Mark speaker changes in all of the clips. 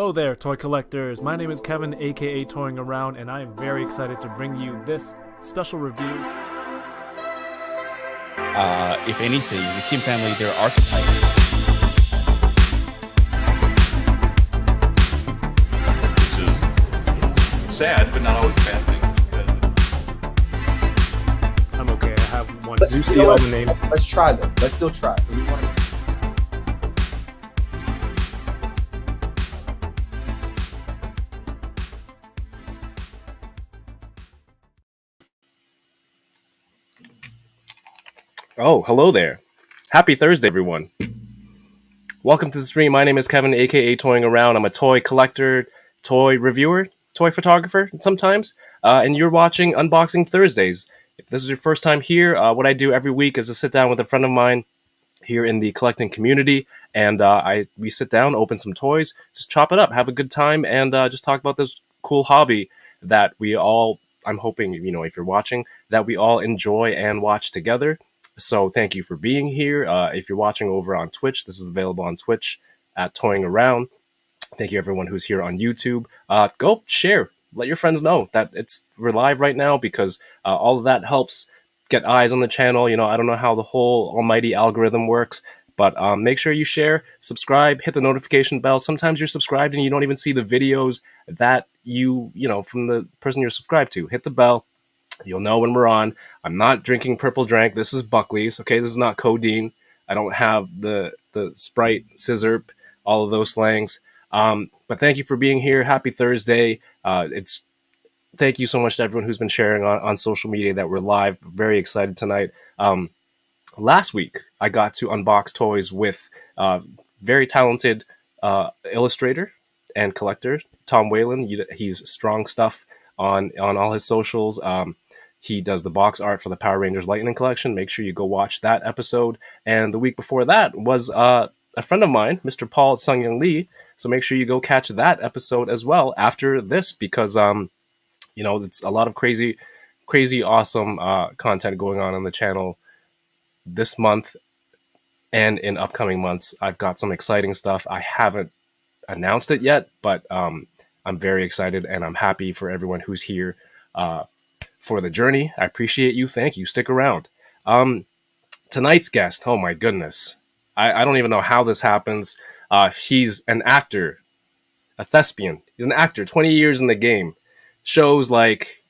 Speaker 1: Hello there, toy collectors. My name is Kevin, aka Toying Around, and I am very excited to bring you this special review.
Speaker 2: If anything, the Kim family, they're archetypes.
Speaker 3: Which is sad, but not always a bad thing.
Speaker 1: I'm okay, I have one. Do you see all the names?
Speaker 4: Let's try them. Let's still try.
Speaker 5: Oh, hello there. Happy Thursday, everyone. Welcome to the stream. My name is Kevin, aka Toying Around. I'm a toy collector, toy reviewer, toy photographer sometimes, and you're watching Unboxing Thursdays. If this is your first time here, what I do every week is to sit down with a friend of mine here in the collecting community, and we sit down, open some toys, just chop it up, have a good time, and just talk about this cool hobby that we all, I'm hoping, if you're watching, that we all enjoy and watch together. So thank you for being here. If you're watching over on Twitch, this is available on Twitch at Toying Around. Thank you everyone who's here on YouTube. Go share. Let your friends know that we're live right now, because all of that helps get eyes on the channel. I don't know how the whole almighty algorithm works, but make sure you share, subscribe, hit the notification bell. Sometimes you're subscribed and you don't even see the videos that from the person you're subscribed to. Hit the bell. You'll know when we're on. I'm not drinking Purple Drank. This is Buckley's. Okay, this is not codeine. I don't have the Sprite, Scissor, all of those slangs. But thank you for being here. Happy Thursday. Thank you so much to everyone who's been sharing on social media that we're live. Very excited tonight. Last week, I got to unbox toys with very talented illustrator and collector, Tom Whalen. He's strong stuff on all his socials. He does the box art for the Power Rangers Lightning Collection. Make sure you go watch that episode. And the week before that was a friend of mine, Mr. Paul Sung-Young Lee. So make sure you go catch that episode as well after this, because it's a lot of crazy, awesome content going on the channel this month and in upcoming months. I've got some exciting stuff. I haven't announced it yet, but I'm very excited, and I'm happy for everyone who's here for the journey. I appreciate you. Thank you. Stick around. Tonight's guest, oh my goodness. I don't even know how this happens. He's an actor, a thespian. He's an actor, 20 years in the game. Shows like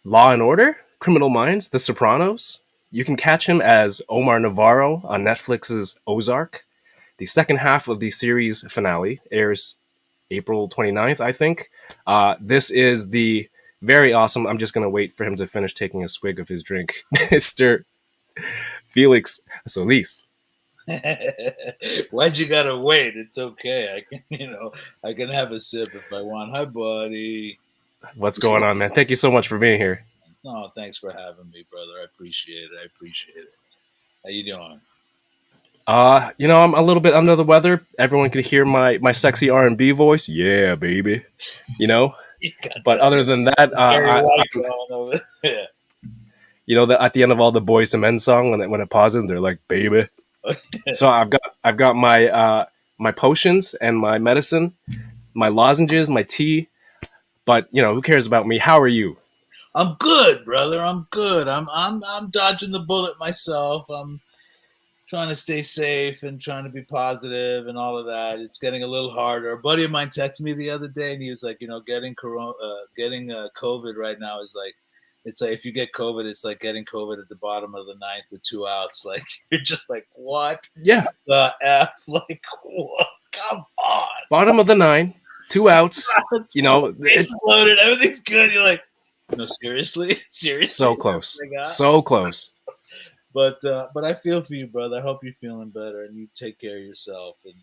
Speaker 5: Law and Order, Criminal Minds, The Sopranos. You can catch him as Omar Navarro on Netflix's Ozark. The second half of the series finale airs April 29th, I think. This is the very awesome, I'm just going to wait for him to finish taking a swig of his drink, Mr. Felix Solis.
Speaker 6: Why'd you gotta wait? It's okay. I can have a sip if I want. Hi, buddy.
Speaker 5: What's going on, man? Thank you so much for being here.
Speaker 6: No, thanks for having me, brother. I appreciate it. How you doing?
Speaker 5: I'm a little bit under the weather. Everyone can hear my sexy R&B voice. Yeah, baby. But other than that, at the end of all the Boys to Men song, when it pauses, they're like, baby. So I've got my potions and my medicine, my lozenges, my tea. But who cares about me? How are you?
Speaker 6: I'm good, brother. I'm good. I'm dodging the bullet myself. I'm trying to stay safe and trying to be positive and all of that. It's getting a little harder. A buddy of mine texted me the other day, and he was like, getting COVID right now is like, it's like if you get COVID, it's like getting COVID at the bottom of the ninth with 2 outs. Like, you're just like, what?
Speaker 5: Yeah.
Speaker 6: The F? Like, what? Come on.
Speaker 5: Bottom of the 9, 2 outs.
Speaker 6: It's loaded. Everything's good. You're like, no, seriously? Seriously?
Speaker 5: So close. So close.
Speaker 6: But I feel for you, brother. I hope you're feeling better and you take care of yourself and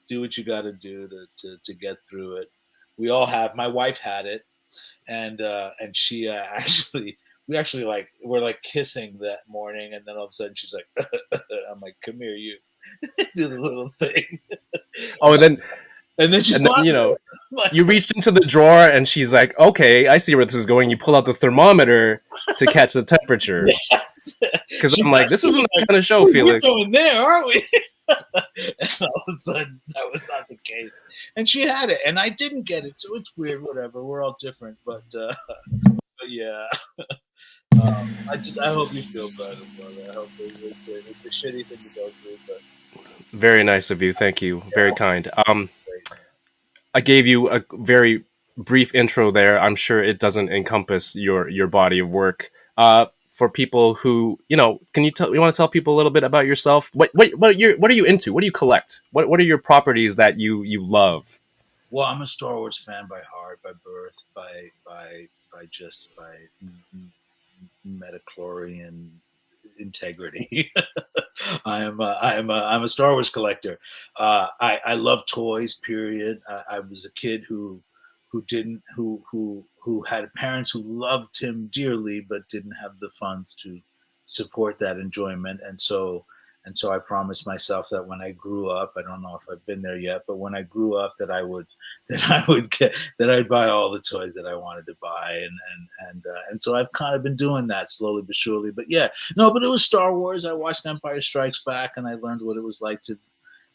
Speaker 6: do what you got to do to get through it. We all have. My wife had it, and she we're like kissing that morning, and then all of a sudden she's like, I'm like, come here, you do the little thing.
Speaker 5: Oh, and then
Speaker 6: she's
Speaker 5: you reached into the drawer and she's like, okay, I see where this is going. You pull out the thermometer to catch the temperature. Because I'm like, this isn't the kind of show, Felix.
Speaker 6: We're going there, aren't we? And all of a sudden, that was not the case. And she had it, and I didn't get it. So it's weird. Whatever. We're all different, but yeah. I hope you feel better, brother. I hope it's a shitty thing to go through, but
Speaker 5: Very nice of you. Thank you. Very
Speaker 6: yeah,
Speaker 5: kind.
Speaker 6: great, man.
Speaker 5: I gave you a very brief intro there. I'm sure it doesn't encompass your body of work. For people who, can you want to tell people a little bit about yourself? What are you into? What do you collect? What are your properties that you love?
Speaker 6: Well, I'm a Star Wars fan by heart, by birth, by metachlorian integrity. I'm a Star Wars collector. I love toys. Period. I was a kid who didn't who had parents who loved him dearly but didn't have the funds to support that enjoyment, and so I promised myself that when I grew up, I don't know if I've been there yet, but when I grew up, that I'd buy all the toys that I wanted to buy, and so I've kind of been doing that slowly but surely. But yeah, no, but it was Star Wars. I watched Empire Strikes Back, and I learned what it was like to.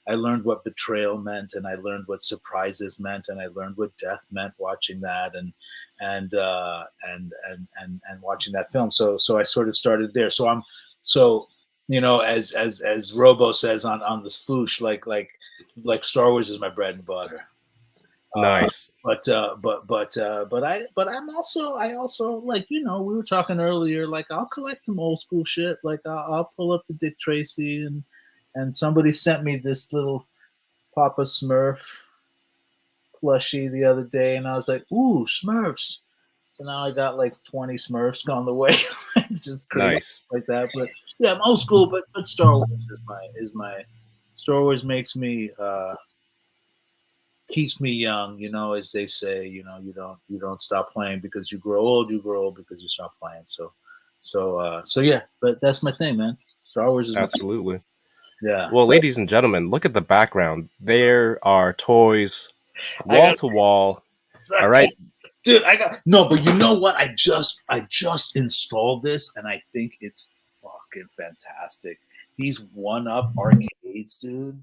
Speaker 6: I learned what betrayal meant, and I learned what surprises meant, and I learned what death meant watching that, and watching that film. So I sort of started there. So as Robo says on the sploosh, like Star Wars is my bread and butter.
Speaker 5: Nice.
Speaker 6: But I also like, we were talking earlier, like I'll collect some old school shit. Like I'll pull up the Dick Tracy, and somebody sent me this little Papa Smurf plushie the other day, and I was like, ooh, Smurfs. So now I got like 20 Smurfs on the way. It's just crazy
Speaker 5: Nice.
Speaker 6: like that. But yeah, I'm old school, but Star Wars is my Star Wars makes me keeps me young, as they say. You don't stop playing because you grow old. You grow old because you stop playing. So yeah, but that's my thing, man. Star Wars is
Speaker 5: Absolutely.
Speaker 6: Yeah.
Speaker 5: Well, ladies and gentlemen, look at the background. There are toys, wall to wall. All right,
Speaker 6: dude. But you know what? I just installed this, and I think it's fucking fantastic. These 1-up arcades, dude.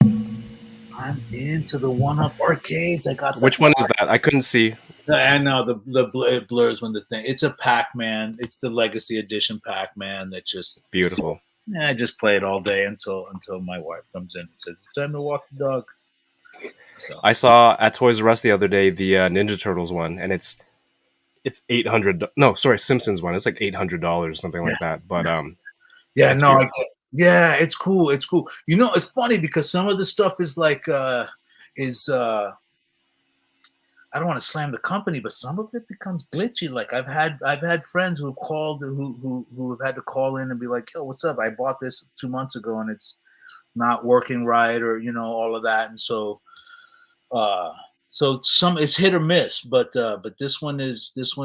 Speaker 6: I'm into the 1-up arcades. I got.
Speaker 5: Which one is that? I couldn't see.
Speaker 6: I know it blurs when the thing. It's a Pac-Man. It's the Legacy Edition Pac-Man that just
Speaker 5: Beautiful.
Speaker 6: Yeah, I just play it all day until my wife comes in and says it's time to walk the dog. So
Speaker 5: I saw at Toys R Us the other day the Ninja Turtles one, and it's $800. No, sorry, Simpsons one. It's like $800 or something like that. But
Speaker 6: yeah,
Speaker 5: it's
Speaker 6: no,
Speaker 5: beautiful.
Speaker 6: yeah, it's cool. It's cool. It's funny because some of the stuff is like I don't want to slam the company, but some of it becomes glitchy. Like I've had friends who have called who have had to call in and be like, "Yo, what's up? I bought this 2 months ago and it's not working right," or all of that. And so it's hit or miss, but this one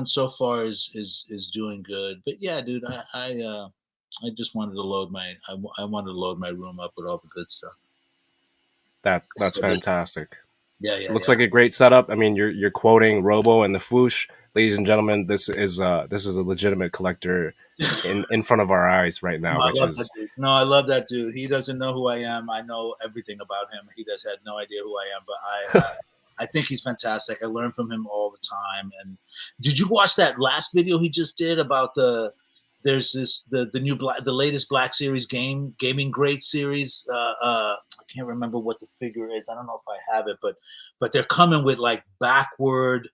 Speaker 6: so far is doing good. But yeah, dude, I just wanted to load I wanted to load my room up with all the good stuff.
Speaker 5: That's fantastic.
Speaker 6: Yeah,
Speaker 5: Looks like a great setup. I mean, you're quoting Robo and the Foosh, ladies and gentlemen. This is a legitimate collector in front of our eyes right now.
Speaker 6: I love that dude. He doesn't know who I am. I know everything about him. He just had no idea who I am, but I think he's fantastic. I learn from him all the time. And did you watch that last video he just did about the latest Black Series gaming great series? I can't remember what the figure is. I don't know if I have it, but they're coming with like backward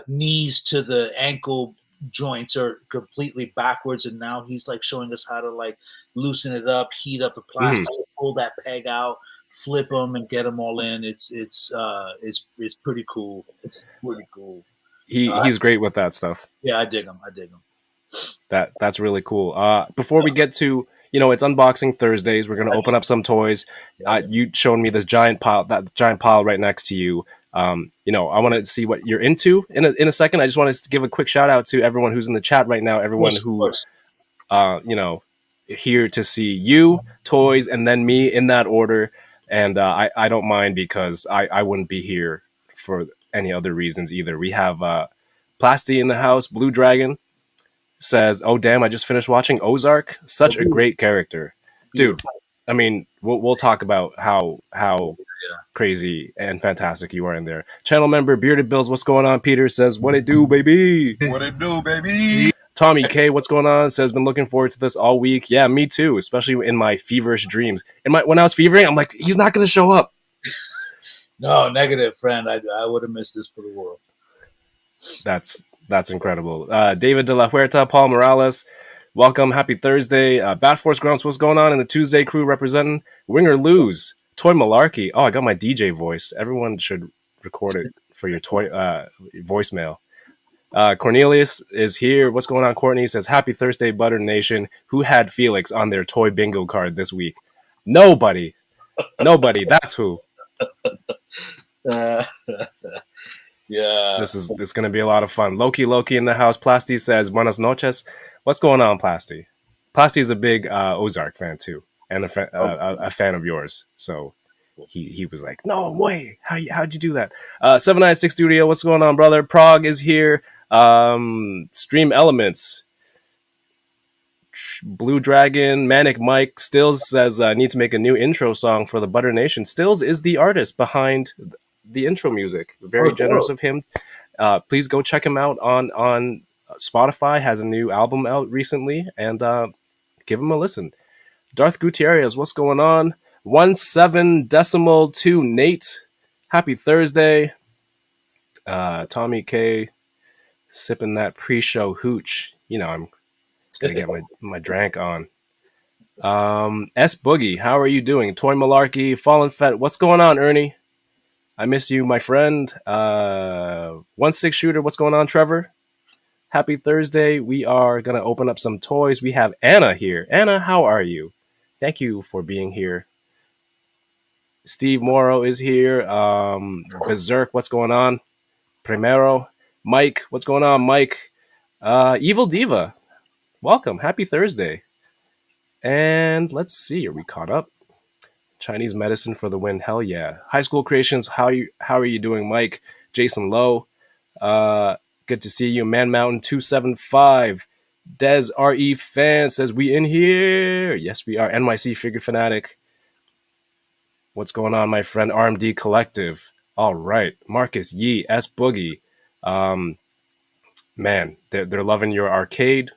Speaker 6: knees to the ankle joints are completely backwards, and now he's like showing us how to like loosen it up, heat up the plastic, pull that peg out, flip them, and get them all in. It's pretty cool. It's pretty cool.
Speaker 5: He's great with that stuff.
Speaker 6: Yeah, I dig him.
Speaker 5: That's really cool. Before we get to it's unboxing Thursdays, we're gonna open up some toys. You showed me this giant pile right next to you. I want to see what you're into in a second. I just want to give a quick shout out to everyone who's in the chat right now. Everyone who, here to see you, toys, and then me in that order. And I don't mind because I wouldn't be here for any other reasons either. We have Plasty in the house. Blue Dragon says, "Oh damn! I just finished watching Ozark. Such a great character, dude." I mean, we'll talk about how crazy and fantastic you are in there. Channel member Bearded Bills, what's going on? Peter says, "What it do, baby?
Speaker 3: What it do, baby?
Speaker 5: Tommy K, what's going on? Says, been looking forward to this all week. Yeah, me too, especially in my feverish dreams. When I was fevering, I'm like, he's not going to show up.
Speaker 6: No, negative, friend. I would have missed this for the world.
Speaker 5: That's incredible. David De La Huerta, Paul Morales, welcome. Happy Thursday. Bat Force Grounds, what's going on? And the Tuesday crew representing Win or Lose. Toy Malarkey. Oh, I got my DJ voice. Everyone should record it for your toy voicemail. Cornelius is here. What's going on, Courtney? He says, happy Thursday, Butter Nation. Who had Felix on their toy bingo card this week? Nobody. That's who.
Speaker 6: Yeah.
Speaker 5: This is going to be a lot of fun. Loki in the house. Plasty says, buenas noches. What's going on, Plasty? Plasty is a big Ozark fan, too, and a fan of yours. So he was like, no way. How'd you do that? 796 Studio, what's going on, brother? Prague is here. Stream Elements. Blue Dragon, Manic Mike, Stills says, need to make a new intro song for the Butter Nation. Stills is the artist behind the intro music. Very generous of him. Please go check him out on Spotify. Has a new album out recently, and give him a listen. Darth Gutierrez, what's going on? 17.2 Nate, happy Thursday. Tommy K, sipping that pre-show hooch. You know, I'm gonna get my drank on. S Boogie, how are you doing? Toy Malarkey, Fallen Fett, what's going on, Ernie? I miss you, my friend. 1-6 Shooter, what's going on, Trevor? Happy Thursday. We are gonna open up some toys. We have Anna here. Anna, how are you? Thank you for being here. Steve Morrow is here. Berserk, what's going on? Primero. Mike, what's going on, Mike? Evil Diva, welcome. Happy Thursday. And let's see, are we caught up? Chinese medicine for the win. Hell yeah. High School Creations, how are you doing, Mike? Jason Lowe. Good to see you. Man Mountain 275. Des RE Fan says, we in here. Yes, we are. NYC Figure Fanatic. What's going on, my friend? RMD Collective. All right. Marcus Yee, S Boogie. Man, they're loving your arcade.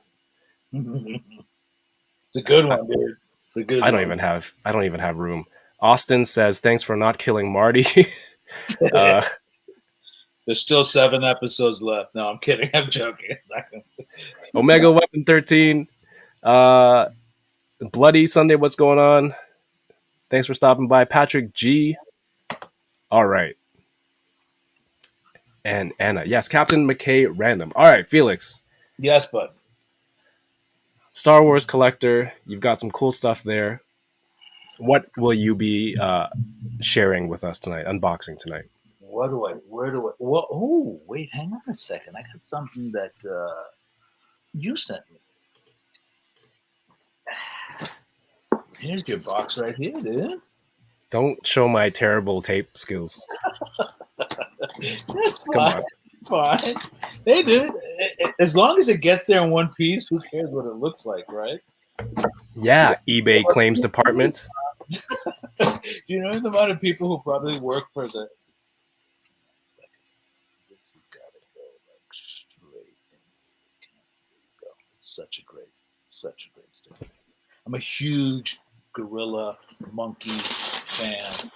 Speaker 6: It's a good one, dude. It's a good
Speaker 5: I don't even have room. Austin says, thanks for not killing Marty.
Speaker 6: There's still 7 episodes left. No, I'm kidding. I'm joking.
Speaker 5: Omega Weapon 13. Bloody Sunday, what's going on? Thanks for stopping by. Patrick G. All right. And Anna. Yes, Captain McKay Random. All right, Felix.
Speaker 6: Yes, bud.
Speaker 5: Star Wars collector. You've got some cool stuff there. What will you be sharing with us tonight, unboxing tonight?
Speaker 6: Where do I? Oh, wait, hang on a second. I got something that you sent me. Here's your box right here, dude.
Speaker 5: Don't show my terrible tape skills.
Speaker 6: That's fine. Fine. Hey, dude, as long as it gets there in one piece, who cares what it looks like, right?
Speaker 5: Yeah, eBay claims department.
Speaker 6: Do you know the amount of people who probably work for the... This has got to go like straight into the camera. It's such a great story. I'm a huge gorilla monkey fan.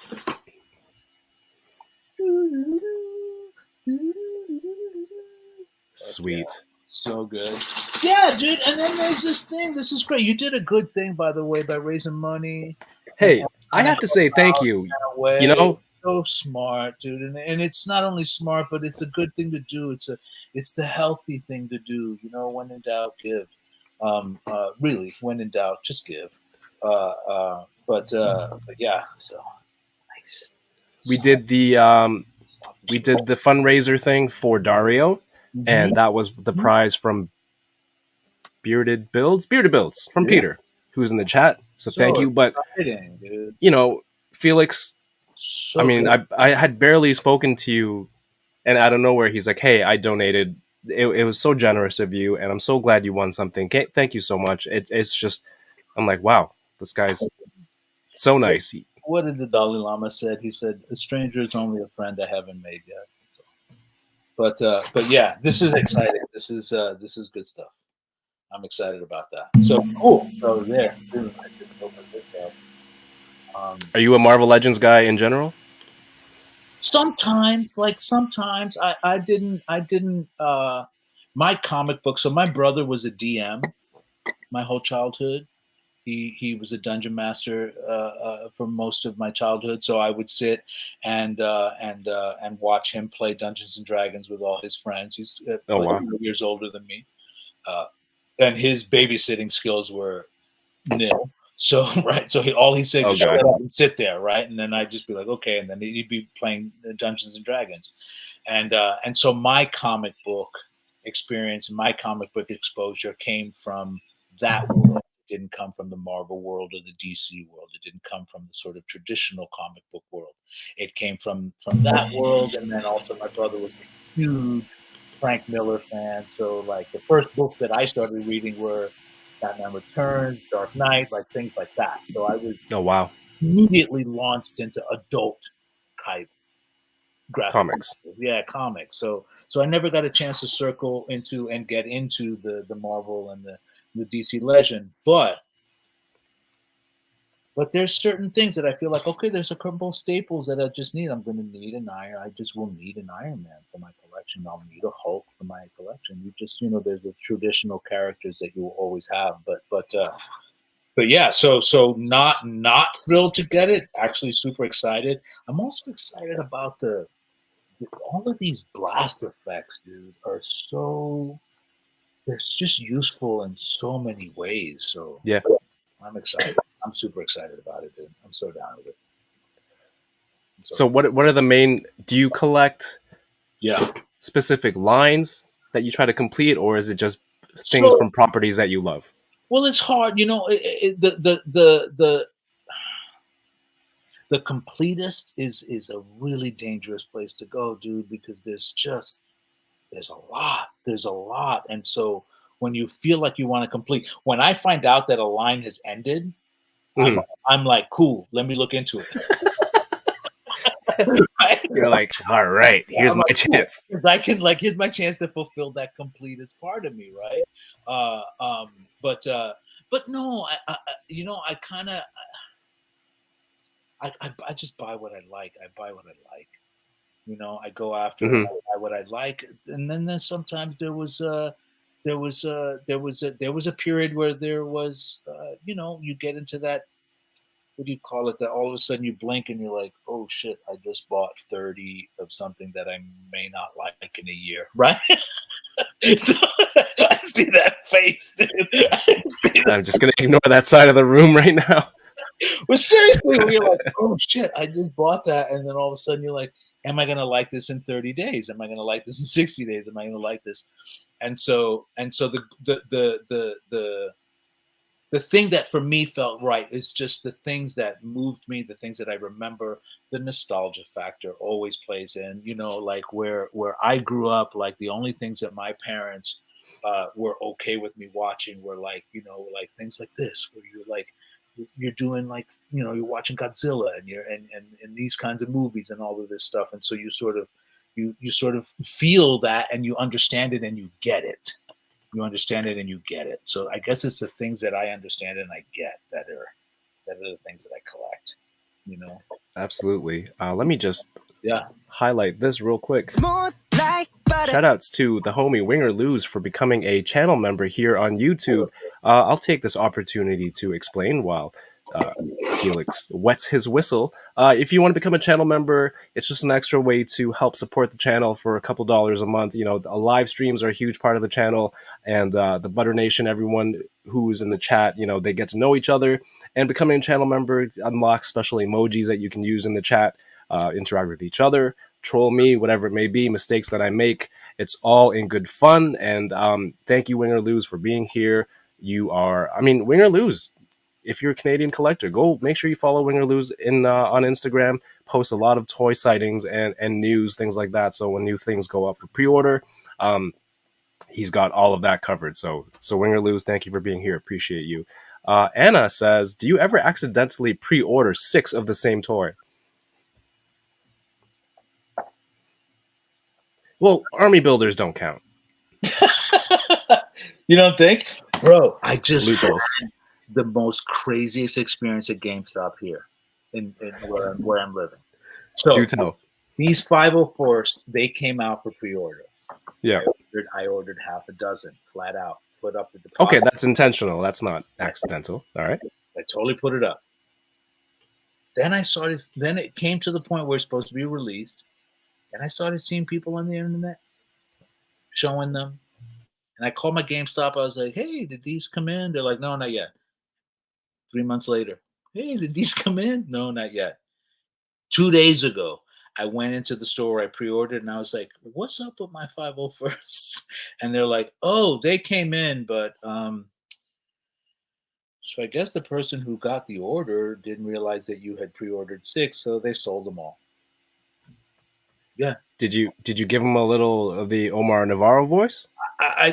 Speaker 5: Sweet.
Speaker 6: So good. Yeah, dude. And then there's this thing. This is great. You did a good thing, by the way, by raising money.
Speaker 5: Hey, I have to say thank you. You know,
Speaker 6: so smart, dude. And it's not only smart, but it's a good thing to do. It's the healthy thing to do. You know, when in doubt, give. Really, when in doubt, just give. But yeah, so nice.
Speaker 5: We did the fundraiser thing for Dario, and that was the prize from Bearded Builds from Peter, who's in the chat. So thank you. But
Speaker 6: exciting, dude.
Speaker 5: You know, Felix.
Speaker 6: So
Speaker 5: I mean, I had barely spoken to you, and out of nowhere, he's like, "Hey, I donated. It was so generous of you, and I'm so glad you won something. Thank you so much." It's just, I'm like, wow, this guy's So nice.
Speaker 6: What did the Dalai Lama said? He said, "A stranger is only a friend I haven't made yet." But yeah, this is exciting. This is good stuff. I'm excited about that. So cool. So there, dude, I just opened this up.
Speaker 5: Are you a Marvel Legends guy in general?
Speaker 6: Sometimes, I didn't my comic book. So my brother was a DM my whole childhood. He was a dungeon master for most of my childhood. So I would sit and watch him play Dungeons and Dragons with all his friends. He's
Speaker 5: Oh, wow.
Speaker 6: 2 years older than me, and his babysitting skills were nil. So right, so all he said was
Speaker 5: Okay.
Speaker 6: shut up and sit there, right? And then I'd just be like, okay, and then he'd be playing Dungeons and Dragons, and so my comic book experience, my comic book exposure came from that world. It didn't come from the Marvel world or the DC world. It didn't come from the sort of traditional comic book world. It came from that world, and then also my brother was a huge Frank Miller fan. So like the first books that I started reading were Batman Returns, Dark Knight, like things like that. So I was
Speaker 5: Oh, wow.
Speaker 6: immediately launched into adult type graphic
Speaker 5: Comics.
Speaker 6: novels. Yeah, comics. So I never got a chance to circle into and get into the Marvel and the DC Legend, but there's certain things that I feel like, okay, there's a couple of staples that I just need. I'm going to need an Iron. I just will need an Iron Man for my collection. I'll need a Hulk for my collection. You just, there's the traditional characters that you will always have. But yeah, so not thrilled to get it. Actually, super excited. I'm also excited about all of these blast effects, dude. They're just useful in so many ways. So
Speaker 5: Yeah.
Speaker 6: I'm excited. I'm super excited about it, dude. I'm so down with it.
Speaker 5: So what are the main? Do you collect specific lines that you try to complete, or is it just things from properties that you love?
Speaker 6: Well, it's hard, the completist is a really dangerous place to go, dude, because there's a lot, and so when you feel like you want to complete, when I find out that a line has ended, I'm like, cool, let me look into it. Right?
Speaker 5: You're like, all right, here's my chance.
Speaker 6: I can here's my chance to fulfill that completist part of me, right? But no, I kind of, I just buy what I like. I buy what I like. I go after what I like, and then sometimes there was a period where there was you get into that, what do you call it, that all of a sudden you blink and you're like, oh shit, I just bought 30 of something that I may not like in a year, right? I see that face, dude.
Speaker 5: I'm just gonna ignore that side of the room right now.
Speaker 6: But seriously, you're like, oh shit, I just bought that, and then all of a sudden you're like, am I gonna like this in 30 days? Am I gonna like this in 60 days? Am I gonna like this? And so the thing that for me felt right is just the things that moved me, the things that I remember. The nostalgia factor always plays in, like where I grew up, like the only things that my parents were okay with me watching were like, like things like this, where you're doing like, you're watching Godzilla and and these kinds of movies and all of this stuff. And so you sort of feel that, and you understand it and you get it. You understand it and you get it. So I guess it's the things that I understand and I get that are the things that I collect,
Speaker 5: Absolutely. Let me just
Speaker 6: Yeah.
Speaker 5: highlight this real quick. Shout outs to the homie Winger Lose for becoming a channel member here on YouTube. I'll take this opportunity to explain while Felix wets his whistle. If you want to become a channel member, it's just an extra way to help support the channel for a couple dollars a month. Live streams are a huge part of the channel, and the Butter Nation, everyone who's in the chat, they get to know each other. And becoming a channel member unlocks special emojis that you can use in the chat, interact with each other, troll me, whatever it may be, mistakes that I make. It's all in good fun. And thank you, Winger Lose, for being here. Winger Lose, if you're a Canadian collector, go make sure you follow Winger Lose on Instagram. Post a lot of toy sightings and news, things like that. So when new things go up for pre-order, he's got all of that covered. So Winger Lose, thank you for being here. Appreciate you. Anna says, do you ever accidentally pre-order 6 of the same toy? Well, army builders don't count.
Speaker 6: You don't think? Bro, I just
Speaker 5: Loopholes.
Speaker 6: had the most craziest experience at GameStop here in where I'm living. So
Speaker 5: Do tell.
Speaker 6: these 504s, they came out for pre-order.
Speaker 5: Yeah.
Speaker 6: I ordered half a dozen flat out, put up the deposit.
Speaker 5: Okay, that's intentional. That's not accidental. All right.
Speaker 6: I totally put it up. Then it came to the point where it's supposed to be released, and I started seeing people on the internet showing them. And I called my GameStop. I was like, hey, did these come in? They're like, no, not yet. 3 months later, hey, did these come in? No, not yet. 2 days ago, I went into the store, I pre-ordered, and I was like, what's up with my 501st? And they're like, oh, they came in, but so I guess the person who got the order didn't realize that you had pre-ordered 6, so they sold them all. Yeah.
Speaker 5: Did you give him a little of the Omar Navarro voice?
Speaker 6: I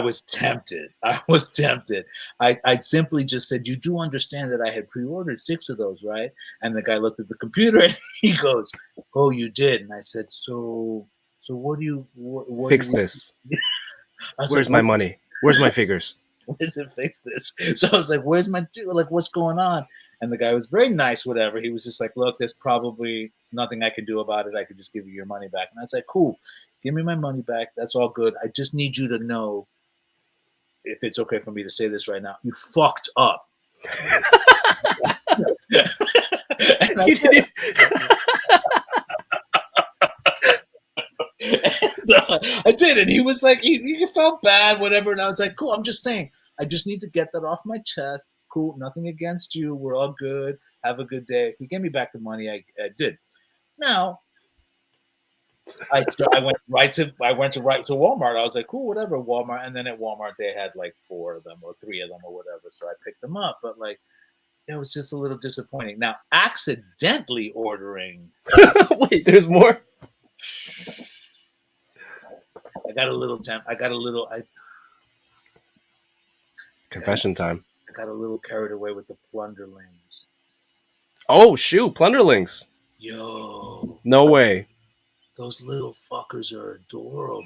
Speaker 6: was tempted. I simply just said, you do understand that I had pre-ordered 6 of those, right? And the guy looked at the computer and he goes, oh, you did? And I said, so what do you
Speaker 5: Fix this. Where's
Speaker 6: like,
Speaker 5: my money? Where's my figures?
Speaker 6: Where's it fix this? So I was like, where's my dude? Like, what's going on? And the guy was very nice, whatever. He was just like, look, there's probably nothing I can do about it. I could just give you your money back. And I was like, cool, give me my money back. That's all good. I just need you to know, if it's okay for me to say this right now, you fucked up. And I did, and he was like, he felt bad, whatever. And I was like, cool, I'm just saying, I just need to get that off my chest. Cool, nothing against you. We're all good. Have a good day. He gave me back the money. I did. Now, I went right to Walmart. I was like, cool, whatever, Walmart. And then at Walmart, they had like 4 of them or 3 of them or whatever. So I picked them up. But like, it was just a little disappointing. Now, accidentally ordering.
Speaker 5: Wait, there's more?
Speaker 6: I got a little
Speaker 5: Confession time.
Speaker 6: I got a little carried away with the Plunderlings.
Speaker 5: Oh, shoot. Plunderlings.
Speaker 6: Yo.
Speaker 5: No way.
Speaker 6: Those little fuckers are adorable.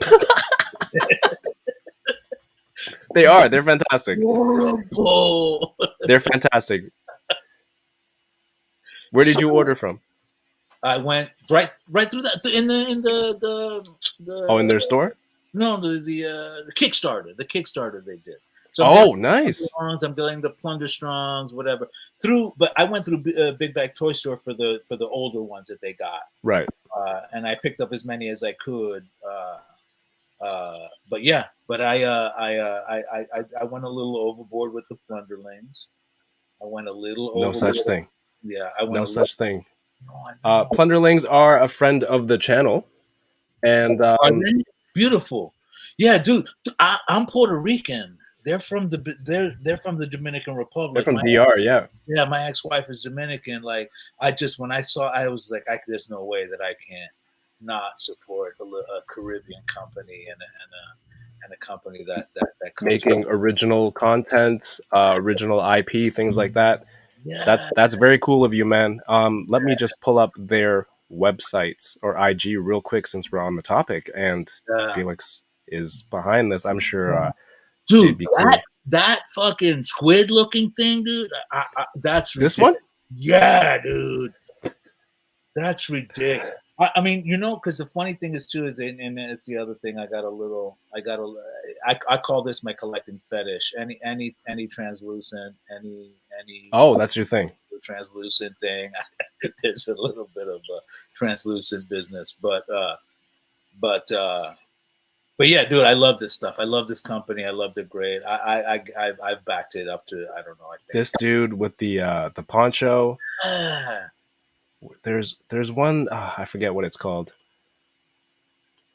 Speaker 5: They are. They're fantastic.
Speaker 6: Adorable.
Speaker 5: They're fantastic. Where did you order from?
Speaker 6: I went right through that in the
Speaker 5: Oh, in their store?
Speaker 6: No, the Kickstarter. The Kickstarter they did.
Speaker 5: So nice.
Speaker 6: I'm building the Plunder Strongs, whatever. But I went through Big Bag Toy Store for the older ones that they got.
Speaker 5: Right.
Speaker 6: And I picked up as many as I could. But yeah, I went a little overboard with the Plunderlings. I went a little overboard.
Speaker 5: No such thing.
Speaker 6: Yeah,
Speaker 5: no such thing. Plunderlings are a friend of the channel, and
Speaker 6: beautiful. Yeah, dude, I'm Puerto Rican. They're from the Dominican Republic.
Speaker 5: They're from DR, yeah.
Speaker 6: Yeah, my ex-wife is Dominican. Like, when I saw, I was like, there's no way that I can't not support a Caribbean company and a company that comes
Speaker 5: making original content, original IP, things like that.
Speaker 6: Yeah.
Speaker 5: That's very cool of you, man. Let me just pull up their websites or IG real quick since we're on the topic, and Felix is behind this. I'm sure.
Speaker 6: Dude, that fucking squid looking thing, dude. That's ridiculous.
Speaker 5: This one?
Speaker 6: Yeah, dude. That's ridiculous. I mean, because the funny thing is too and it's the other thing. I call this my collecting fetish. Any translucent, any.
Speaker 5: Oh, that's your thing.
Speaker 6: Translucent thing. There's a little bit of a translucent business, but yeah, dude, I love this stuff. I love this company. I love the grade. I've backed it up to, I don't know. I think
Speaker 5: this dude with the poncho. There's one. I forget what it's called.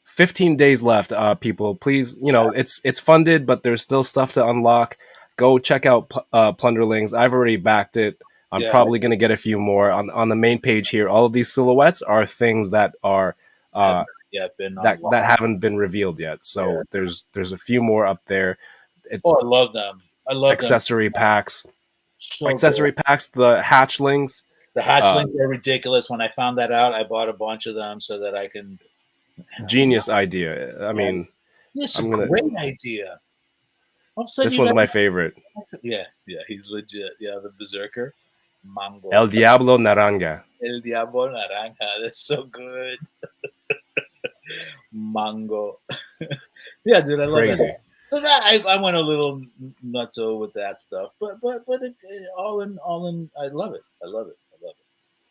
Speaker 5: 15 days left. People, please. It's funded, but there's still stuff to unlock. Go check out Plunderlings. I've already backed it. I'm probably gonna get a few more on the main page here. All of these silhouettes are things that are that haven't been revealed yet. So there's a few more up there.
Speaker 6: I love them. I love
Speaker 5: accessory packs.
Speaker 6: So
Speaker 5: Accessory
Speaker 6: cool.
Speaker 5: packs, the hatchlings.
Speaker 6: The hatchlings are ridiculous. When I found that out, I bought a bunch of them so that I can.
Speaker 5: Genius idea. I mean,
Speaker 6: It's a
Speaker 5: I'm gonna.
Speaker 6: great idea. All of a sudden
Speaker 5: This
Speaker 6: you
Speaker 5: one's
Speaker 6: got
Speaker 5: my favorite.
Speaker 6: yeah, he's legit. Yeah, the berserker, mango,
Speaker 5: El Diablo Naranja.
Speaker 6: el diablo naranja. That's so good. Mango. Yeah, dude, I love
Speaker 5: Crazy.
Speaker 6: it. So that I went a little nutso with that stuff, but all in, I love it. I love it.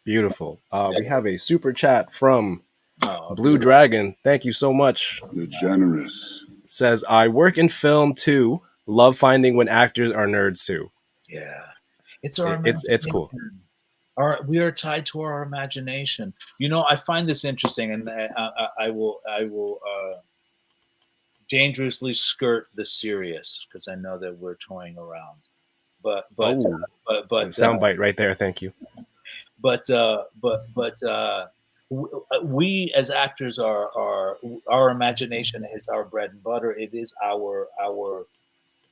Speaker 5: Beautiful. We have a super chat from
Speaker 6: Oh,
Speaker 5: Blue
Speaker 6: beautiful.
Speaker 5: Dragon. Thank you so much.
Speaker 4: You're generous.
Speaker 5: Says, I work in film too. Love finding when actors are nerds too.
Speaker 6: Yeah, it's our
Speaker 5: It's cool.
Speaker 6: We are tied to our imagination. You know, I find this interesting, and I will dangerously skirt the serious because I know that we're toying around. But
Speaker 5: Soundbite right there. Thank you.
Speaker 6: We as actors are our imagination is our bread and butter. It is our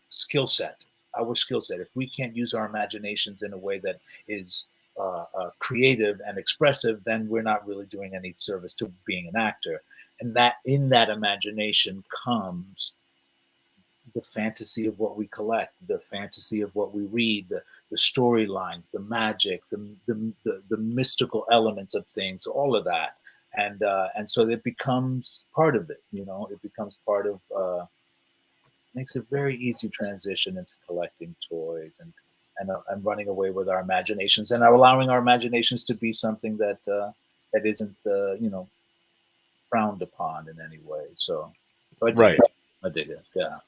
Speaker 6: skill set. Our skill set. If we can't use our imaginations in a way that is creative and expressive, then we're not really doing any service to being an actor. And that in that imagination comes the fantasy of what we collect, the fantasy of what we read, the storylines, the magic, the mystical elements of things, all of that, and so it becomes part of it. You know, it becomes part of. Makes a very easy transition into collecting toys and running away with our imaginations and allowing our imaginations to be something that that isn't frowned upon in any way. So I dig it. Yeah.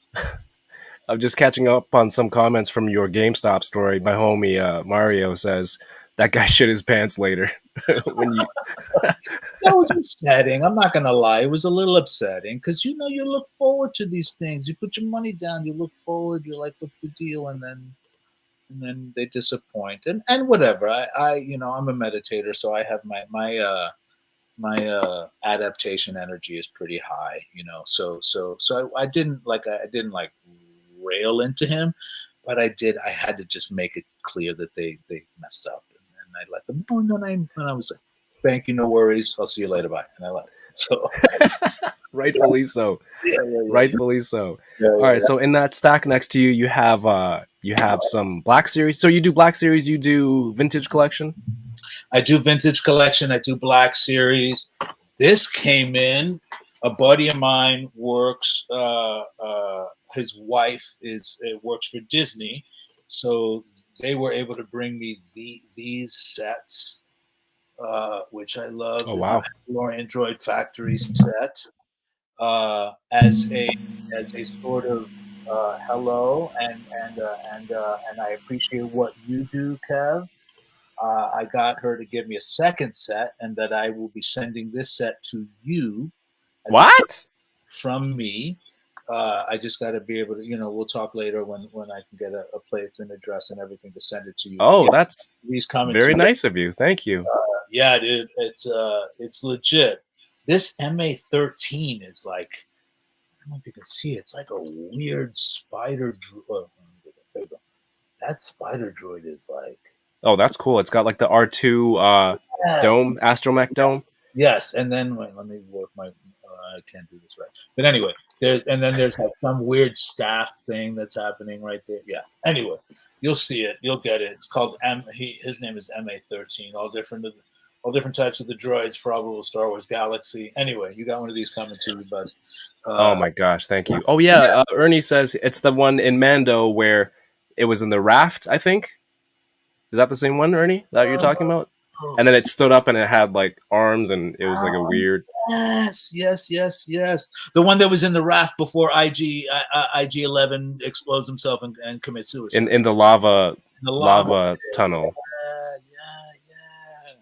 Speaker 5: I'm just catching up on some comments from your GameStop story. My homie Mario says that guy shit his pants later. When you
Speaker 6: That was upsetting. I'm not gonna lie. It was a little upsetting because you look forward to these things. You put your money down. You look forward. You're like, what's the deal? And then they disappoint. And whatever. I'm a meditator, so I have my adaptation energy is pretty high. So I didn't rail into him, but I had to just make it clear that they messed up, and I let them know. And then I was like, thank you, no worries, I'll see you later, bye, and I left. So
Speaker 5: rightfully so.
Speaker 6: Yeah.
Speaker 5: Rightfully so.
Speaker 6: Yeah,
Speaker 5: All right, so in that stack next to you, you have some Black Series. So you do Black Series, you do Vintage Collection?
Speaker 6: I do Vintage Collection, I do Black Series. This came in, a buddy of mine works his wife works for Disney, so they were able to bring me these sets, which I love.
Speaker 5: Oh wow!
Speaker 6: Android Factory set, as a sort of hello, and I appreciate what you do, Kev. I got her to give me a second set, and that I will be sending this set to you.
Speaker 5: What?
Speaker 6: From me. I just got to be able to, we'll talk later when I can get a place and address and everything to send it to you.
Speaker 5: Oh,
Speaker 6: yeah,
Speaker 5: that's very nice of you. Thank you.
Speaker 6: Yeah, dude, it's legit. This MA13 is like, I don't know if you can see it. It's like a weird spider. There we go. That spider droid is like.
Speaker 5: Oh, that's cool. It's got like the R2 dome, astromech dome.
Speaker 6: Yes, and then wait, let me work my. I can't do this right, but anyway, there's like some weird staff thing that's happening right there. Yeah. Anyway, you'll see it. You'll get it. It's called his name is MA13. All different types of the droids, probable Star Wars Galaxy. Anyway, you got one of these coming to you, bud.
Speaker 5: Oh my gosh, thank you. Oh yeah, Ernie says it's the one in Mando where it was in the raft, I think. Is that the same one, Ernie, that you're talking about? And then it stood up and it had like arms and it was like a weird.
Speaker 6: Yes. The one that was in the raft before IG-11 explodes himself and commits suicide.
Speaker 5: In the lava tunnel.
Speaker 6: Yeah.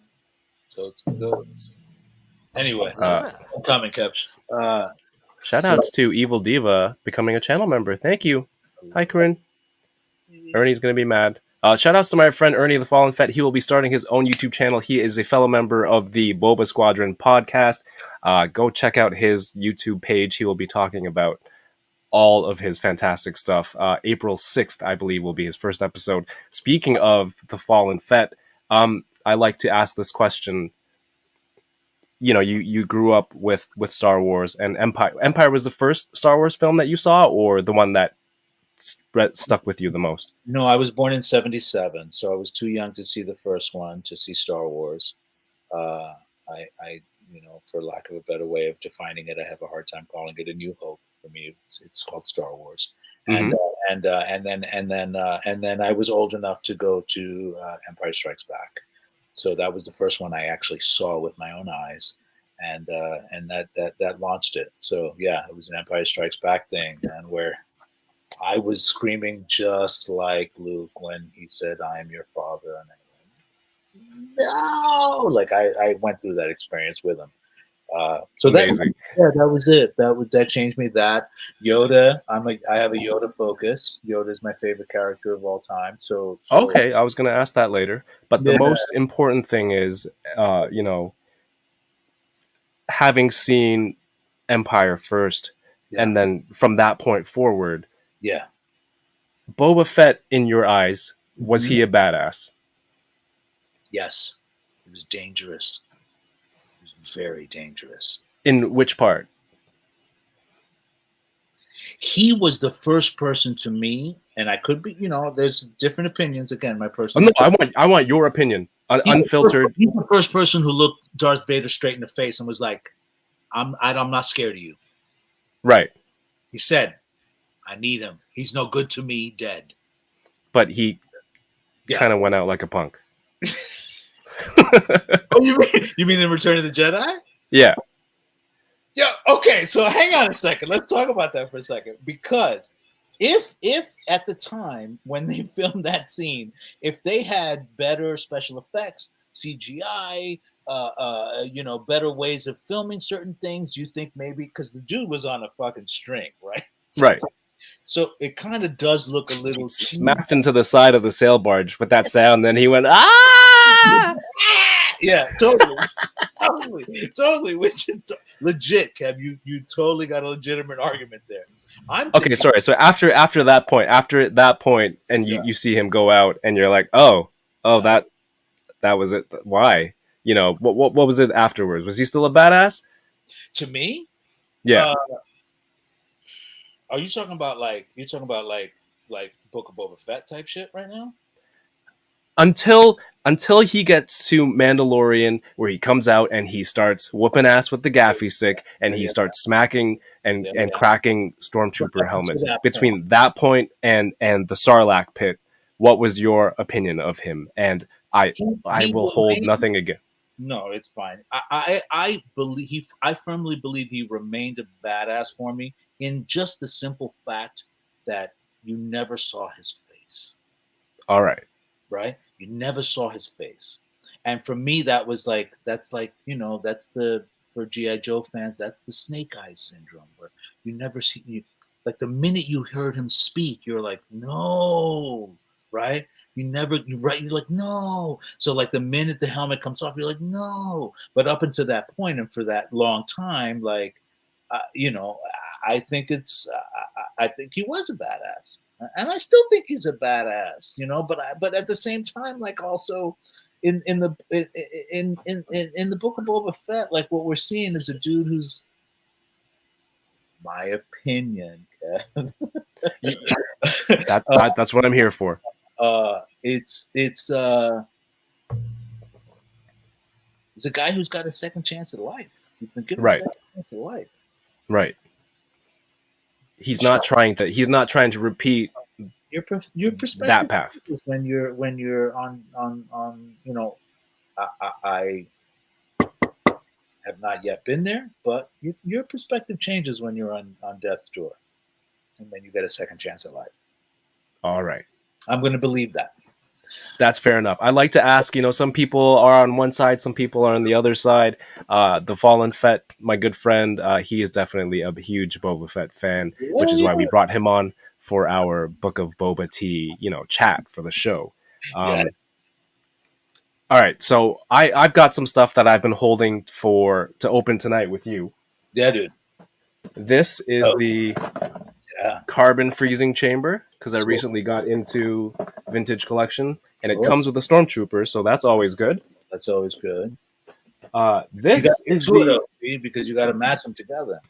Speaker 6: So it's good. Anyway, I'm coming, Kev.
Speaker 5: Shout outs to Evil Diva becoming a channel member. Thank you. Hi, Corinne. Ernie's going to be mad. Shout outs to my friend Ernie the Fallen Fett. He will be starting his own YouTube channel. He is a fellow member of the Boba Squadron podcast. Go check out his YouTube page. He will be talking about all of his fantastic stuff. April 6th, I believe, will be his first episode. Speaking of the Fallen Fett, I like to ask this question. You know, you grew up with Star Wars and Empire. Empire was the first Star Wars film that you saw, or the one that stuck with you the most?
Speaker 6: No, I was born in '77, so I was too young to see the first one, to see Star Wars. Uh, I, for lack of a better way of defining it, I have a hard time calling it A New Hope. For me, it's called Star Wars. And then I was old enough to go to Empire Strikes Back. So that was the first one I actually saw with my own eyes, and that launched it. So yeah, it was an Empire Strikes Back thing, and where I was screaming just like Luke when he said, "I am your father," and I went, "No!" Like I went through that experience with him. So
Speaker 5: Amazing.
Speaker 6: that was it. That changed me. That Yoda, I have a Yoda focus. Yoda is my favorite character of all time. So
Speaker 5: Okay, I was going to ask that later, but the
Speaker 6: Yeah.
Speaker 5: most important thing is, having seen Empire first,
Speaker 6: Yeah.
Speaker 5: and then from that point forward,
Speaker 6: yeah,
Speaker 5: Boba Fett, in your eyes, was
Speaker 6: Mhm.
Speaker 5: he a badass?
Speaker 6: Yes, it was dangerous. It was very dangerous.
Speaker 5: In which part?
Speaker 6: He was the first person to me, and I could be, there's different opinions. Again, my
Speaker 5: Oh,
Speaker 6: personal.
Speaker 5: no, I want your opinion, unfiltered.
Speaker 6: He's the first person who looked Darth Vader straight in the face and was like, I'm not scared of you."
Speaker 5: Right,
Speaker 6: He said, "I need him. He's no good to me, dead."
Speaker 5: but he
Speaker 6: Yeah.
Speaker 5: kind of went out like a punk.
Speaker 6: Oh, you mean in Return of the Jedi?
Speaker 5: Yeah.
Speaker 6: Yeah. Okay. So hang on a second. Let's talk about that for a second. Because if at the time when they filmed that scene, if they had better special effects, CGI, better ways of filming certain things, do you think maybe, because the dude was on a fucking string, right?
Speaker 5: Right.
Speaker 6: So it kind of does look a little
Speaker 5: Smacked into the side of the sail barge with that sound, then he went, ah!
Speaker 6: Yeah, totally. Which is legit, Kev. You totally got a legitimate argument there.
Speaker 5: Okay, sorry. So after that point, and you see him go out, and you're like, oh, that was it. Why? What was it afterwards? Was he still a badass?
Speaker 6: To me,
Speaker 5: Yeah.
Speaker 6: Are you talking about like Book of Boba Fett type shit right now?
Speaker 5: Until he gets to Mandalorian, where he comes out and he starts whooping ass with the gaffy stick, and he starts smacking and cracking stormtrooper helmets. Between that point and the Sarlacc pit, what was your opinion of him? And I will hold nothing again.
Speaker 6: No, it's fine. I firmly believe he remained a badass for me in just the simple fact that you never saw his face.
Speaker 5: All right.
Speaker 6: Right? You never saw his face. And for me, that's for G.I. Joe fans, that's the snake eyes syndrome, where you never see, like the minute you heard him speak, you're like, no, right? You're like, no. So like the minute the helmet comes off, you're like, no. But up until that point, and for that long time, like, I think I think he was a badass. And I still think he's a badass, but at the same time, like also in the Book of Boba Fett, like what we're seeing is a dude who's, my opinion,
Speaker 5: that's what I'm here for.
Speaker 6: It's a guy who's got a second chance at life. He's been given a second chance at life.
Speaker 5: Right. He's not trying to repeat
Speaker 6: your perspective
Speaker 5: that path
Speaker 6: when you're on I have not yet been there, but your perspective changes when you're on death's door, and then you get a second chance at life.
Speaker 5: All right,
Speaker 6: I'm going to believe that.
Speaker 5: That's fair enough. I like to ask, some people are on one side, some people are on the other side. The Fallen Fett, my good friend, he is definitely a huge Boba Fett fan, which is why we brought him on for our Book of Boba Tea, chat for the show.
Speaker 6: Yes.
Speaker 5: All right, so I've got some stuff that I've been holding to open tonight with you.
Speaker 6: Yeah, dude.
Speaker 5: This is the carbon freezing chamber because I recently got into vintage collection, and it comes with a stormtrooper, so that's always good.
Speaker 6: That's always good.
Speaker 5: This
Speaker 6: you
Speaker 5: is
Speaker 6: two of
Speaker 5: the
Speaker 6: those, because you got to match them together.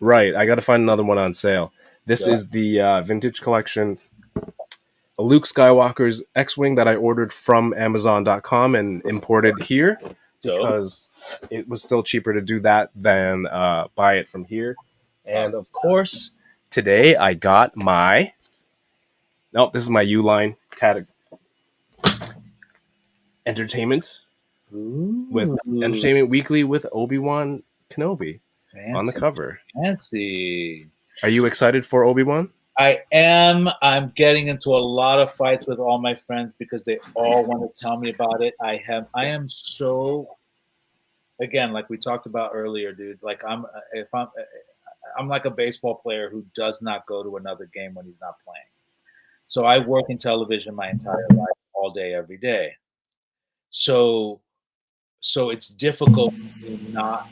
Speaker 5: right. I got to find another one on sale. This
Speaker 6: Yeah.
Speaker 5: is the vintage collection Luke Skywalker's X-wing that I ordered from Amazon.com and imported here because it was still cheaper to do that than buy it from here. And of course, today I got my. Nope, this is my Uline Entertainment with Entertainment Weekly with Obi-Wan Kenobi on the cover.
Speaker 6: Fancy.
Speaker 5: Are you excited for Obi-Wan?
Speaker 6: I am. I'm getting into a lot of fights with all my friends because they all want to tell me about it. I am so, again, like we talked about earlier, dude. Like I'm like a baseball player who does not go to another game when he's not playing. So I work in television my entire life, all day, every day. So it's difficult to not.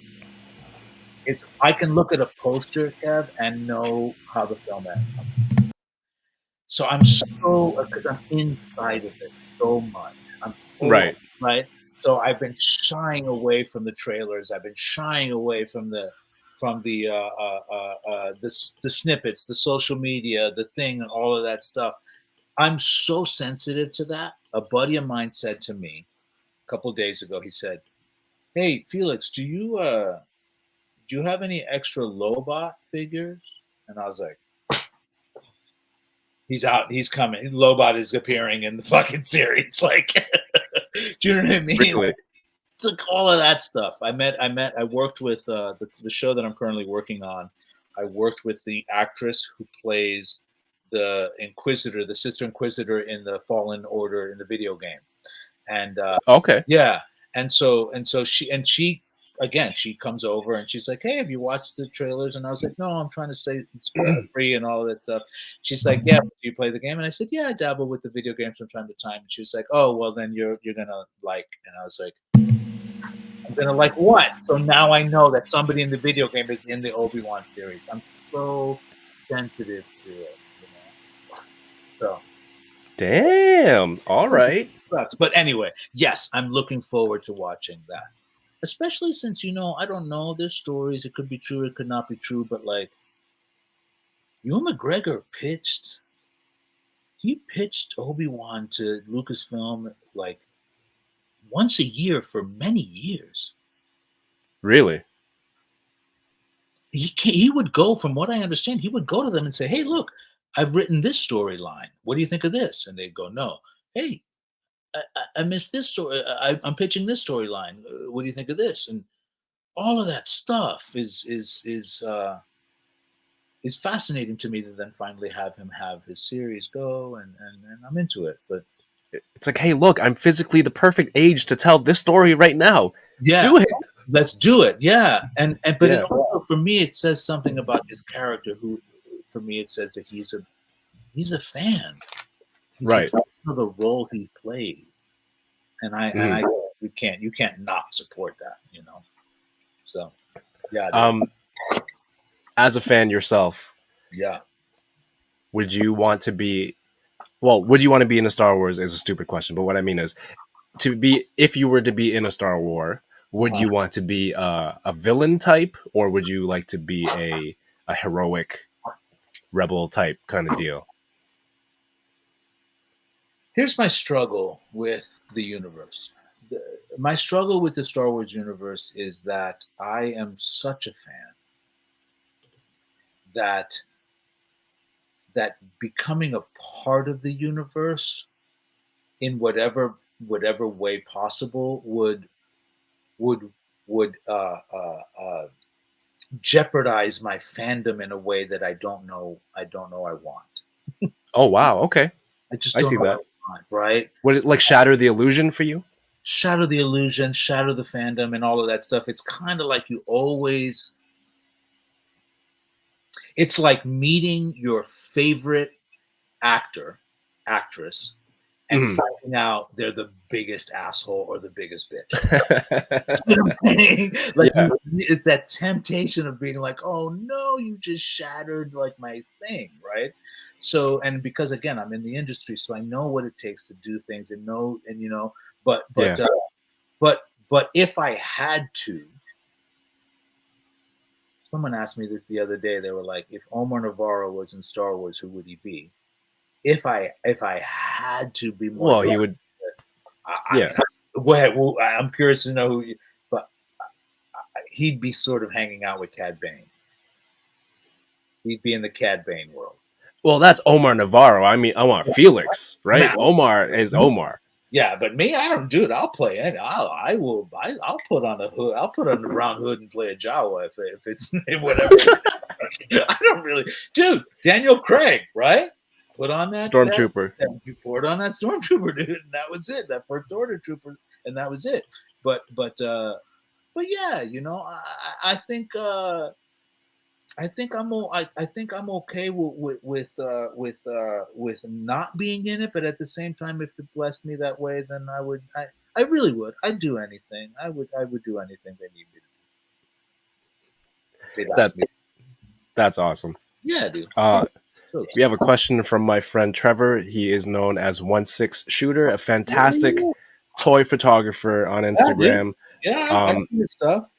Speaker 6: I can look at a poster, Kev, and know how the film ends. So I'm because I'm inside of it so much.
Speaker 5: Right.
Speaker 6: So I've been shying away from the trailers. I've been shying away from the snippets, the social media, the thing, and all of that stuff. I'm so sensitive to that. A buddy of mine said to me a couple of days ago. He said, "Hey, Felix, do you have any extra Lobot figures?" And I was like, he's out, he's coming. Lobot is appearing in the fucking series. Like, do you know what I mean?
Speaker 5: Really?
Speaker 6: It's like all of that stuff. I worked with the show that I'm currently working on. I worked with the actress who plays the Inquisitor, the Sister Inquisitor in the Fallen Order in the video game. And
Speaker 5: okay.
Speaker 6: Yeah. And so she again, she comes over and she's like, "Hey, have you watched the trailers?" And I was like, "No, I'm trying to stay free and all of that stuff." She's like, "Yeah, do you play the game?" And I said, "Yeah, I dabble with the video games from time to time." And she was like, "Oh, well, then you're gonna like." And I was like, "I'm gonna like what?" So now I know that somebody in the video game is in the Obi-Wan series. I'm so sensitive to it, you know. So.
Speaker 5: Damn. All right.
Speaker 6: Sucks. But anyway, yes, I'm looking forward to watching that. Especially since, I don't know, there's stories. It could be true, it could not be true, but like, Ewan McGregor pitched Obi-Wan to Lucasfilm like once a year for many years.
Speaker 5: Really?
Speaker 6: He would go, from what I understand, he would go to them and say, "Hey, look, I've written this storyline. What do you think of this?" And they'd go, "No." "Hey, I missed this story. I'm pitching this storyline. What do you think of this?" And all of that stuff is fascinating to me to then finally have him have his series go, and I'm into it. But
Speaker 5: it's like, hey, look, I'm physically the perfect age to tell this story right now.
Speaker 6: Yeah,
Speaker 5: do it.
Speaker 6: Let's do it. Yeah, but
Speaker 5: Yeah.
Speaker 6: It also, for me, it says something about his character. Who, for me, it says that he's a fan. He's
Speaker 5: right.
Speaker 6: a fan of the role he played, and you can't not support that. So, yeah.
Speaker 5: As a fan yourself,
Speaker 6: yeah.
Speaker 5: Would you want to be? Well, would you want to be in a Star Wars? Is a stupid question, but what I mean is, if you were to be in a Star Wars, would you want to be a villain type, or would you like to be a heroic rebel type kind of deal?
Speaker 6: Here's my struggle with the universe. My struggle with the Star Wars universe is that I am such a fan that becoming a part of the universe in whatever way possible would jeopardize my fandom in a way that I don't know I want.
Speaker 5: Oh wow, okay.
Speaker 6: I just don't
Speaker 5: see
Speaker 6: know
Speaker 5: that.
Speaker 6: Want, right?
Speaker 5: Would it like shatter the illusion for you?
Speaker 6: Shatter the illusion, shatter the fandom, and all of that stuff. It's kind of like it's like meeting your favorite actress, and
Speaker 5: Mhm.
Speaker 6: finding out they're the biggest asshole or the biggest bitch. You know what I'm saying? Like,
Speaker 5: Yeah.
Speaker 6: it's that temptation of being like, oh no, you just shattered like my thing, right? So, and because again, I'm in the industry, so I know what it takes to do things, and know, and you know, but
Speaker 5: Yeah.
Speaker 6: but if I had to, someone asked me this the other day. They were like, if Omar Navarro was in Star Wars, who would he be? If I had to be more
Speaker 5: Well, he
Speaker 6: direct,
Speaker 5: would.
Speaker 6: I,
Speaker 5: Yeah.
Speaker 6: go ahead. Well, I'm curious to know who, but he'd be sort of hanging out with Cad Bane. He'd be in the Cad Bane world.
Speaker 5: Well, that's Omar Navarro. I mean, I want Felix,
Speaker 6: I mean,
Speaker 5: right? Omar is Omar.
Speaker 6: yeah, but me, I don't do it. I'll play it. I'll put on a hood. I'll put on the brown hood and play a Jawa if it's whatever. I don't really, dude. Daniel Craig, right? Put on that
Speaker 5: Stormtrooper.
Speaker 6: you poured on that stormtrooper, dude, and that was it. That first order trooper, and that was it. But yeah, you know, I think I think I think I'm okay with not being in it, but at the same time, if it blessed me that way, then I really would. I'd do anything. I would do anything they need me to. They'd ask me.
Speaker 5: That's awesome.
Speaker 6: Yeah, dude.
Speaker 5: We have a question from my friend Trevor. He is known as 1/6 Shooter, a fantastic toy photographer on Instagram.
Speaker 6: Yeah, I do this stuff.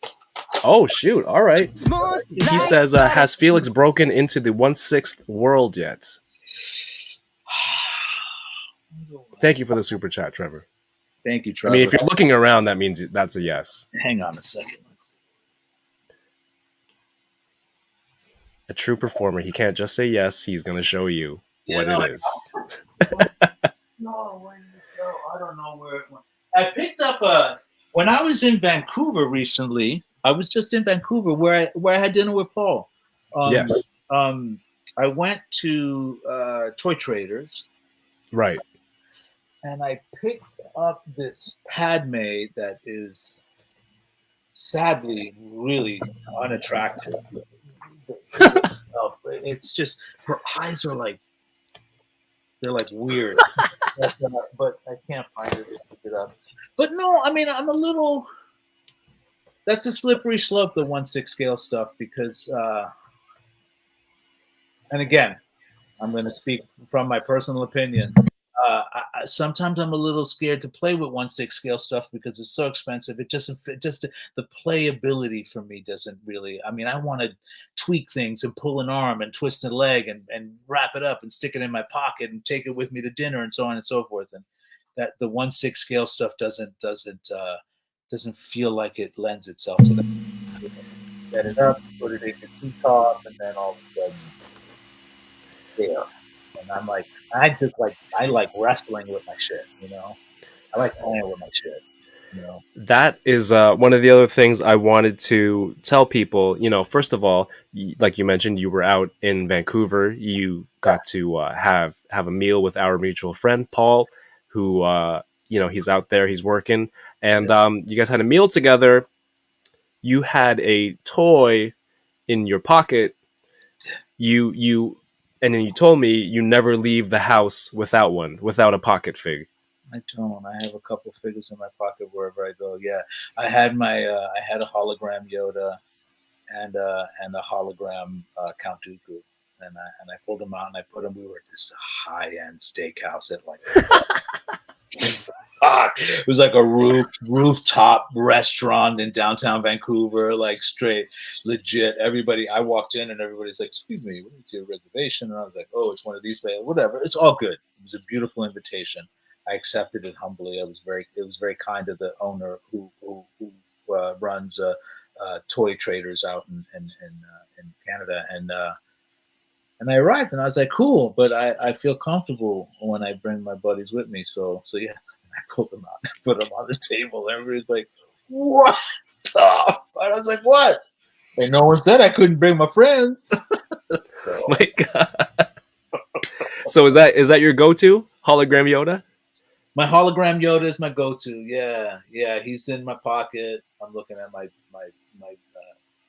Speaker 5: Oh shoot! All right. He says, "Has Felix broken into the 1/6 world yet?" Thank you for the super chat, Trevor.
Speaker 6: Thank you, Trevor.
Speaker 5: I mean, if you're looking around, that means that's a yes.
Speaker 6: Hang on a second.
Speaker 5: A true performer. He can't just say yes. He's going to show you what it is.
Speaker 6: No, where did it go? I don't know where it went. I picked up when I was in Vancouver recently. I was just in Vancouver where I had dinner with Paul.
Speaker 5: Yes.
Speaker 6: I went to Toy Traders.
Speaker 5: Right.
Speaker 6: And I picked up this Padme that is sadly really unattractive. It's just her eyes are like they're like weird, but I can't find it to pick it up. But no, I mean I'm a little. That's a slippery slope, the 1/6 scale stuff, because and again, I'm going to speak from my personal opinion. Sometimes I'm a little scared to play with 1/6 scale stuff because it's so expensive. It doesn't fit. Just the playability for me doesn't really. I mean, I want to tweak things and pull an arm and twist a leg and wrap it up and stick it in my pocket and take it with me to dinner and so on and so forth. And that the 1/6 scale stuff doesn't feel like it lends itself to that. Set it up, put it in your tea top, and then all of a sudden, there. And I'm like, I like wrestling with my shit, you know. I like playing with my shit, you know.
Speaker 5: That is one of the other things I wanted to tell people. You know, first of all, like you mentioned, you were out in Vancouver. You got to have a meal with our mutual friend Paul, who you know, he's out there, he's working, and you guys had a meal together. You had a toy in your pocket. And then you told me you never leave the house without a pocket fig.
Speaker 6: I don't. I have a couple figures in my pocket wherever I go. Yeah, I had a hologram Yoda, and a hologram Count Dooku, and I pulled them out and I put them. We were at this high-end steakhouse at like. It was like a rooftop restaurant in downtown Vancouver, like straight legit. Everybody, I walked in and everybody's like, "Excuse me, what is your reservation?" And I was like, "Oh, it's one of these, whatever." It's all good. It was a beautiful invitation. I accepted it humbly. It was very kind of the owner who runs Toy Traders out in Canada, and I arrived and I was like, "Cool," but I feel comfortable when I bring my buddies with me. So yeah. I pulled them out and put them on the table. Everybody's like, "What?" And I was like, "What?" And no one said I couldn't bring my friends.
Speaker 5: So. My God. So is that your go-to hologram Yoda?
Speaker 6: My hologram Yoda is my go-to. Yeah. He's in my pocket. I'm looking at my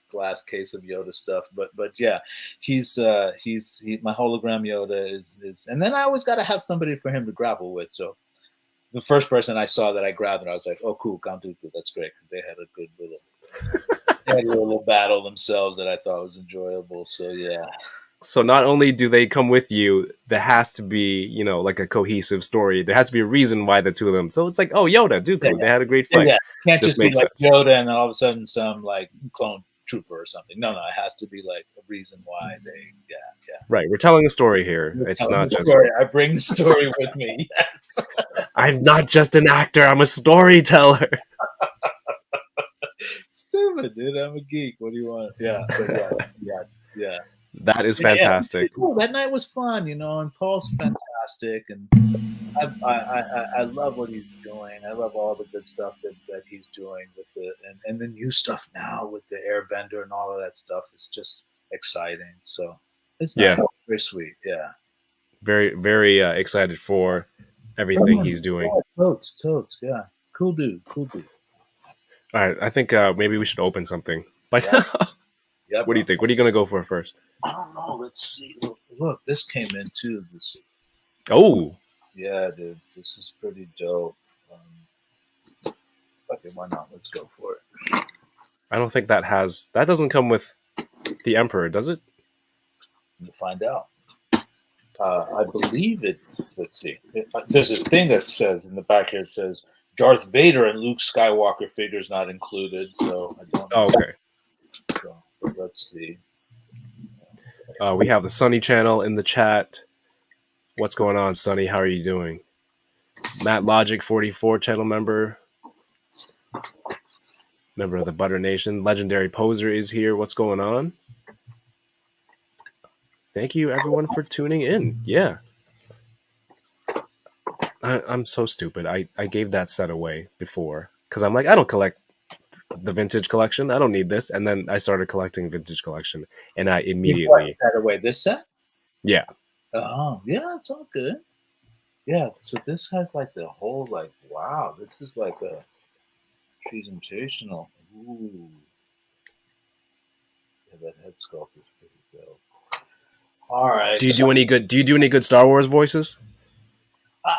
Speaker 6: glass case of Yoda stuff, but yeah, he's my hologram Yoda is, and then I always got to have somebody for him to grapple with. So the first person I saw that I grabbed, and I was like, "Oh, cool, Count Dooku, that's great," because they had a good little, they had a little battle themselves that I thought was enjoyable. So yeah,
Speaker 5: So not only do they come with you, there has to be, you know, like a cohesive story. There has to be a reason why the two of them. So it's like, oh, Yoda, Dooku, they had a great fight.
Speaker 6: yeah. Can't
Speaker 5: This
Speaker 6: just be
Speaker 5: makes
Speaker 6: like
Speaker 5: sense.
Speaker 6: Yoda and all of a sudden some like clone trooper or something. No, it has to be like a reason why they. Yeah.
Speaker 5: Right, we're telling a story here.
Speaker 6: You're
Speaker 5: It's
Speaker 6: telling
Speaker 5: not
Speaker 6: the
Speaker 5: just
Speaker 6: story. I bring the story with me.
Speaker 5: I'm not just an actor, I'm a storyteller.
Speaker 6: Stupid, dude. I'm a geek. What do you want? Yeah, but yeah.
Speaker 5: That is
Speaker 6: Yeah,
Speaker 5: fantastic.
Speaker 6: cool. That night was fun, and Paul's fantastic, and I love what he's doing. I love all the good stuff that he's doing with it, and the new stuff now with the Airbender and all of that stuff. It's just exciting. So it's nice.
Speaker 5: Yeah.
Speaker 6: Very sweet. Yeah.
Speaker 5: Very, very excited for everything he's doing.
Speaker 6: Yeah, totes. Yeah. Cool dude.
Speaker 5: All right, I think maybe we should open something. But
Speaker 6: Yeah.
Speaker 5: what do you think? What are you going to go for first?
Speaker 6: I don't know. Let's see. Look, this came in too. This.
Speaker 5: Oh,
Speaker 6: Yeah, dude. This is pretty dope. Okay, why not? Let's go for it.
Speaker 5: I don't think that doesn't come with the Emperor, does it?
Speaker 6: We'll find out. I believe it. Let's see. There's a thing that says in the back here. It says Darth Vader and Luke Skywalker figures not included. So I don't know.
Speaker 5: Oh, okay.
Speaker 6: So, but let's see.
Speaker 5: We have the Sunny channel in the chat. What's going on, Sunny? How are you doing? Matt Logic 44 channel member of the Butter Nation. Legendary Poser is here. What's going on? Thank you, everyone, for tuning in. Yeah. I'm so stupid. I gave that set away before because I'm like, I don't collect the vintage collection. I don't need this. And then I started collecting vintage collection, and I immediately
Speaker 6: set away this set.
Speaker 5: Yeah.
Speaker 6: Oh, yeah, it's all good. Yeah, so this has like the whole like, wow, this is like a presentational. Ooh. Yeah, that head sculpt is pretty dope. All right.
Speaker 5: Do you do any good Star Wars voices?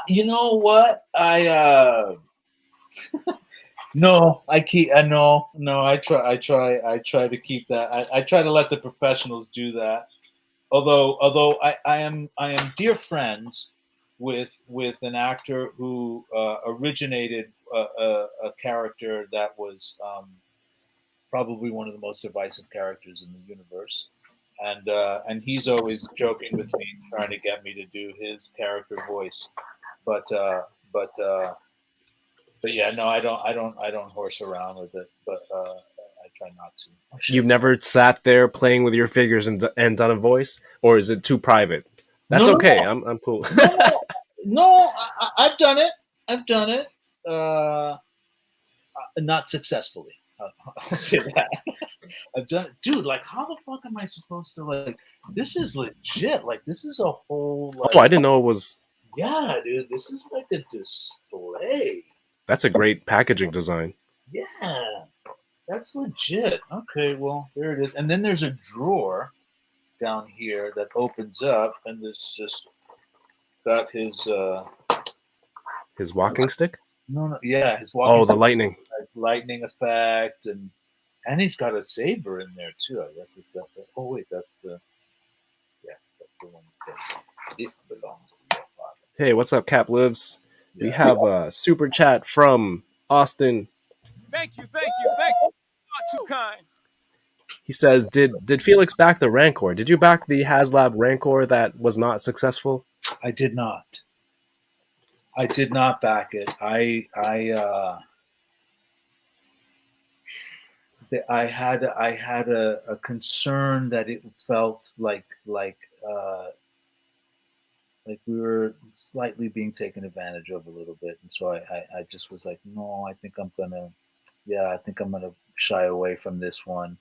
Speaker 6: You know what? No, I keep. No. I try to keep that. I try to let the professionals do that. Although I am dear friends with an actor who originated a character that was probably one of the most divisive characters in the universe, and he's always joking with me, trying to get me to do his character voice, but yeah, no, I don't horse around with it, but I try not to.
Speaker 5: You've never sat there playing with your figures and done a voice, or is it too private? That's
Speaker 6: No.
Speaker 5: okay. I'm cool.
Speaker 6: No, I've done it. Not successfully. I'll say that. I've done it. Dude, like, how the fuck am I supposed to, like, this is legit. Like, this is a whole, like,
Speaker 5: Oh, I didn't know it was.
Speaker 6: Yeah, dude, this is like a display.
Speaker 5: That's a great packaging design.
Speaker 6: Yeah, that's legit. Okay, well, there it is. And then there's a drawer down here that opens up, and there's just got his
Speaker 5: walking stick.
Speaker 6: No, yeah, his walking.
Speaker 5: Oh, the
Speaker 6: stick,
Speaker 5: lightning.
Speaker 6: like, lightning effect, and he's got a saber in there too. I guess it's that. Oh wait, that's the one that says this belongs to your father.
Speaker 5: Hey, what's up, Cap Lives? Yeah. We have a super chat from Austin.
Speaker 4: Thank you. Not too kind.
Speaker 5: He says, "Did Felix back the Rancor? Did you back the HasLab Rancor that was not successful?"
Speaker 6: I did not. I did not back it. I had a concern that it felt like we were slightly being taken advantage of a little bit, and so I just was like, no, I think I'm gonna shy away from this one.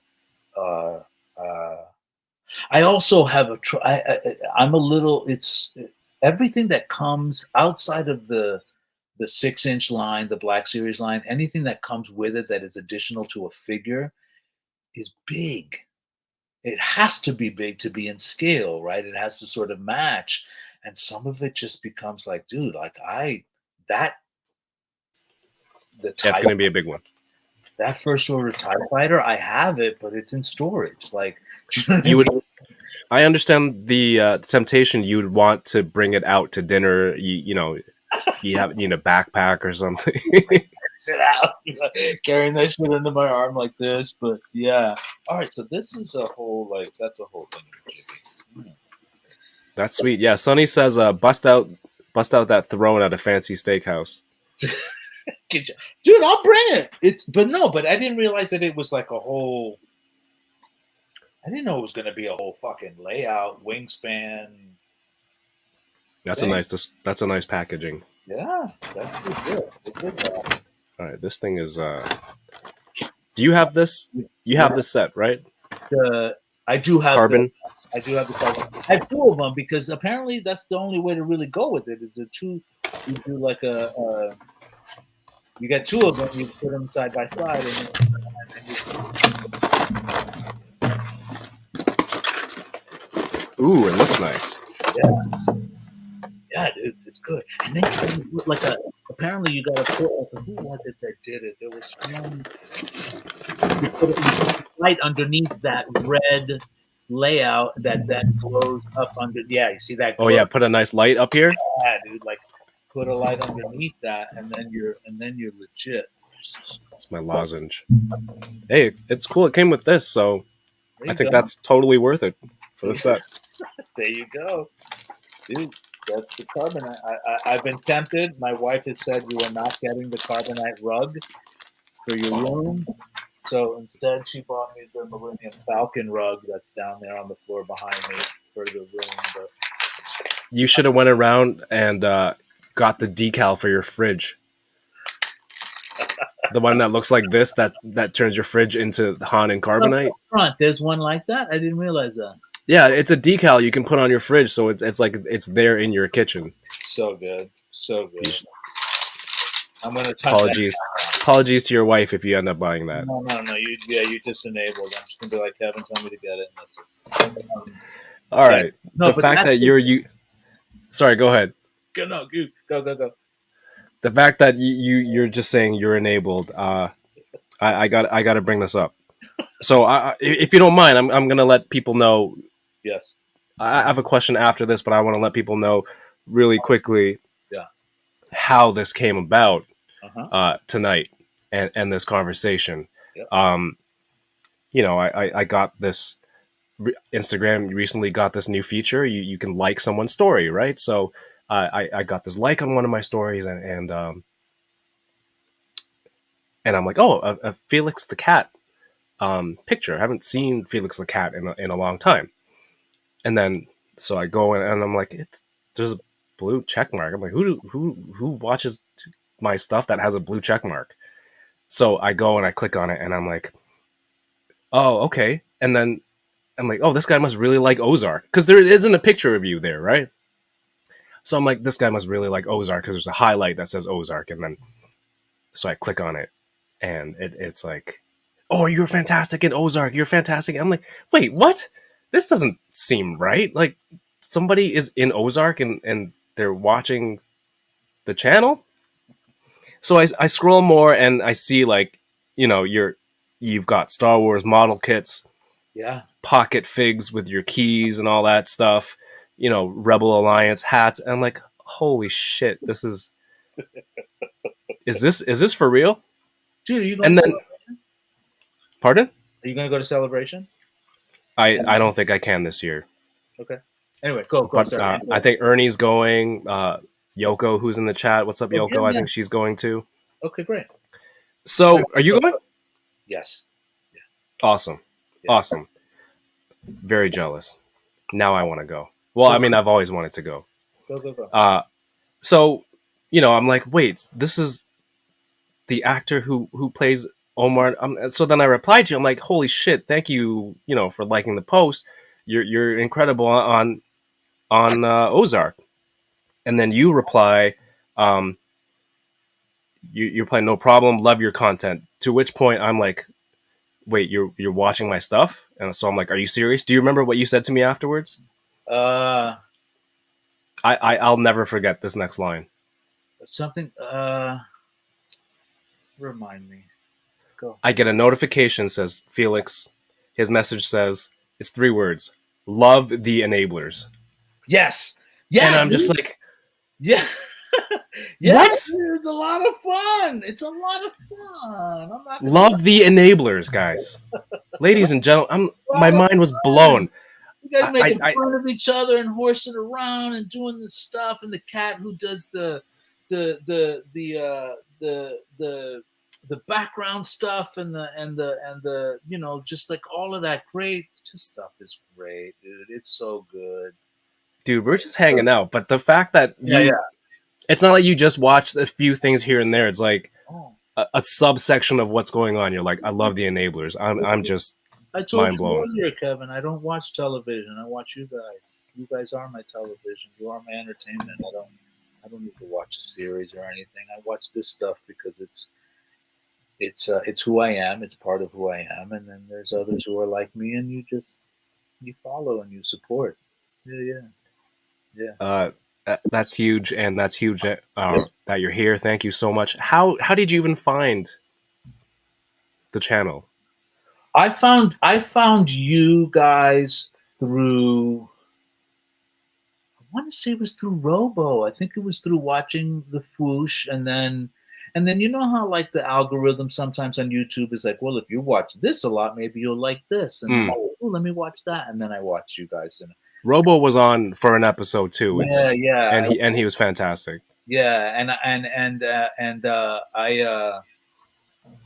Speaker 6: I also have I'm a little. It's everything that comes outside of the 6-inch line, the Black Series line. Anything that comes with it that is additional to a figure is big. It has to be big to be in scale, right? It has to sort of match, and some of it just becomes like, dude, like that
Speaker 5: It's going to be a big one.
Speaker 6: That first order TIE fighter, I have it, but it's in storage. Like,
Speaker 5: You would. I understand the temptation. You'd want to bring it out to dinner. You know, you have a backpack or something.
Speaker 6: Sit out, carrying that shit under my arm like this. But yeah, all right. So this is a whole that's a whole thing.
Speaker 5: That's sweet. Yeah, Sonny says, bust out that throne at a fancy steakhouse.
Speaker 6: Dude, I'll bring it. But I didn't realize that it was like a whole. I didn't know it was going to be a whole fucking layout, wingspan.
Speaker 5: That's a nice packaging.
Speaker 6: Yeah, that's good.
Speaker 5: All right, this thing is. Do you have this? You have this set, right?
Speaker 6: I do have
Speaker 5: carbon.
Speaker 6: I do have the carbon. I have 2 of them because apparently that's the only way to really go with it. Is the 2? You do like you get 2 of them. You put them side by side,
Speaker 5: Ooh, it looks nice.
Speaker 6: Yeah, dude, it's good. And then you put apparently you got to put who was it that did it? There was some. You put a light underneath that red layout that glows up under. Yeah, you see that?
Speaker 5: Oh yeah, put a nice light up here.
Speaker 6: Yeah, dude, put a light underneath that, and then you're legit.
Speaker 5: It's my lozenge. Hey, it's cool. It came with this, so I think that's totally worth it for the set.
Speaker 6: There you go, dude. That's the carbonite. I've been tempted. My wife has said you are not getting the carbonite rug for your room. So instead, she bought me the Millennium Falcon rug that's down there on the floor behind me for the room. But
Speaker 5: you should have went around and got the decal for your fridge. The one that looks like this, that turns your fridge into Han and carbonite.
Speaker 6: Front, there's one like that. I didn't realize that.
Speaker 5: Yeah, it's a decal you can put on your fridge, so it's like it's there in your kitchen.
Speaker 6: So good, so good. I'm gonna
Speaker 5: apologies to your wife if you end up buying that.
Speaker 6: No. You just enabled. I'm just gonna be like, Kevin, tell me to get it. And that's it.
Speaker 5: All right. No, the fact that you. Sorry, go ahead.
Speaker 6: Go.
Speaker 5: The fact that you're just saying you're enabled. I got to bring this up. So if you don't mind, I'm gonna let people know.
Speaker 6: Yes.
Speaker 5: I have a question after this, but I want to let people know really quickly. How this came about tonight and this conversation.
Speaker 6: Yep.
Speaker 5: I got this Instagram recently got this new feature. You can like someone's story, right? So I got this like on one of my stories and I'm like, oh, a Felix the cat picture. I haven't seen Felix the cat in a long time. And then so I go and I'm like, there's a blue check mark. I'm like, who watches my stuff that has a blue check mark? So I go and I click on it and I'm like, oh, okay. And then I'm like, oh, this guy must really like Ozark because there isn't a picture of you there, right? So I'm like, this guy must really like Ozark because there's a highlight that says Ozark. And then so I click on it and it's like, oh, you're fantastic in Ozark. You're fantastic. I'm like, wait, what? This doesn't seem right. Like somebody is in Ozark and they're watching the channel. So I scroll more and I see like, you've got Star Wars model kits, pocket figs with your keys and all that stuff, Rebel Alliance hats. And I'm like, holy shit, this is this for real?
Speaker 6: Dude, are you going to Celebration?
Speaker 5: Pardon?
Speaker 6: Are you going to go to Celebration?
Speaker 5: I don't think I can this year.
Speaker 6: Okay. Anyway, go.
Speaker 5: But I think Ernie's going. Yoko, who's in the chat. What's up, Yoko? Yeah. I think she's going too.
Speaker 6: Okay, great.
Speaker 5: So, are you going?
Speaker 6: Yes.
Speaker 5: Yeah. Awesome. Yeah. Awesome. Very jealous. Now I want to go. Well, I mean, I've always wanted to go.
Speaker 6: Go.
Speaker 5: So, I'm like, wait, this is the actor who plays Omar. So then I replied to you. I'm like, holy shit! Thank you, for liking the post. You're incredible on Ozark. And then you reply, you reply, no problem, love your content. To which point I'm like, wait, you're watching my stuff? And so I'm like, are you serious? Do you remember what you said to me afterwards? I'll never forget this next line.
Speaker 6: Something. Remind me. Go.
Speaker 5: I get a notification says Felix. His message says it's 3 words: love the enablers.
Speaker 6: Yes. Yeah.
Speaker 5: And I'm just
Speaker 6: dude.
Speaker 5: like,
Speaker 6: Yeah. Yeah.
Speaker 5: what?
Speaker 6: It's a lot of fun. It's a lot of fun. I'm not gonna
Speaker 5: Love the enablers, guys. Ladies and gentlemen, my mind was blown.
Speaker 6: You guys making
Speaker 5: I
Speaker 6: fun of each other and horsing around and doing this stuff, and the cat who does the background stuff and the just like all of that great just stuff is great, dude. It's so good.
Speaker 5: dude, we're just hanging out. But the fact that it's not like you just watched a few things here and there. It's like a subsection of what's going on. You're like, I love the enablers. I'm just
Speaker 6: I told
Speaker 5: mind blown.
Speaker 6: you earlier, Kevin, I don't watch television. I watch you guys. You guys are my television. You are my entertainment. I don't need to watch a series or anything. I watch this stuff because it's who I am. It's part of who I am. And then there's others who are like me, and you follow and you support. Yeah.
Speaker 5: That's huge, and that's huge that you're here. Thank you so much. How did you even find the channel?
Speaker 6: I found you guys through. I want to say it was through Robo. I think it was through watching the Foosh, and then you know how like the algorithm sometimes on YouTube is like, well, if you watch this a lot, maybe you'll like this, and let me watch that, and then I watched you guys. And
Speaker 5: Robo was on for an episode too.
Speaker 6: Yeah,
Speaker 5: and he was fantastic.
Speaker 6: Yeah,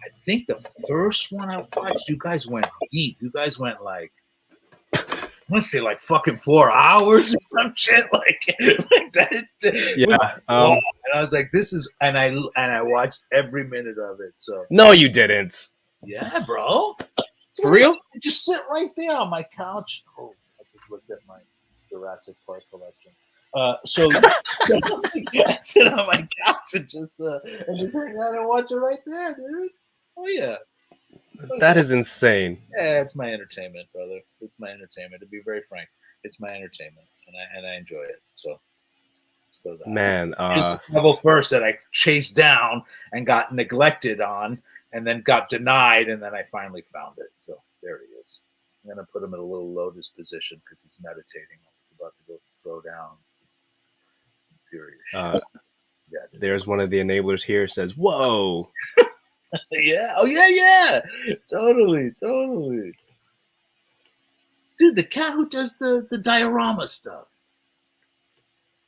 Speaker 6: I think the first one I watched, you guys went deep. You guys went like, let's say like fucking 4 hours or some shit like that.
Speaker 5: Yeah.
Speaker 6: And I was like, this is, and I watched every minute of it. So
Speaker 5: no, you didn't.
Speaker 6: yeah, bro.
Speaker 5: For real?
Speaker 6: I just sit right there on my couch. Oh, I just looked at my Jurassic Park collection. So I sit on my couch and just hang out and watch it right there, dude. Oh yeah.
Speaker 5: That is insane.
Speaker 6: Yeah, it's my entertainment, brother. It's my entertainment. To be very frank, it's my entertainment, and I enjoy it. So that
Speaker 5: Man,
Speaker 6: level first that I chased down and got neglected on, and then got denied, and then I finally found it. So there he is. I'm gonna put him in a little lotus position because he's meditating. He's about to go throw down. Serious shit. Yeah,
Speaker 5: there's one of the enablers here. Says, "Whoa."
Speaker 6: Yeah. Oh yeah. Totally. Dude, the cat who does the diorama stuff.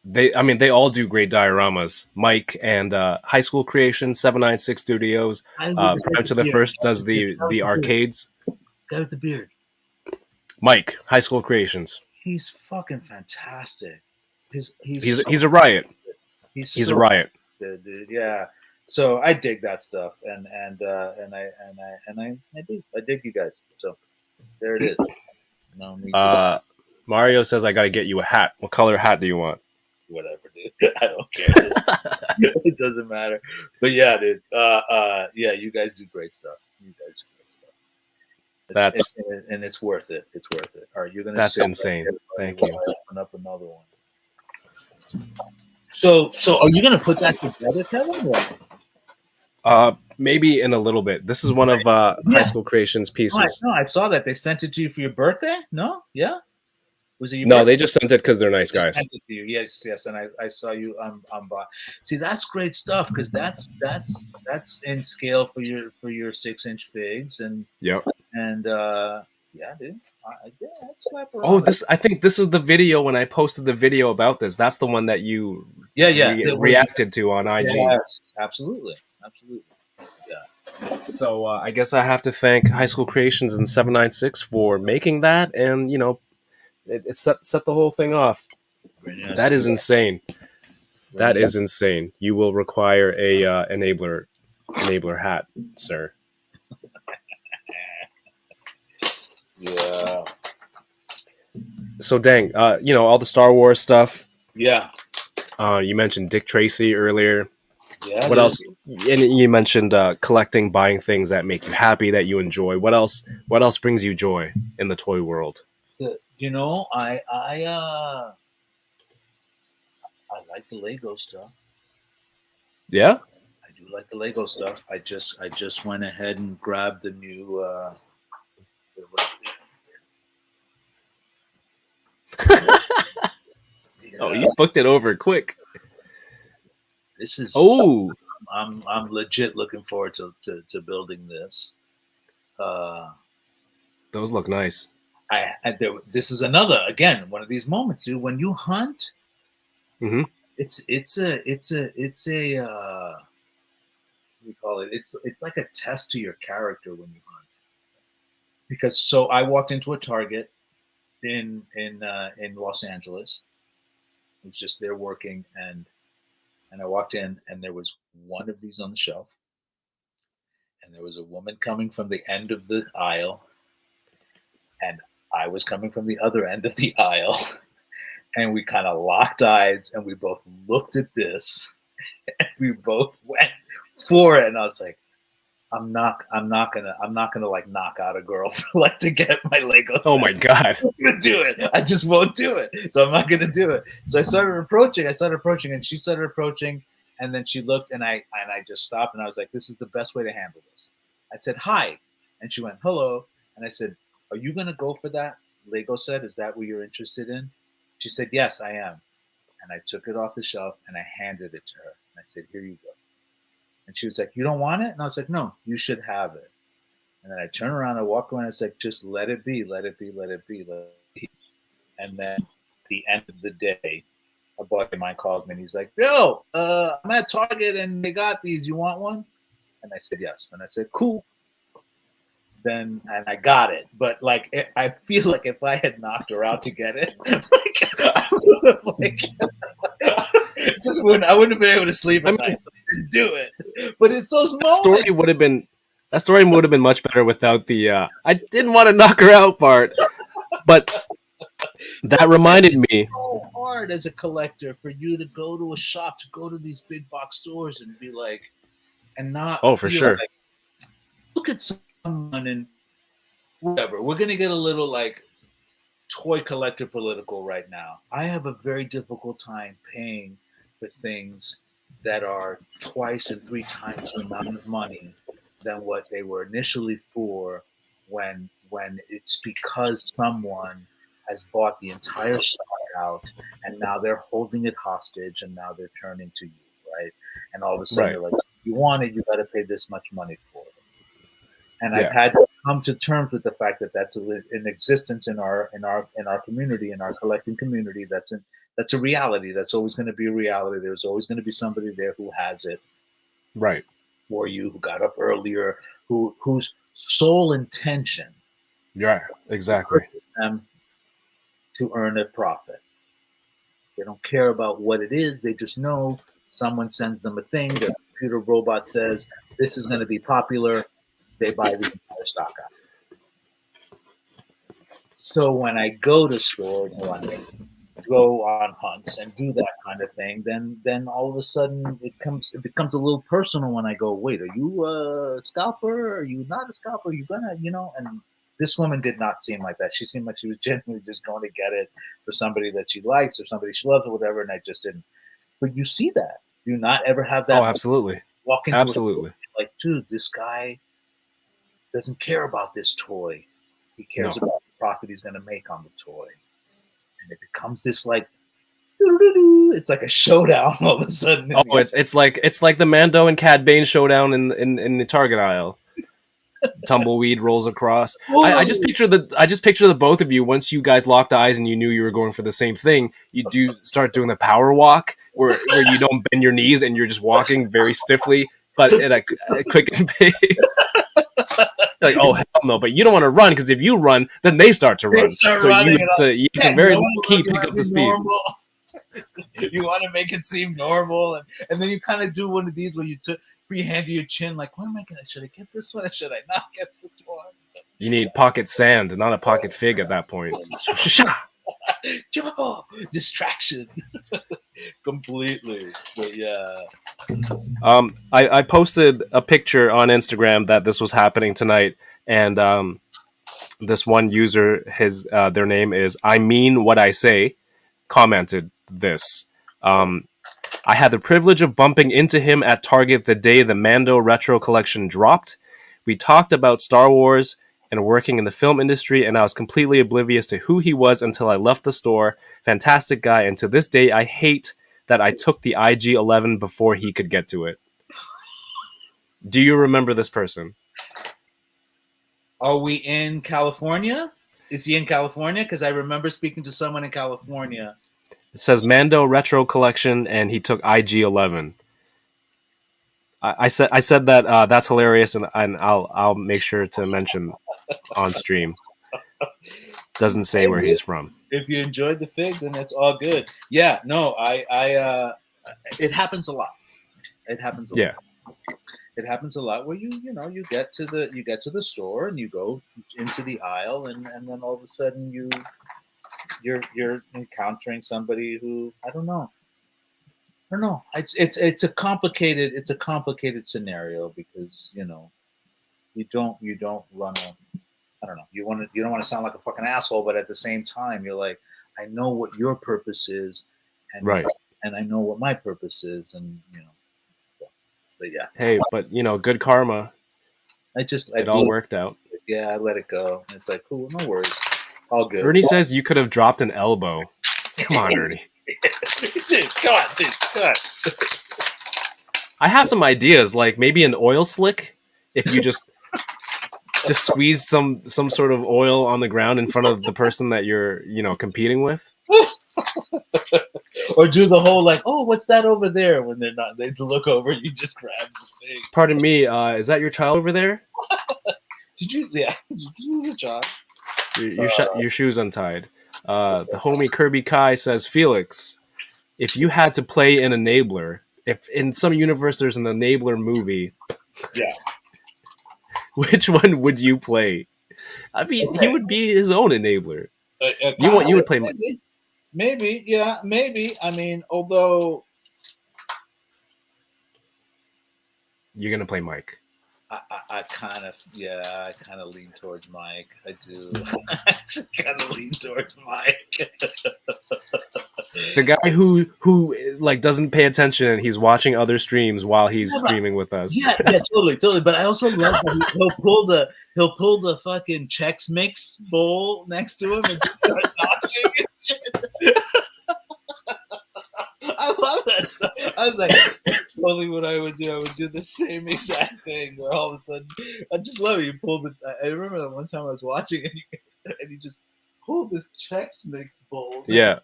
Speaker 5: They all do great dioramas. Mike and High School Creation, 796 Studios. Prime to the First does the arcades.
Speaker 6: Guy with the beard.
Speaker 5: Mike, High School Creations.
Speaker 6: He's fucking fantastic.
Speaker 5: He's a riot. He's a riot.
Speaker 6: Good, dude. Yeah. So I dig that stuff, and I dig you guys. So there it is. No,
Speaker 5: Mario says I got to get you a hat. What color hat do you want?
Speaker 6: Whatever, dude. I don't care. It doesn't matter. But yeah, dude. Yeah, you guys do great stuff. It's worth it. It's worth it. All right, you're gonna.
Speaker 5: That's insane. Thank you.
Speaker 6: Open up another one. So are you gonna put that together, Kevin?
Speaker 5: Maybe in a little bit. This is one of High School Creations pieces.
Speaker 6: No, I saw that they sent it to you for your birthday. No, yeah. Was it your
Speaker 5: No,
Speaker 6: birthday?
Speaker 5: they just sent it because they're nice guys.
Speaker 6: Sent it to you. Yes, and I saw you on by. See, that's great stuff because that's in scale for your 6-inch figs and
Speaker 5: Yep.
Speaker 6: And yeah, dude. Yeah, I'd slap around.
Speaker 5: Oh, I think this is the video when I posted the video about this. That's the one that you reacted to on IG.
Speaker 6: Yes, absolutely. Yeah.
Speaker 5: So I guess I have to thank High School Creations and 796 for making that, and it set the whole thing off. That is insane. That is insane. You will require a enabler hat, sir.
Speaker 6: Yeah.
Speaker 5: So dang, all the Star Wars stuff.
Speaker 6: Yeah.
Speaker 5: You mentioned Dick Tracy earlier.
Speaker 6: Yeah.
Speaker 5: What else? And you mentioned collecting, buying things that make you happy, that you enjoy. What else brings you joy in the toy world?
Speaker 6: I like the Lego stuff.
Speaker 5: Yeah?
Speaker 6: I do you like the Lego stuff, I just went ahead and grabbed the new.
Speaker 5: Oh, you booked it over quick.
Speaker 6: This is.
Speaker 5: Oh,
Speaker 6: I'm legit looking forward to building this.
Speaker 5: those look nice.
Speaker 6: This is another again one of these moments, dude. When you hunt,
Speaker 5: Mm-hmm.
Speaker 6: it's a what do you call it? It's like a test to your character when you hunt. Because so I walked into a Target in Los Angeles. I was just there working, and I walked in, and there was one of these on the shelf, and there was a woman coming from the end of the aisle, and I was coming from the other end of the aisle, and we kind of locked eyes, and we both looked at this, and we both went for it, and I was like, I'm not gonna like knock out a girl like to get my Lego set.
Speaker 5: Oh my god!
Speaker 6: I'm gonna do it. I just won't do it. So I'm not gonna do it. So I started approaching, and she started approaching, and then she looked, and I just stopped, and I was like, this is the best way to handle this. I said hi, and she went hello, and I said, are you gonna go for that Lego set? Is that what you're interested in? She said, yes, I am. And I took it off the shelf and I handed it to her, and I said, here you go. And she was like, you don't want it? And I was like, no, you should have it. And then I turn around, I walk around, and it's like, just let it be, let it be, let it be, let it be. And then at the end of the day, a buddy of mine calls me and he's like, yo, I'm at Target and they got these. You want one? And I said, yes. And I said, cool. And I got it. But like, I feel like if I had knocked her out to get it, I would have I wouldn't have been able to sleep at night. So I didn't do it. But it's those moments.
Speaker 5: That story would have been much better without the I didn't want to knock her out part. But that reminded me.
Speaker 6: It's so hard as a collector for you to go to a shop, to go to these big box stores and be like, and not.
Speaker 5: Oh, for sure.
Speaker 6: Like, look at someone and whatever. We're gonna get a little like toy collector political right now. I have a very difficult time paying for things that are twice and three times the amount of money than what they were initially for when it's because someone has bought the entire stock out and now they're holding it hostage and now they're turning to you, right? And all of a sudden they're like, you want it, you got to pay this much money for it. And I've had to come to terms with the fact that that's in existence in our community, in our collecting community. That's a reality. That's always going to be a reality. There's always going to be somebody there who has it,
Speaker 5: Right.
Speaker 6: for you, who got up earlier, whose sole intention,
Speaker 5: Yeah, exactly.
Speaker 6: is them to earn a profit. They don't care about what it is. They just know someone sends them a thing. The computer robot says this is going to be popular. They buy the entire stock out. So when I go to stores, when I go on hunts and do that kind of thing, then all of a sudden it becomes a little personal when I go, wait, are you a scalper? Are you not a scalper? Are you gonna, And this woman did not seem like that. She seemed like she was genuinely just going to get it for somebody that she likes or somebody she loves or whatever, and I just didn't. But you see that. Do you not ever have that?
Speaker 5: Oh, absolutely.
Speaker 6: Walk into
Speaker 5: Absolutely.
Speaker 6: like, dude, this guy doesn't care about this toy. He cares about the profit he's going to make on the toy. And it becomes this like, it's like a showdown all of a sudden.
Speaker 5: Oh, it's like the Mando and Cad Bane showdown in the Target aisle. Tumbleweed rolls across. I just picture the both of you. Once you guys locked eyes and you knew you were going for the same thing, you do start doing the power walk where you don't bend your knees and you're just walking very stiffly, but at a quick pace. Like, oh hell no! But you don't want to run because if you run, then they start to run. So you have to very low key pick up the speed.
Speaker 6: You want to make it seem normal, and then you kind of do one of these where you free hand to your chin, like, what am I gonna? Should I get this one or should I not get this one?
Speaker 5: You need pocket sand, not a pocket fig at that point.
Speaker 6: Distraction. Completely. But yeah.
Speaker 5: I posted a picture on Instagram that this was happening tonight, and this one user, their name is I Mean What I Say, commented this. I had the privilege of bumping into him at Target the day the Mando Retro Collection dropped. We talked about Star Wars and working in the film industry, and I was completely oblivious to who he was until I left the store. Fantastic guy, and to this day, I hate that I took the IG-11 before he could get to it. Do you remember this person?
Speaker 6: Are we in California? Is he in California? Because I remember speaking to someone in California.
Speaker 5: It says Mando Retro Collection, and he took IG-11. I said that that's hilarious, and I'll make sure to mention on stream. Doesn't say where he's from.
Speaker 6: If you enjoyed the fig, then it's all good. Yeah, no, it happens a lot. It happens a lot. It happens a lot where you get to the store and you go into the aisle and then all of a sudden you're encountering somebody who I don't know. It's a complicated scenario because you don't run a I don't know. You don't want to sound like a fucking asshole, but at the same time you're like, I know what your purpose is, and
Speaker 5: right,
Speaker 6: and I know what my purpose is, and but yeah.
Speaker 5: Hey, but good karma. It all worked out.
Speaker 6: Yeah, I let it go. It's like, cool, no worries, all good.
Speaker 5: Ernie says you could have dropped an elbow. Come on, Ernie.
Speaker 6: Dude, come on.
Speaker 5: I have some ideas, like maybe an oil slick. If you just squeeze some sort of oil on the ground in front of the person that you're competing with.
Speaker 6: Or do the whole like, oh, what's that over there? When they're not, they look over, you just grab the thing.
Speaker 5: Pardon me, is that your child over there?
Speaker 6: Did you lose a child?
Speaker 5: Your shoe's untied. The homie Kirby Kai says, Felix, if you had to play an enabler, if in some universe there's an enabler movie,
Speaker 6: yeah,
Speaker 5: which one would you play? I mean, he would be his own enabler. You would play.
Speaker 6: Maybe, yeah, maybe. I mean, although
Speaker 5: you're gonna play Mike.
Speaker 6: I kind of lean towards Mike. I do. I kind of lean towards Mike.
Speaker 5: The guy who like doesn't pay attention and he's watching other streams while he's streaming with us.
Speaker 6: Yeah, totally. But I also love that he'll pull the fucking Chex Mix bowl next to him and just start notching and shit. I love that stuff. I was like, that's totally what I would do. I would do the same exact thing where all of a sudden, I just love it. You pulled it. I remember that one time I was watching and you just pulled this Chex Mix bowl.
Speaker 5: Yeah.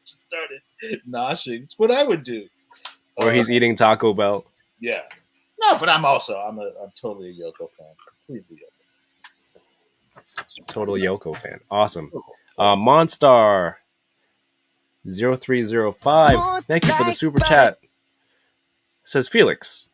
Speaker 6: Just started noshing. It's what I would do.
Speaker 5: Or he's eating Taco Bell.
Speaker 6: Yeah. No, but I'm totally a Yoko fan. Completely Yoko.
Speaker 5: Total Yoko fan. Awesome. Monstar 0305. Thank you for the super chat. Says Felix,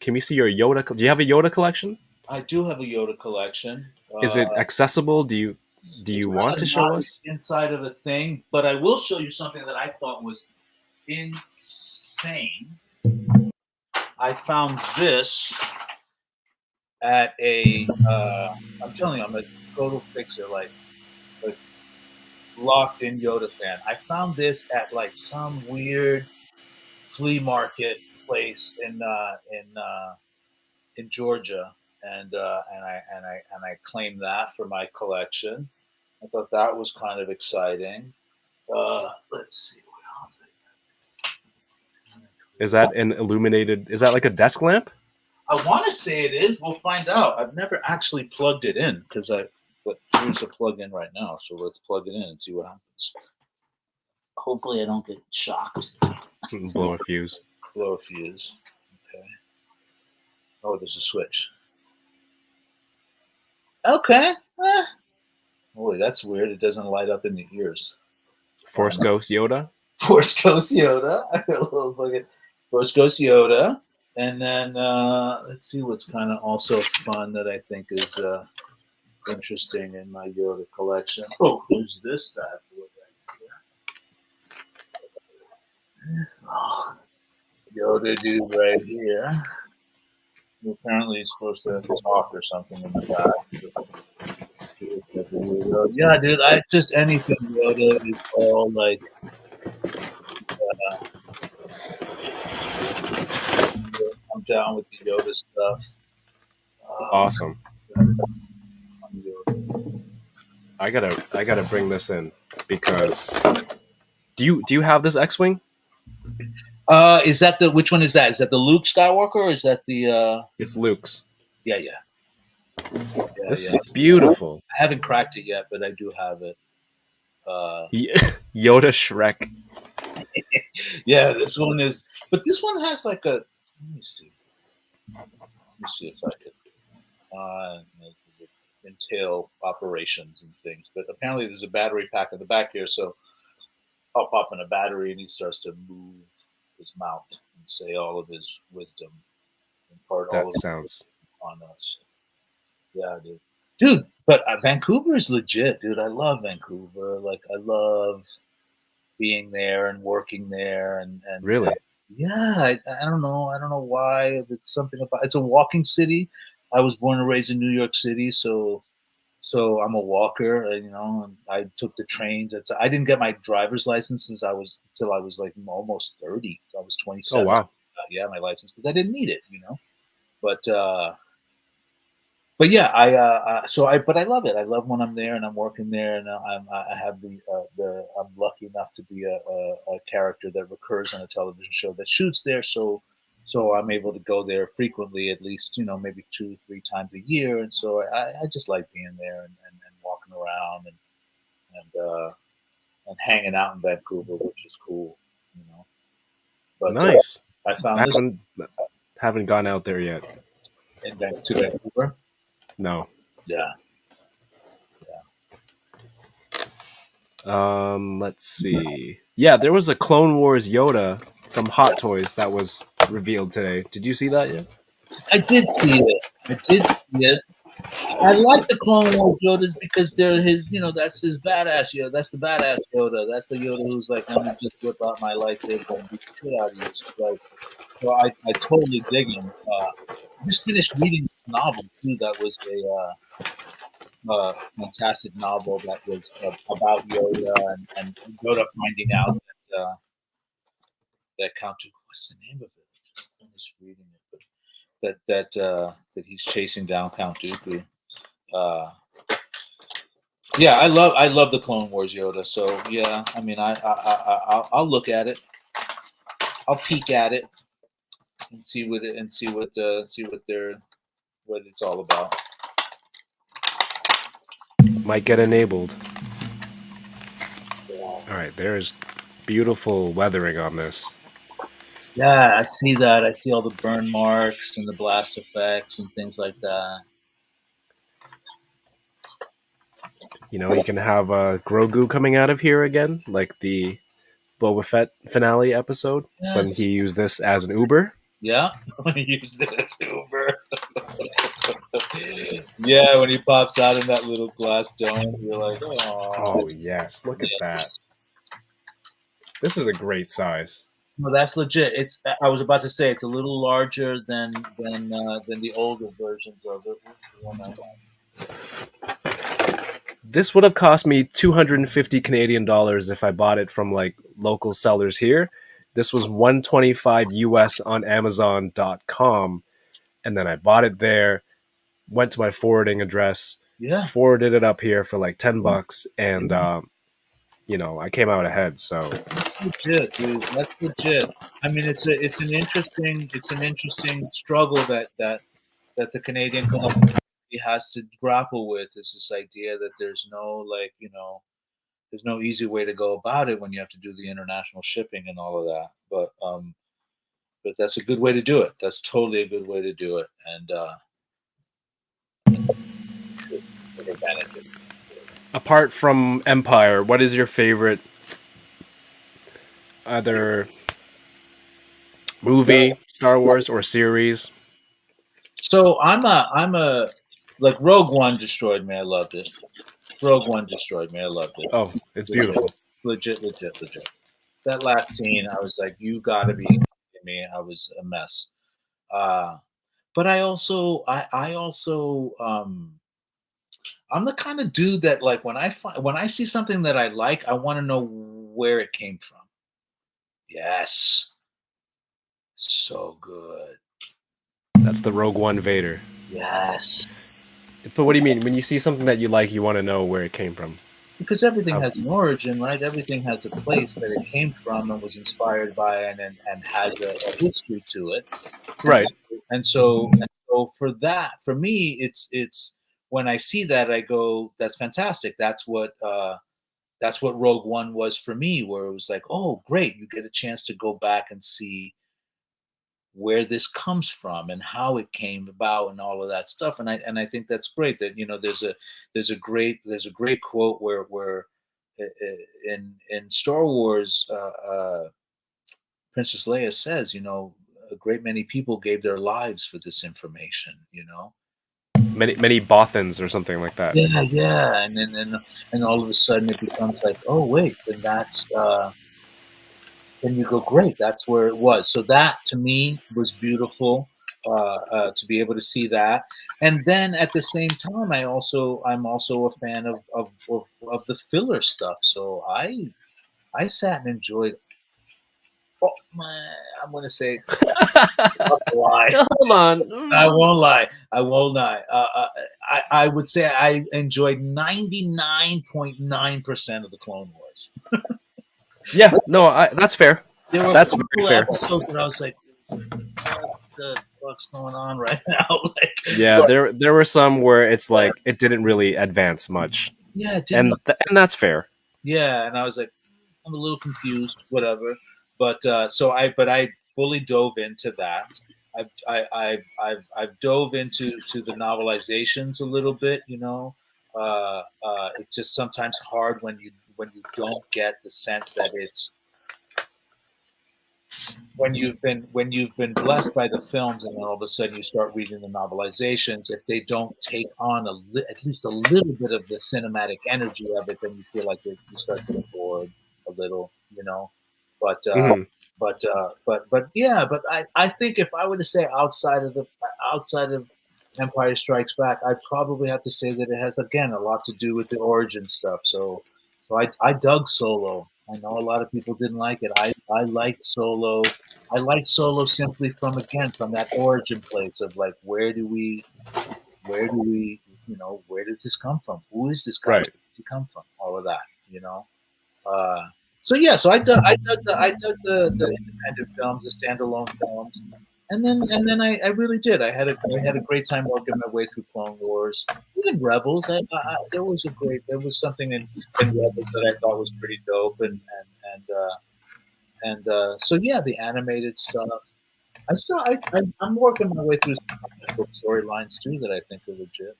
Speaker 5: can we see your Yoda? Do you have a Yoda collection?
Speaker 6: I do have a Yoda collection.
Speaker 5: Is it accessible? Do you want to show us?
Speaker 6: Inside of a thing, but I will show you something that I thought was insane. I found this at I'm telling you, I'm a total fixer, like locked in Yoda fan. I found this at like some weird flea market place in Georgia, and I claimed that for my collection. I thought that was kind of exciting. Let's see.
Speaker 5: Is that an illuminated? Is that like a desk lamp?
Speaker 6: I want to say it is. We'll find out. I've never actually plugged it in but here's a plug in right now. So let's plug it in and see what happens. Hopefully, I don't get shocked.
Speaker 5: Blow a fuse.
Speaker 6: Blow a fuse. Okay. Oh, there's a switch. Okay. Boy, that's weird. It doesn't light up in the ears.
Speaker 5: Force Ghost Yoda.
Speaker 6: Force Ghost Yoda. I got a little fucking Force Ghost Yoda. And then let's see what's kind of also fun that I think is interesting in my Yoda collection. Oh, who's this bad boy right here? This Yoda dude right here. Apparently he's supposed to talk or something in the back. Yeah, dude, anything Yoda is all like down with the Yoda stuff.
Speaker 5: Awesome.
Speaker 6: Yoda.
Speaker 5: I gotta bring this in because do you have this X-wing?
Speaker 6: Is that the which one is that? Is that the Luke Skywalker or is that the
Speaker 5: It's Luke's.
Speaker 6: yeah.
Speaker 5: This is beautiful.
Speaker 6: I haven't cracked it yet, but I do have it.
Speaker 5: Yoda Shrek.
Speaker 6: Yeah, this one is, but this one has like a. Let me see. Let me see if I could entail operations and things. But apparently, there's a battery pack in the back here, so I'll pop in a battery, and he starts to move his mouth and say all of his wisdom, impart all of
Speaker 5: That sounds
Speaker 6: on us. Yeah, dude. But Vancouver is legit, dude. I love Vancouver. Like, I love being there and working there, and
Speaker 5: really.
Speaker 6: Yeah, I don't know. I don't know why. It's something about. It's a walking city. I was born and raised in New York City, so I'm a walker. And I took the trains. I didn't get my driver's license until I was like almost 30. So I was 27.
Speaker 5: Oh wow.
Speaker 6: Yeah, my license because I didn't need it, But yeah, but I love it. I love when I'm there and I'm working there, and I have I'm lucky enough to be a character that recurs on a television show that shoots there. So I'm able to go there frequently, at least maybe 2-3 times a year, and so I just like being there and walking around and hanging out in Vancouver, which is cool, But
Speaker 5: Nice.
Speaker 6: I found
Speaker 5: haven't gone out there yet.
Speaker 6: To Vancouver.
Speaker 5: No.
Speaker 6: Yeah.
Speaker 5: Let's see. Yeah, there was a Clone Wars Yoda from Hot Toys that was revealed today. Did you see that yet?
Speaker 6: I did see it. I like the Clone Wars Yodas because they're his, that's his badass Yoda. That's the badass Yoda. That's the Yoda who's like, I'm gonna just whip out my lightsaber and beat the shit out of you. So I totally dig him. I just finished reading this novel too. That was a fantastic novel that was about Yoda and Yoda finding out that Count Dooku. What's the name of it? I'm just reading it, but that he's chasing down Count Dooku. Yeah, I love the Clone Wars Yoda. So yeah, I mean, I'll look at it. I'll peek at it and see what it's all about.
Speaker 5: Might get enabled. All right, there's beautiful weathering on this.
Speaker 6: Yeah, I see that. I see all the burn marks and the blast effects and things like that.
Speaker 5: You can have Grogu coming out of here again, like the Boba Fett finale episode, when he used this as an Uber.
Speaker 6: Yeah, when he used it as Uber. Yeah, when he pops out in that little glass dome, you're like,
Speaker 5: oh yes, look at that. This is a great size.
Speaker 6: No, that's legit. I was about to say it's a little larger than the older versions of it.
Speaker 5: This would have cost me 250 Canadian dollars if I bought it from like local sellers here. This was $125 US on Amazon.com, and then I bought it there. Went to my forwarding address.
Speaker 6: Yeah.
Speaker 5: Forwarded it up here for like $10, and I came out ahead. So
Speaker 6: that's legit, dude. That's legit. I mean, it's an interesting struggle that the Canadian community has to grapple with. Is this idea that there's no there's no easy way to go about it when you have to do the international shipping and all of that. But that's a good way to do it. That's totally a good way to do it, and take advantage of it.
Speaker 5: Apart from Empire, what is your favorite other movie, Star Wars, or series?
Speaker 6: So I'm a like Rogue One destroyed me. I loved it. Rogue One destroyed me. I loved it.
Speaker 5: Oh, it's beautiful.
Speaker 6: Legit. That last scene, I was like, you gotta be kidding me. I was a mess. But I also I'm the kind of dude that like when I see something that I like, I want to know where it came from. Yes. So good.
Speaker 5: That's the Rogue One Vader.
Speaker 6: Yes.
Speaker 5: But what do you mean? When you see something that you like, you want to know where it came from.
Speaker 6: Because everything has an origin, right? Everything has a place that it came from and was inspired by, and has a history to it.
Speaker 5: Right.
Speaker 6: And so for that, for me, it's when I see that, I go, that's fantastic. That's what Rogue One was for me, where it was like, oh, great, you get a chance to go back and see where this comes from and how it came about and all of that stuff. And I think that's great that, there's a great quote where in Star Wars, Princess Leia says, a great many people gave their lives for this information,
Speaker 5: Many Bothans or something like that.
Speaker 6: Yeah. And then all of a sudden it becomes like, oh wait, then that's then you go, great, that's where it was. So that to me was beautiful, to be able to see that. And then at the same time, I'm also a fan of the filler stuff. So I sat and enjoyed. Oh, I'm gonna say, I'll lie.
Speaker 5: Hold on.
Speaker 6: I won't lie. I would say I enjoyed 99.9% of the Clone Wars.
Speaker 5: Yeah, no, that's fair. That's very fair.
Speaker 6: Episodes that I was like, what the fuck's going on right now?
Speaker 5: Yeah, there were some where it's like it didn't really advance much.
Speaker 6: Yeah, it
Speaker 5: and that's fair.
Speaker 6: Yeah, and I was like, I'm a little confused, whatever. But I fully dove into that. I've dove into the novelizations a little bit. It's just sometimes hard when you don't get the sense that it's when you've been blessed by the films, and then all of a sudden you start reading the novelizations. If they don't take on at least a little bit of the cinematic energy of it, then you feel like you start getting bored a little, But I think if I were to say outside of Empire Strikes Back, I'd probably have to say that it has, again, a lot to do with the origin stuff. So I dug Solo. I know a lot of people didn't like it. I liked Solo. I liked Solo simply from that origin place of like, where does this come from? Who is this guy?
Speaker 5: Right.
Speaker 6: Where does he come from? All of that, So I dug the independent films, the standalone films, and then I really did. I had a great time working my way through Clone Wars, even Rebels. There was something in Rebels that I thought was pretty dope, so yeah, the animated stuff. I'm working my way through some book storylines too that I think are legit.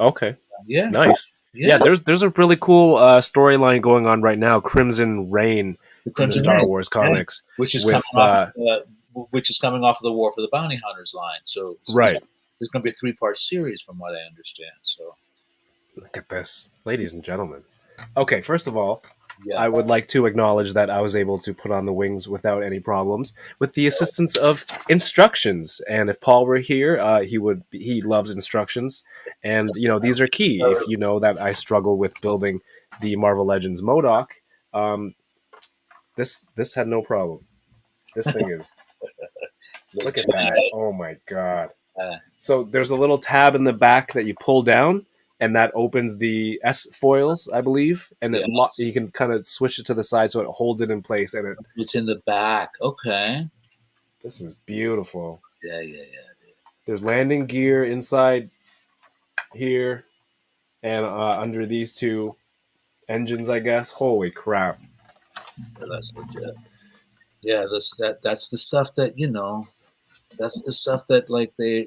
Speaker 5: Okay.
Speaker 6: Yeah.
Speaker 5: Nice. Yeah, there's a really cool storyline going on right now, Crimson Reign, in the Star Wars comics,
Speaker 6: which is coming off of the War for the Bounty Hunters line. So
Speaker 5: right,
Speaker 6: there's going to be a 3-part series, from what I understand. So
Speaker 5: look at this, ladies and gentlemen. Okay, first of all, I would like to acknowledge that I was able to put on the wings without any problems with the assistance of instructions. And if Paul were here, he loves instructions. And, these are key. If you know that I struggle with building the Marvel Legends MODOK, this had no problem. This thing is... Look at that. Oh, my God. So there's a little tab in the back that you pull down, and that opens the S foils, I believe, and you can kind of switch it to the side so it holds it in place. And
Speaker 6: it's in the back. Okay.
Speaker 5: This is beautiful.
Speaker 6: Yeah.
Speaker 5: There's landing gear inside here, and under these two engines, I guess. Holy crap!
Speaker 6: Yeah, that's legit. Yeah, that's the stuff that That's the stuff that like they I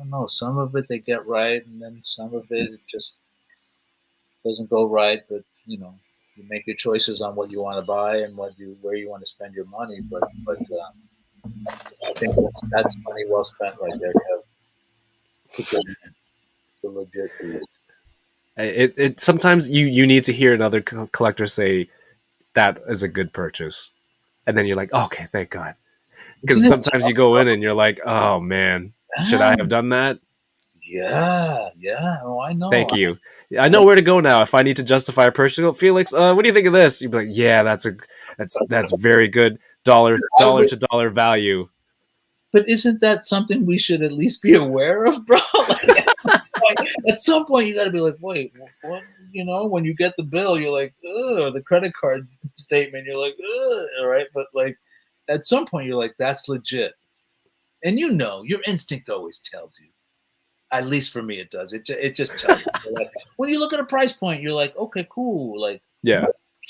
Speaker 6: don't know. Some of it they get right, and then some of it just doesn't go right. But you make your choices on what you want to buy and where you want to spend your money. But I think that's money well spent right there, Kev. The legit piece.
Speaker 5: It sometimes you need to hear another collector say that is a good purchase, and then you're like, okay, thank God. Because sometimes you go in and you're like, oh man, should I have done that?
Speaker 6: Yeah. Oh, I know.
Speaker 5: Thank you. I know where to go now if I need to justify a purchase. Felix, what do you think of this? You'd be like, yeah, that's very good. Dollar to dollar value.
Speaker 6: but isn't that something we should at least be aware of, bro? At some point, you got to be like, wait, what? You know, when you get the bill, you're like, ugh, the credit card statement, you're like, ugh, all right. But like, at some point, you're like, that's legit. And you know, your instinct always tells you. At least for me, it does. It just tells you. Like, when you look at a price point, you're like, okay, cool. Like,
Speaker 5: Yeah.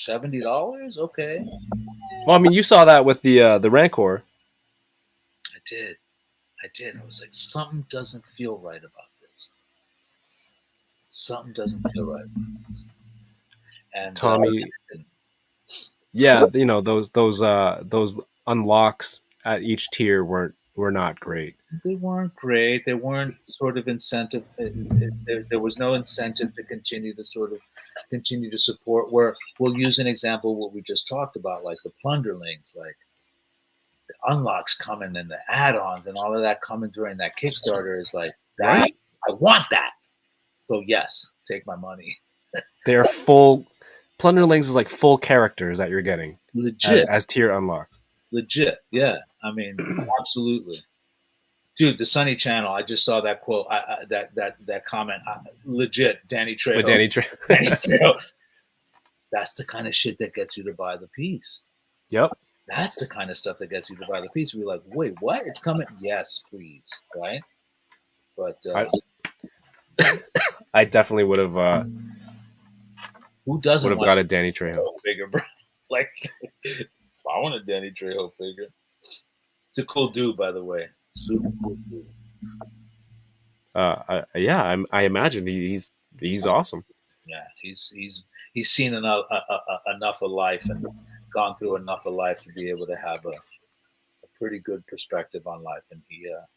Speaker 6: $70, okay.
Speaker 5: Well, I mean, you saw that with the Rancor.
Speaker 6: I did. I was like, something doesn't feel right about this. Something doesn't feel right about this. And
Speaker 5: Tommy. Yeah, you know, those unlocks at each tier were not great.
Speaker 6: they weren't great. They weren't sort of incentive. There was no incentive to continue to support. Where we'll use an example what we just talked about, like the Plunderlings, like the unlocks coming and the add-ons and all of that coming during that Kickstarter is like that.
Speaker 5: Right?
Speaker 6: I want that. So yes, take my money.
Speaker 5: They're full. Plunderlings is like full characters that you're getting
Speaker 6: Legit.
Speaker 5: as tier unlocks.
Speaker 6: Legit, yeah. I mean, absolutely, dude. The Sunny Channel. I just saw that quote. That comment. Legit, Danny Trejo.
Speaker 5: With Danny
Speaker 6: Trejo. That's the kind of shit that gets you to buy the piece.
Speaker 5: Yep.
Speaker 6: That's the kind of stuff that gets you to buy the piece. We're like, wait, what? It's coming? Yes, please, right? But
Speaker 5: I definitely would have.
Speaker 6: Who doesn't
Speaker 5: got a Danny Trejo
Speaker 6: figure, bro? Like, I want a Danny Trejo figure. It's a cool dude, by the way. Super cool dude.
Speaker 5: Yeah, I imagine he's awesome.
Speaker 6: Yeah, he's seen enough of life and gone through enough of life to be able to have a pretty good perspective on life, and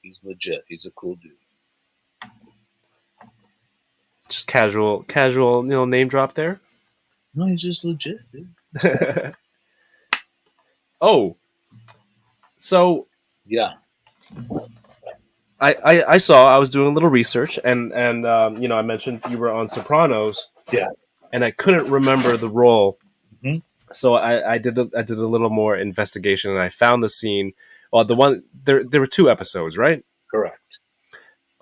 Speaker 6: he's legit. He's a cool dude.
Speaker 5: Just casual, name drop there.
Speaker 6: No, he's just legit, dude.
Speaker 5: Oh, so
Speaker 6: yeah,
Speaker 5: I saw. I was doing a little research, and I mentioned you were on Sopranos.
Speaker 6: Yeah,
Speaker 5: and I couldn't remember the role,
Speaker 6: mm-hmm.
Speaker 5: So I did a little more investigation, and I found the scene. Well, the one there were 2 episodes, right?
Speaker 6: Correct.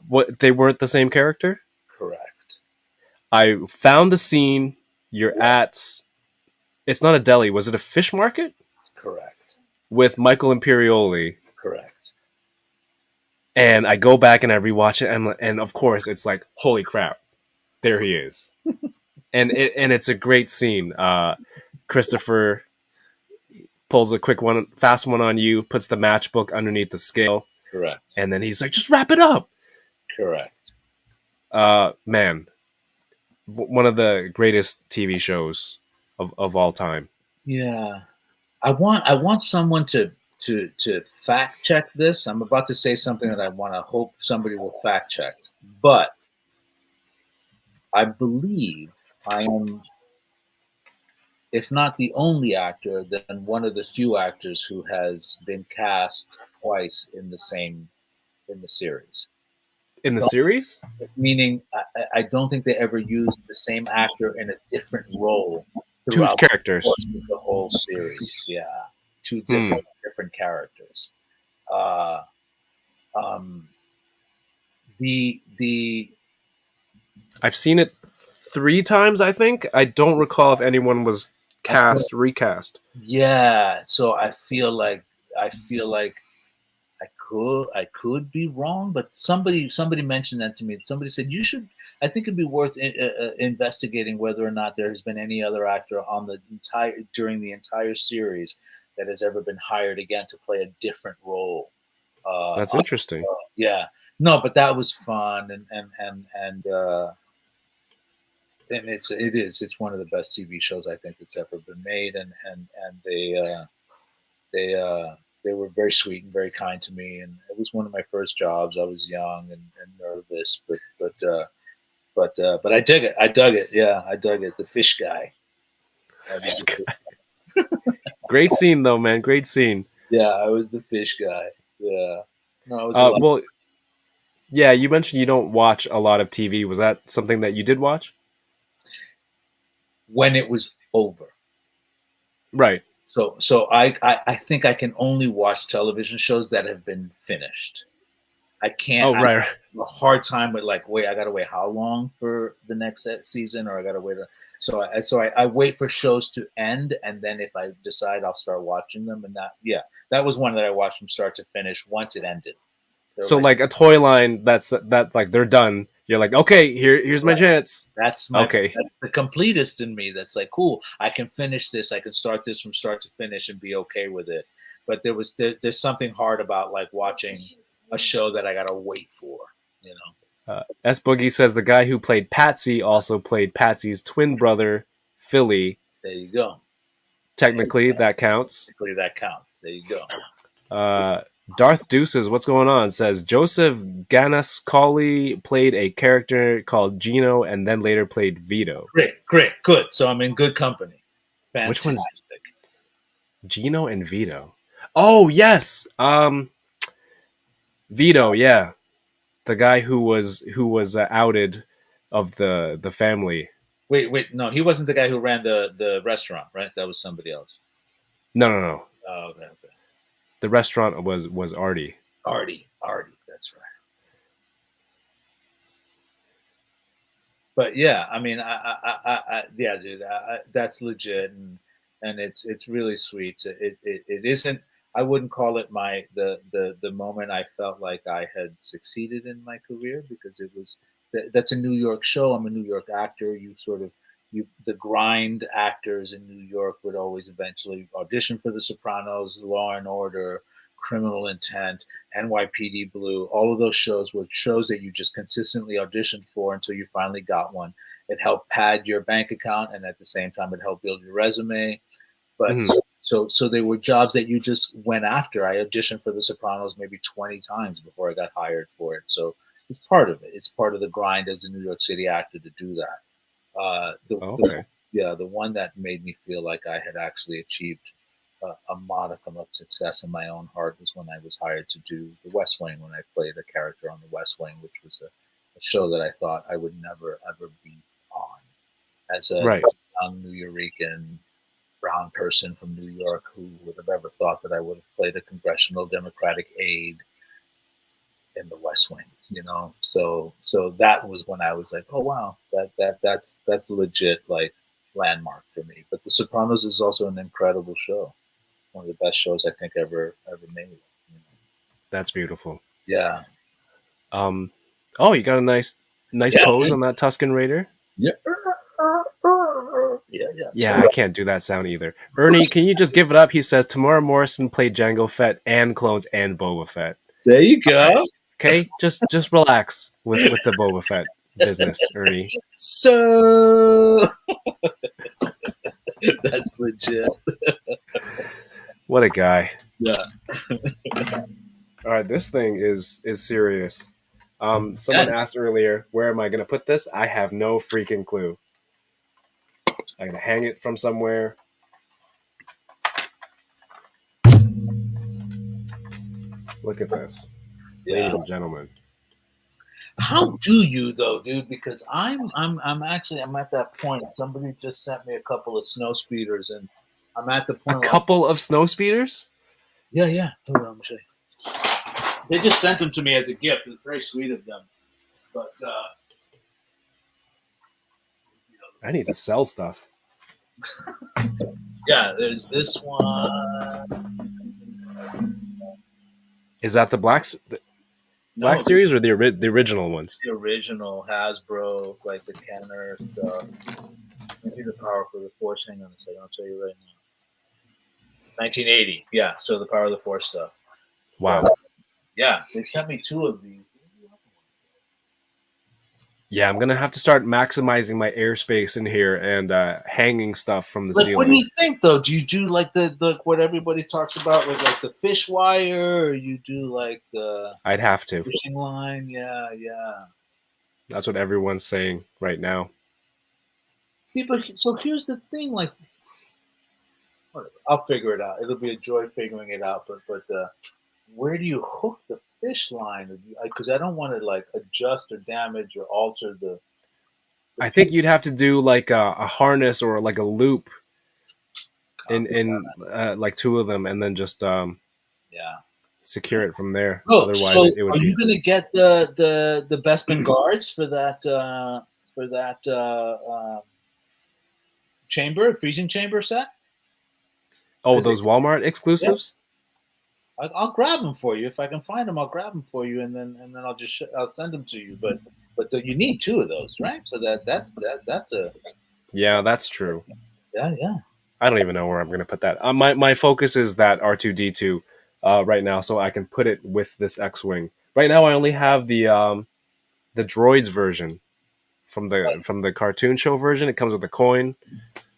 Speaker 5: What, they weren't the same character?
Speaker 6: Correct.
Speaker 5: I found the scene. You're at. It's not a deli. Was it a fish market?
Speaker 6: Correct.
Speaker 5: With Michael Imperioli.
Speaker 6: Correct.
Speaker 5: And I go back and I rewatch it, and of course it's like, holy crap, there he is, and it's a great scene. Christopher pulls a fast one on you, puts the matchbook underneath the scale.
Speaker 6: Correct.
Speaker 5: And then he's like, just wrap it up.
Speaker 6: Correct.
Speaker 5: Man, one of the greatest TV shows of all time.
Speaker 6: Yeah, I want someone to fact check this. I'm about to say something that I want to hope somebody will fact check, but I believe I am, if not the only actor, then one of the few actors who has been cast twice in the series.
Speaker 5: In the series?
Speaker 6: Meaning, I don't think they ever used the same actor in a different role.
Speaker 5: 2 characters.
Speaker 6: The whole series, yeah. 2 different characters.
Speaker 5: I've seen it 3 times, I think. I don't recall if anyone was recast.
Speaker 6: Yeah, so I feel like I could be wrong, but somebody mentioned that to me. Somebody said you should. I think it'd be worth investigating whether or not there has been any other actor during the entire series that has ever been hired again to play a different role.
Speaker 5: That's interesting.
Speaker 6: Yeah, no, but that was fun, and it's one of the best TV shows I think that's ever been made, and they were very sweet and very kind to me, and it was one of my first jobs. I was young and nervous, but I dig it. I dug it. Yeah, I dug it. The fish guy.
Speaker 5: Great scene, though, man. Great scene.
Speaker 6: Yeah, I was the fish guy. Yeah. No,
Speaker 5: well, yeah. You mentioned you don't watch a lot of TV. Was that something that you did watch?
Speaker 6: When it was over.
Speaker 5: Right.
Speaker 6: So I think I can only watch television shows that have been finished. I can't.
Speaker 5: Oh,
Speaker 6: I
Speaker 5: right.
Speaker 6: have a hard time with like, wait, I gotta wait how long for the next season, or I gotta wait. So I wait for shows to end, and then if I decide, I'll start watching them. And that was one that I watched from start to finish once it ended.
Speaker 5: So like a toy line that like they're done. You're like, okay, here's my
Speaker 6: Right.
Speaker 5: chance.
Speaker 6: That's
Speaker 5: Okay.
Speaker 6: that's the completist in me. That's like, cool. I can finish this. I can start this from start to finish and be okay with it. But there's something hard about like watching a show that I gotta wait for. You know.
Speaker 5: S Boogie says the guy who played Patsy also played Patsy's twin brother, Philly.
Speaker 6: There you go.
Speaker 5: Technically, that counts.
Speaker 6: Technically, that counts. There you go.
Speaker 5: Darth Deuces, what's going on? Says Joseph Ganascali played a character called Gino and then later played Vito.
Speaker 6: Great, good. So I'm in good company. Fantastic.
Speaker 5: Which one's Gino and Vito? Oh yes, Vito. Yeah, the guy who was outed of the family.
Speaker 6: Wait, no, he wasn't the guy who ran the restaurant, right? That was somebody else.
Speaker 5: No.
Speaker 6: Oh, okay.
Speaker 5: The restaurant was Artie.
Speaker 6: Artie, that's right. But yeah, I mean, yeah, dude, that's legit, and it's really sweet. It isn't. I wouldn't call it the moment I felt like I had succeeded in my career, because it was that's a New York show. I'm a New York actor. The grind actors in New York would always eventually audition for The Sopranos, Law and Order, Criminal Intent, NYPD Blue. All of those shows were shows that you just consistently auditioned for until you finally got one. It helped pad your bank account, and at the same time, it helped build your resume. But so they were jobs that you just went after. I auditioned for The Sopranos maybe 20 times before I got hired for it. So it's part of it. It's part of the grind as a New York City actor to do that. The one that made me feel like I had actually achieved a modicum of success in my own heart was when I was hired to do The West Wing, when I played a character on The West Wing, which was a show that I thought I would never ever be on, as a young New Yorican brown person from New York. Who would have ever thought that I would have played a congressional Democratic aide in The West Wing, you know? So that was when I was like, oh wow, that's legit, like, landmark for me. But The Sopranos is also an incredible show, one of the best shows I think ever made. You know?
Speaker 5: That's beautiful.
Speaker 6: Yeah.
Speaker 5: Oh, you got a nice pose on that Tuscan Raider.
Speaker 6: Yeah.
Speaker 5: Yeah, I can't do that sound either. Ernie, can you just give it up? He says Tamara Morrison played Jango Fett and Clones and Boba Fett.
Speaker 6: There you go.
Speaker 5: Okay, just relax with the Boba Fett business, Ernie.
Speaker 6: So that's legit.
Speaker 5: What a guy.
Speaker 6: Yeah.
Speaker 5: All right, this thing is serious. Someone asked earlier, where am I going to put this? I have no freaking clue. I'm going to hang it from somewhere. Look at this. Ladies and gentlemen.
Speaker 6: How do you though, dude? Because I'm at that point. Somebody just sent me a couple of snow speeders, and I'm at the point.
Speaker 5: A couple of snow speeders?
Speaker 6: Yeah. Hold on, let me show you. They just sent them to me as a gift. It was very sweet of them. But
Speaker 5: I need to sell stuff.
Speaker 6: Yeah, there's this one.
Speaker 5: Is that the Black Series or the original ones?
Speaker 6: The original Hasbro, like the Kenner stuff. Maybe the Power for the Force. Hang on a second, I'll tell you right now. 1980. Yeah, so the Power of the Force stuff.
Speaker 5: Wow.
Speaker 6: Yeah, they sent me two of these.
Speaker 5: Yeah, I'm gonna have to start maximizing my airspace in here and hanging stuff from the ceiling.
Speaker 6: What do you think, though? Do you do like the what everybody talks about with like the fish wire, or you do like the?
Speaker 5: I'd have to
Speaker 6: fishing line. Yeah.
Speaker 5: That's what everyone's saying right now.
Speaker 6: See, but so here's the thing, like, whatever, I'll figure it out. It'll be a joy figuring it out. But where do you hook the fish line? Because I don't want to like adjust or damage or alter the.
Speaker 5: I think you'd have to do like a harness or like a loop in like 2 of them, and then just
Speaker 6: Yeah.
Speaker 5: secure it from there.
Speaker 6: Oh,
Speaker 5: Otherwise,
Speaker 6: so
Speaker 5: it would
Speaker 6: are
Speaker 5: be.
Speaker 6: you gonna get the Bespin guards for that freezing chamber set?
Speaker 5: Oh, those Walmart exclusives.
Speaker 6: I'll grab them for you if I can find them. I'll grab them for you, and then I'll just I'll send them to you. But you need 2 of those, right? So that's a
Speaker 5: Yeah, that's true.
Speaker 6: yeah.
Speaker 5: I don't even know where I'm going to put that. My focus is that R2D2 right now, so I can put it with this X-wing. Right now, I only have the droids version from the cartoon show version. It comes with a coin.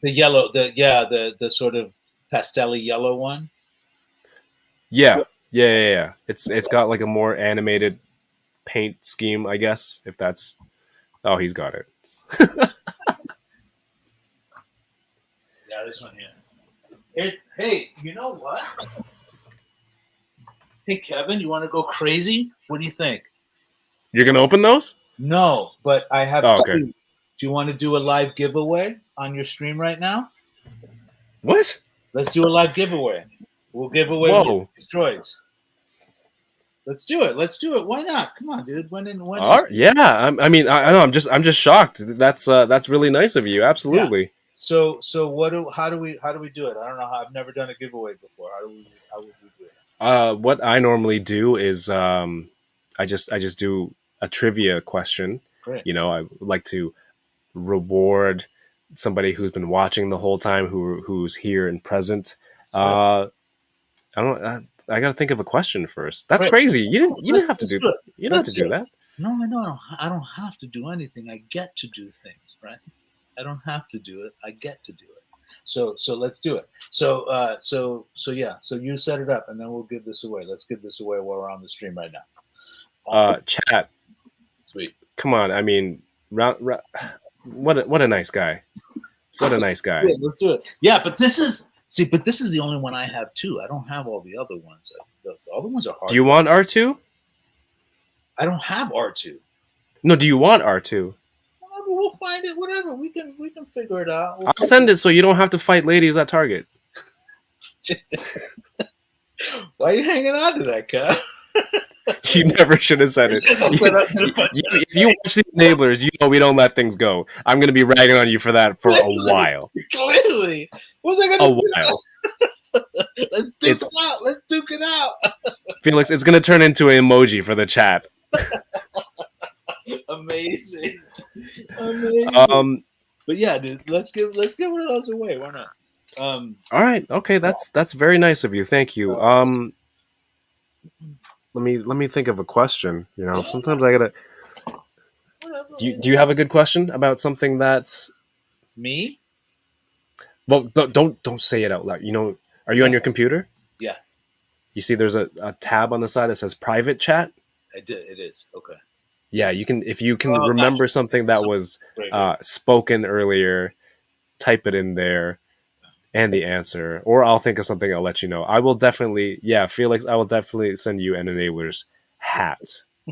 Speaker 6: The yellow, the sort of pastel yellow one.
Speaker 5: Yeah. It's got like a more animated paint scheme, I guess. If that's oh, he's got it.
Speaker 6: Yeah, this one here. Hey, you know what? Hey, Kevin, you want to go crazy? What do you think?
Speaker 5: You're gonna open those?
Speaker 6: No, but I have 2.
Speaker 5: Okay.
Speaker 6: Do you want to do a live giveaway on your stream right now?
Speaker 5: What?
Speaker 6: Let's do a live giveaway. We'll give away droids. Let's do it. Why not? Come on, dude. When
Speaker 5: Yeah. I mean, I know. I'm just shocked. That's really nice of you. Absolutely.
Speaker 6: Yeah. So how do we do it? I don't know how. I've never done a giveaway before. How would we do it?
Speaker 5: What I normally do is I just do a trivia question.
Speaker 6: Great.
Speaker 5: You know, I would like to reward somebody who's been watching the whole time, who's here and present. I gotta think of a question first. That's crazy. You didn't have to do that.
Speaker 6: No, I know. I don't have to do anything. I get to do things, right? I don't have to do it. I get to do it. So let's do it. So yeah. So you set it up, and then we'll give this away. Let's give this away while we're on the stream right now.
Speaker 5: Chat.
Speaker 6: Sweet.
Speaker 5: Come on. I mean, what a nice guy. What a nice guy.
Speaker 6: Yeah, let's do it. Yeah, but this is the only one I have too. I don't have all the other ones. The other ones are hard.
Speaker 5: Do you want R2?
Speaker 6: I don't have R2.
Speaker 5: No, do you want R2?
Speaker 6: Whatever, we'll find it. Whatever, we can figure it out.
Speaker 5: I'll send it so you don't have to fight ladies at Target.
Speaker 6: Why are you hanging on to that, Kev?
Speaker 5: You never should have said it. If you watch the Enablers, you know we don't let things go. I'm going to be ragging on you for that for a while.
Speaker 6: Clearly. What was I going to do?
Speaker 5: While.
Speaker 6: Let's duke it out.
Speaker 5: Felix, it's going to turn into an emoji for the chat.
Speaker 6: Amazing. But yeah, dude, let's give one of those away. Why not?
Speaker 5: All right. Okay, that's very nice of you. Thank you. Let me think of a question. You know, sometimes I gotta. Do you have a good question about something that's
Speaker 6: me?
Speaker 5: Well, don't say it out loud. You know, are you on your computer?
Speaker 6: Yeah.
Speaker 5: You see, there's a tab on the side that says private chat.
Speaker 6: I did. It is okay.
Speaker 5: Yeah, you can if you can remember something that was spoken earlier, type it in there. And the answer, or I'll think of something. I'll let you know. I will definitely, Felix. I will definitely send you an Enablers hat.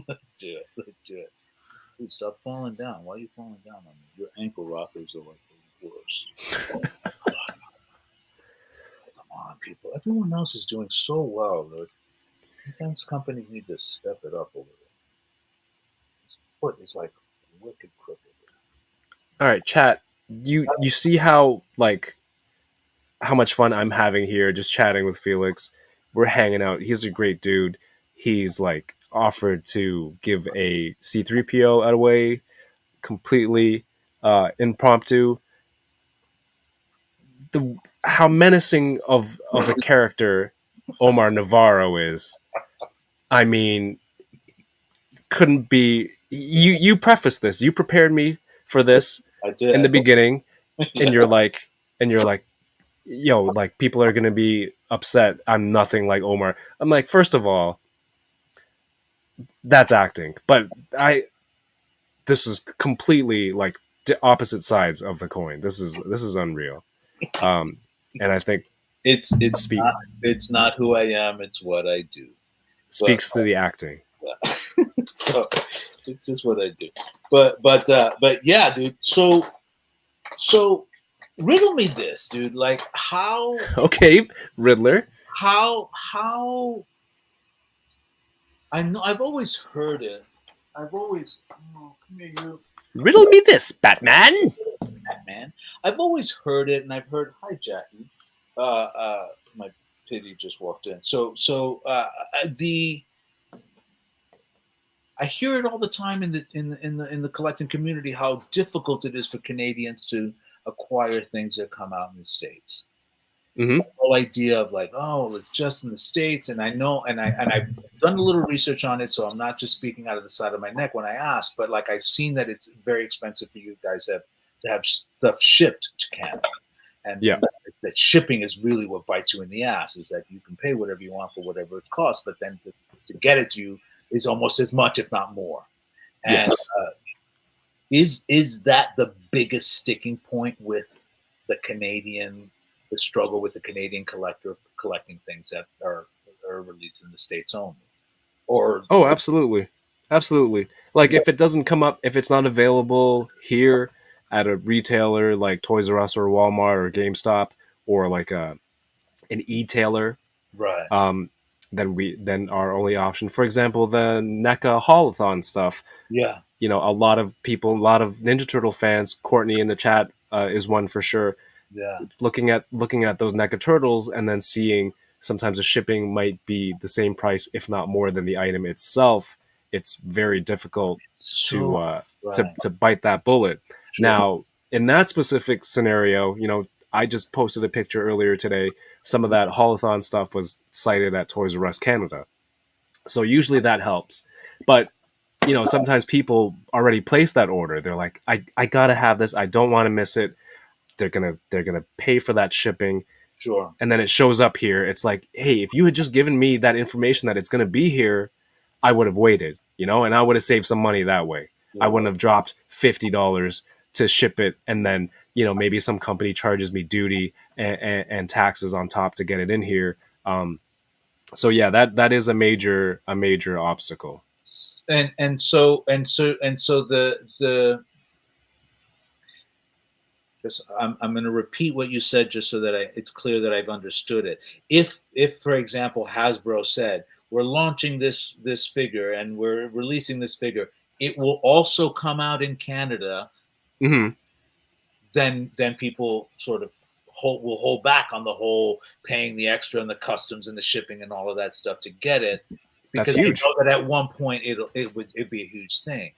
Speaker 6: Let's do it. Dude, stop falling down. Why are you falling down on me? Your ankle rockers are like the worst. Come on, people. Everyone else is doing so well. Though. Sometimes companies need to step it up a little. This foot is like wicked crooked.
Speaker 5: All right, chat. You see how how much fun I'm having here just chatting with Felix. We're hanging out. He's a great dude. He's offered to give a C3PO away completely impromptu. How menacing of a character Omar Navarro is. I mean, couldn't be. You prefaced this. You prepared me for this in the beginning, and you're like, yo, people are gonna be upset. I'm nothing like Omar. I'm like, first of all, that's acting, but this is completely opposite sides of the coin. This is unreal, and I think
Speaker 6: it's not who I am. It's what I do.
Speaker 5: Speaks to the acting.
Speaker 6: So it's just what I do. But yeah, dude. So riddle me this, dude. Like how
Speaker 5: Okay, Riddler.
Speaker 6: how I know I've always heard it. I've always come here, you
Speaker 5: Riddle me this, Batman.
Speaker 6: man. I've always heard it, and I've heard hi, Jackie. My pity just walked in. The I hear it all the time in the collecting community how difficult it is for Canadians to acquire things that come out in the States.
Speaker 5: Mm-hmm.
Speaker 6: The whole idea of like, oh, it's just in the States, and I know, and I've done a little research on it, so I'm not just speaking out of the side of my neck when I ask, but like I've seen that it's very expensive for you guys to have stuff shipped to Canada, and
Speaker 5: Yeah.
Speaker 6: that shipping is really what bites you in the ass. Is that you can pay whatever you want for whatever it costs, but then to get it to you is almost as much, if not more. And
Speaker 5: Yes.
Speaker 6: is that the biggest sticking point with the struggle with the Canadian collector collecting things that are released in the States only? Or
Speaker 5: Oh, absolutely. Absolutely. Like if it doesn't come up, if it's not available here at a retailer like Toys R Us or Walmart or GameStop or like an e-tailer,
Speaker 6: right,
Speaker 5: then our only option, for example, the NECA Haulathon stuff.
Speaker 6: yeah,
Speaker 5: You know, a lot of people, a lot of Ninja Turtle fans, Courtney in the chat is one for sure,
Speaker 6: yeah,
Speaker 5: looking at those NECA turtles and then seeing sometimes the shipping might be the same price, if not more, than the item itself. It's very difficult to
Speaker 6: so right,
Speaker 5: to bite that bullet.
Speaker 6: sure,
Speaker 5: Now, in that specific scenario, you know, I just posted a picture earlier today. Some of that Haulathon stuff was cited at Toys R Us Canada, so usually that helps. But you know, sometimes people already place that order. They're like, I gotta have this. I don't want to miss it. They're gonna pay for that shipping,
Speaker 6: sure,
Speaker 5: and then it shows up here. It's like, hey, if you had just given me that information that it's gonna be here, I would have waited, you know, and I would have saved some money that way. I
Speaker 6: sure.
Speaker 5: wouldn't have dropped $50 to ship it, and then you know maybe some company charges me duty and taxes on top to get it in here. So yeah, that is a major obstacle.
Speaker 6: And so the Because I'm going to repeat what you said just so that it's clear that I've understood it. If for example Hasbro said we're launching this figure and we're releasing this figure, it will also come out in Canada,
Speaker 5: Mm-hmm.
Speaker 6: then people sort of will hold back on the whole paying the extra and the customs and the shipping and all of that stuff to get it,
Speaker 5: That's
Speaker 6: because they
Speaker 5: huge.
Speaker 6: know that at one point it'd be a huge thing.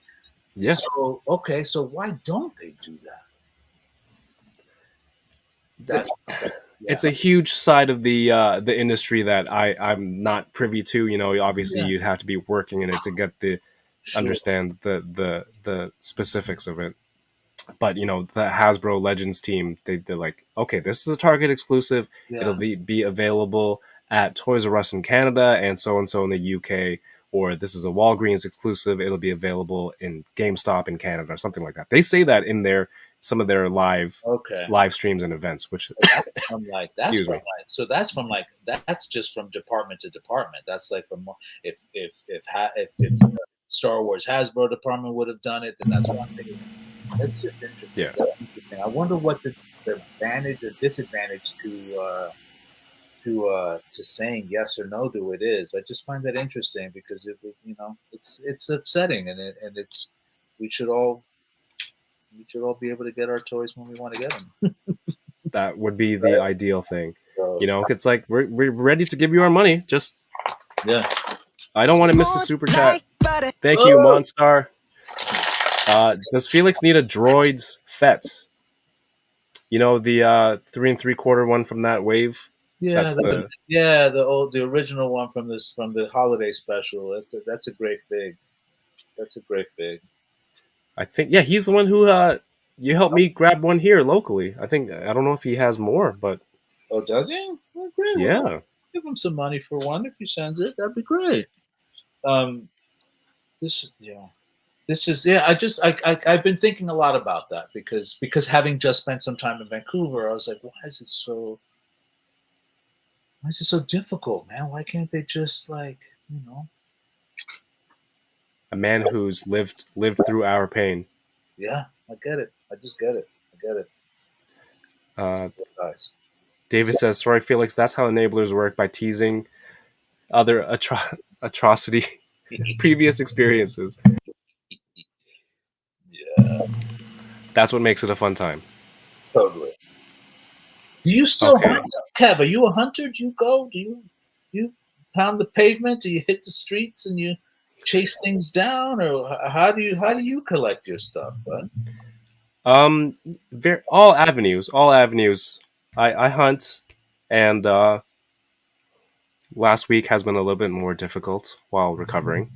Speaker 5: Yeah.
Speaker 6: So okay, so why don't they do that? That's
Speaker 5: It's a huge side of the industry that I'm not privy to. You know, obviously
Speaker 6: Yeah.
Speaker 5: you'd have to be working in it to get the
Speaker 6: Sure.
Speaker 5: understand the specifics of it. But you know, the Hasbro Legends team, they're like, okay, this is a Target exclusive.
Speaker 6: Yeah.
Speaker 5: It'll be available at Toys R Us in Canada and so in the UK. Or this is a Walgreens exclusive. It'll be available in GameStop in Canada or something like that. They say that in some of their live
Speaker 6: Okay.
Speaker 5: streams and events. Which
Speaker 6: Excuse me. So that's just from department to department. That's like from if Star Wars Hasbro department would have done it, then that's one thing. That's just interesting.
Speaker 5: Yeah.
Speaker 6: That's interesting. I wonder what the advantage or disadvantage to saying yes or no to it is. I just find that interesting because it's upsetting, and it's we should all be able to get our toys when we want to get them.
Speaker 5: That would be the ideal thing.
Speaker 6: So,
Speaker 5: You know, it's like we're ready to give you our money. Just
Speaker 6: yeah.
Speaker 5: I don't want to miss the super chat. Thank you, Monstar. Does Felix need a droid's FET? You know, the 3 3/4 one from that wave.
Speaker 6: Yeah,
Speaker 5: That's
Speaker 6: the original one from the holiday special. That's a great fig. That's a great fig.
Speaker 5: I think he's the one who you helped me grab one here locally. I don't know if he has more, but
Speaker 6: Oh, does he? Oh, great.
Speaker 5: yeah.
Speaker 6: Well, give him some money for one if he sends it. That'd be great. This is I've been thinking a lot about that because having just spent some time in Vancouver, I was like, why is it so difficult, man? Why can't they just a
Speaker 5: man who's lived through our pain.
Speaker 6: Yeah, I get it. I just get it. I get it. Guys.
Speaker 5: David says, "Sorry, Felix. That's how enablers work by teasing other atrocity previous experiences.
Speaker 6: Yeah,
Speaker 5: That's what makes it a fun time."
Speaker 6: totally. Do you still
Speaker 5: Okay.
Speaker 6: hunt, Kev? Are you a hunter? Do you go? Do you pound the pavement? Do you hit the streets and you chase things down, or how do you collect your stuff, bud?
Speaker 5: All avenues, all avenues. I hunt, and last week has been a little bit more difficult while recovering.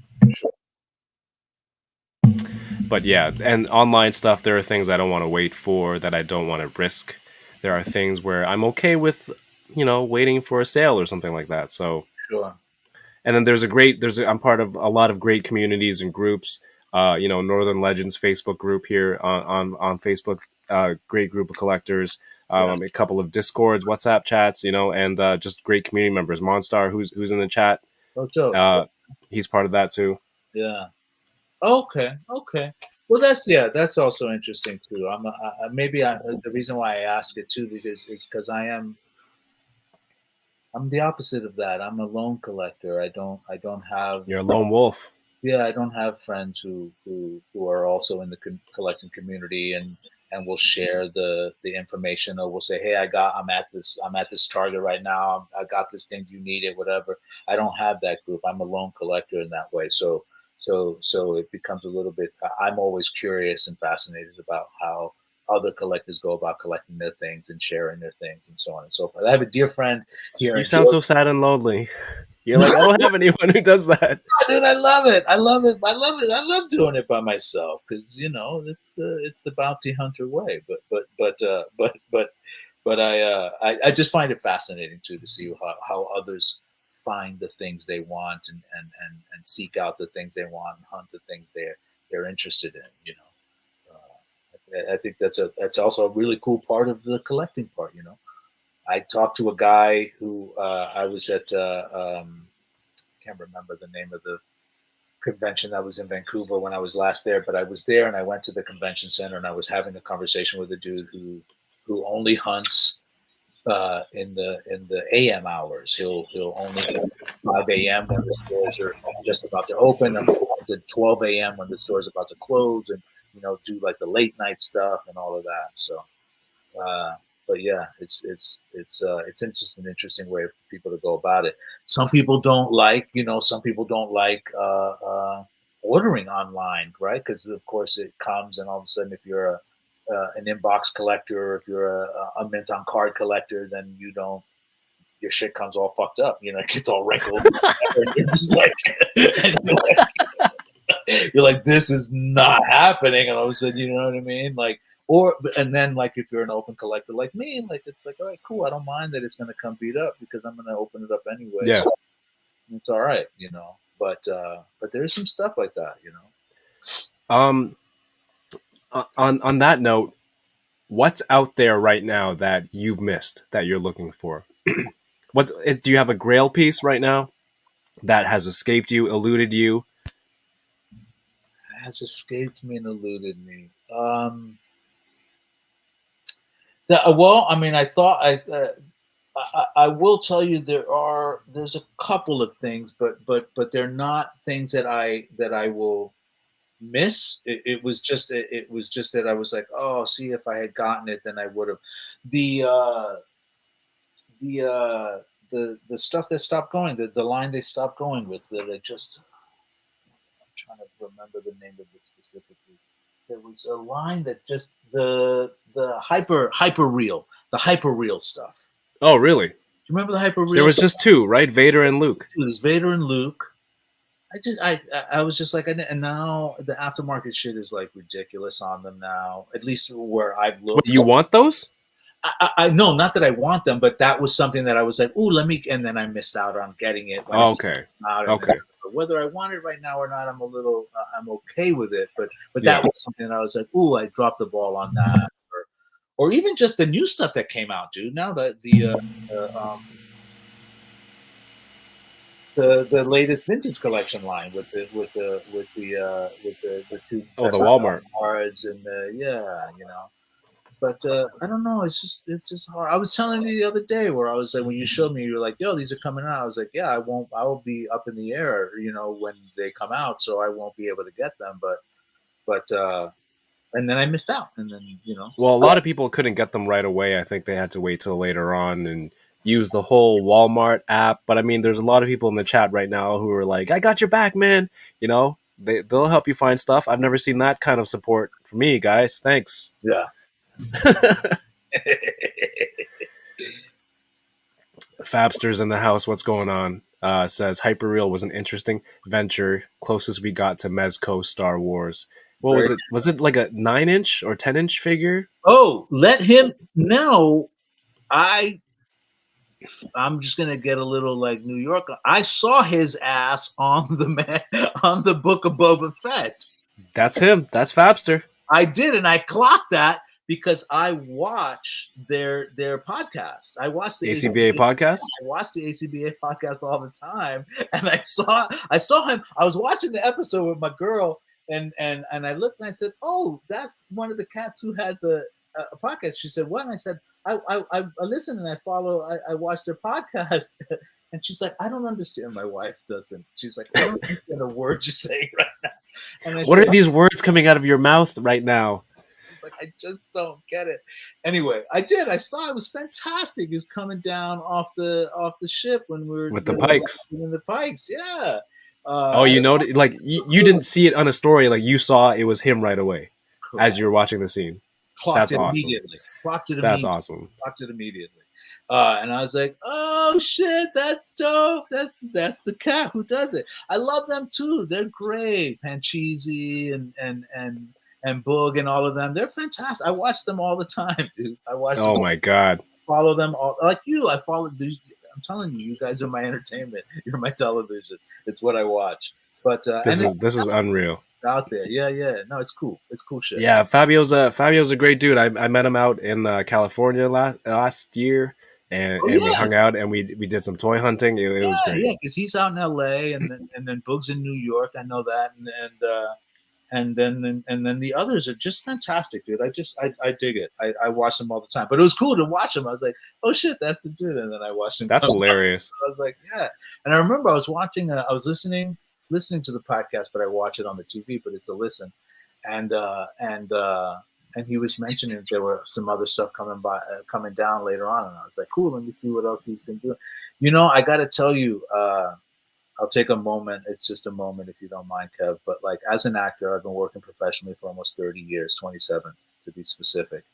Speaker 5: But yeah, and online stuff, there are things I don't want to wait for, that I don't want to risk. There are things where I'm okay with, waiting for a sale or something like that. So,
Speaker 6: Sure.
Speaker 5: and then I'm part of a lot of great communities and groups. Northern Legends Facebook group here on Facebook. Great group of collectors.
Speaker 6: Yeah.
Speaker 5: A couple of Discords, WhatsApp chats, and just great community members. Monstar, who's in the chat,
Speaker 6: Oh, dope.
Speaker 5: he's part of that too.
Speaker 6: Yeah. Okay. Okay. Well, that's also interesting too. The reason why I ask it too because I'm the opposite of that. I'm a lone collector. I don't have
Speaker 5: You're a lone wolf.
Speaker 6: yeah, I don't have friends who are also in the collecting community and will share the information, or will say, hey, I'm at this target right now. I got this thing. Do you need it? Whatever. I don't have that group. I'm a lone collector in that way. So it becomes a little bit. I'm always curious and fascinated about how other collectors go about collecting their things and sharing their things and so on and so forth. I have a dear friend here.
Speaker 5: You
Speaker 6: in
Speaker 5: sound so
Speaker 6: Georgia.
Speaker 5: sad and lonely. You're like, I don't have anyone who does that.
Speaker 6: Dude, I love it. I love it. I love it. I love doing it by myself because it's the bounty hunter way. But I just find it fascinating too to see how others find the things they want and seek out the things they want and hunt the things they're interested in. I think that's also a really cool part of the collecting part. I talked to a guy who I was at. Can't remember the name of the convention that was in Vancouver when I was last there, but I was there and I went to the convention center and I was having a conversation with a dude who only hunts in the AM hours. He'll only hunt 5 a.m. when the stores are just about to open, and to 12 a.m. when the store is about to close, and do like the late night stuff and all of that. So. But yeah, it's just an interesting way for people to go about it. Some people don't like, ordering online, right? Because of course it comes, and all of a sudden, if you're an inbox collector, or if you're a mint on card collector, then your shit comes all fucked up. It gets all wrinkled. And you're just like, you're like, this is not happening, and all of a sudden, you know what I mean, like. And then like if you're an open collector like me, like it's like, all right, cool. I don't mind that it's going to come beat up because I'm going to open it up anyway.
Speaker 5: Yeah,
Speaker 6: so it's all right, But there's some stuff like that,
Speaker 5: On that note, what's out there right now that you've missed that you're looking for? Do you have a Grail piece right now that has escaped you, eluded you?
Speaker 6: Has escaped me and eluded me. Well, I mean, I will tell you there's a couple of things, but they're not things that I will miss. It was just that I was like, oh, see, if I had gotten it, then I would have. The stuff that stopped going, the line they stopped going with, that I just. I'm trying to remember the name of it specifically. There was a line that just the hyper real stuff.
Speaker 5: Oh, really?
Speaker 6: Do you remember the hyper real?
Speaker 5: There was
Speaker 6: stuff?
Speaker 5: just two, right? Vader and Luke.
Speaker 6: It was Vader and Luke. I was just like, and now the aftermarket shit is like ridiculous on them now. At least where I've looked.
Speaker 5: What, you want those?
Speaker 6: I know, not that I want them, but that was something that I was like, ooh, and then I missed out on getting it.
Speaker 5: Oh, okay. Okay.
Speaker 6: Whether I want it right now or not, I'm okay with it. But that was something that I was like, ooh, I dropped the ball on that. Or even just the new stuff that came out, dude. Now that the latest vintage collection line with the two
Speaker 5: the Walmart
Speaker 6: cards and But I don't know. It's just hard. I was telling you the other day where I was like, when you showed me, you were like, "Yo, these are coming out." I was like, "Yeah, I won't. I will be up in the air, when they come out, so I won't be able to get them." But and then I missed out, and then
Speaker 5: Well, a lot of people couldn't get them right away. I think they had to wait till later on and use the whole Walmart app. But I mean, there's a lot of people in the chat right now who are like, "I got your back, man." They'll help you find stuff. I've never seen that kind of support for me, guys. Thanks.
Speaker 6: yeah.
Speaker 5: Fabster's in the house. What's going on? Says Hyperreal was an interesting venture, closest we got to Mezco Star Wars. What was it? Was it like a 9-inch or 10-inch figure?
Speaker 6: Oh, let him know. I'm just gonna get a little like New York. I saw his ass on the Book of Boba Fett.
Speaker 5: That's him. That's Fabster.
Speaker 6: I did, and I clocked that because I watch their podcast. I watch the
Speaker 5: ACBA podcast.
Speaker 6: I watch the ACBA podcast all the time, and I saw him. I was watching the episode with my girl, and I looked and I said, "Oh, that's one of the cats who has a podcast." She said, "What?" And I said, I listen and I follow. I watch their podcast." And she's like, "I don't understand." My wife doesn't. She's like, "I don't understand a word you're saying right now." And
Speaker 5: what are these words coming out of your mouth right now?
Speaker 6: She's like, "I just don't get it." Anyway, I did. I saw it was fantastic. He was coming down off the ship when we were
Speaker 5: with the pikes.
Speaker 6: In the pikes, yeah.
Speaker 5: Like you didn't see it on a story. Like you saw it was him right away. Correct. As you were watching the scene.
Speaker 6: That's awesome. Immediately.
Speaker 5: That's awesome.
Speaker 6: Clocked it immediately. And I was like, "Oh shit, that's dope. That's the cat who does it." I love them too. They're great. Pancheezy and Boog and all of them. They're fantastic. I watch them all the time, dude. I watch.
Speaker 5: Oh my god.
Speaker 6: Follow them all like you. I follow these. I'm telling you, you guys are my entertainment. You're my television. It's what I watch. But
Speaker 5: this is unreal.
Speaker 6: Out there, yeah. No, it's cool. It's cool shit.
Speaker 5: Yeah, Fabio's a great dude. I met him out in California last year, and we hung out and we did some toy hunting. It was great.
Speaker 6: Yeah, because he's out in L.A. and then Boog's in New York. I know that, and then the others are just fantastic, dude. I dig it. I watch them all the time. But it was cool to watch them. I was like, "Oh shit, that's the dude." And then I watched him.
Speaker 5: That's hilarious.
Speaker 6: I was like, "Yeah." And I remember I was watching. I was listening to the podcast, but I watch it on the TV. But it's a listen, and he was mentioning there were some other stuff coming down later on, and I was like, "Cool, let me see what else he's been doing." I got to tell you, I'll take a moment. It's just a moment, if you don't mind, Kev. But like as an actor, I've been working professionally for almost 30 years, 27 to be specific,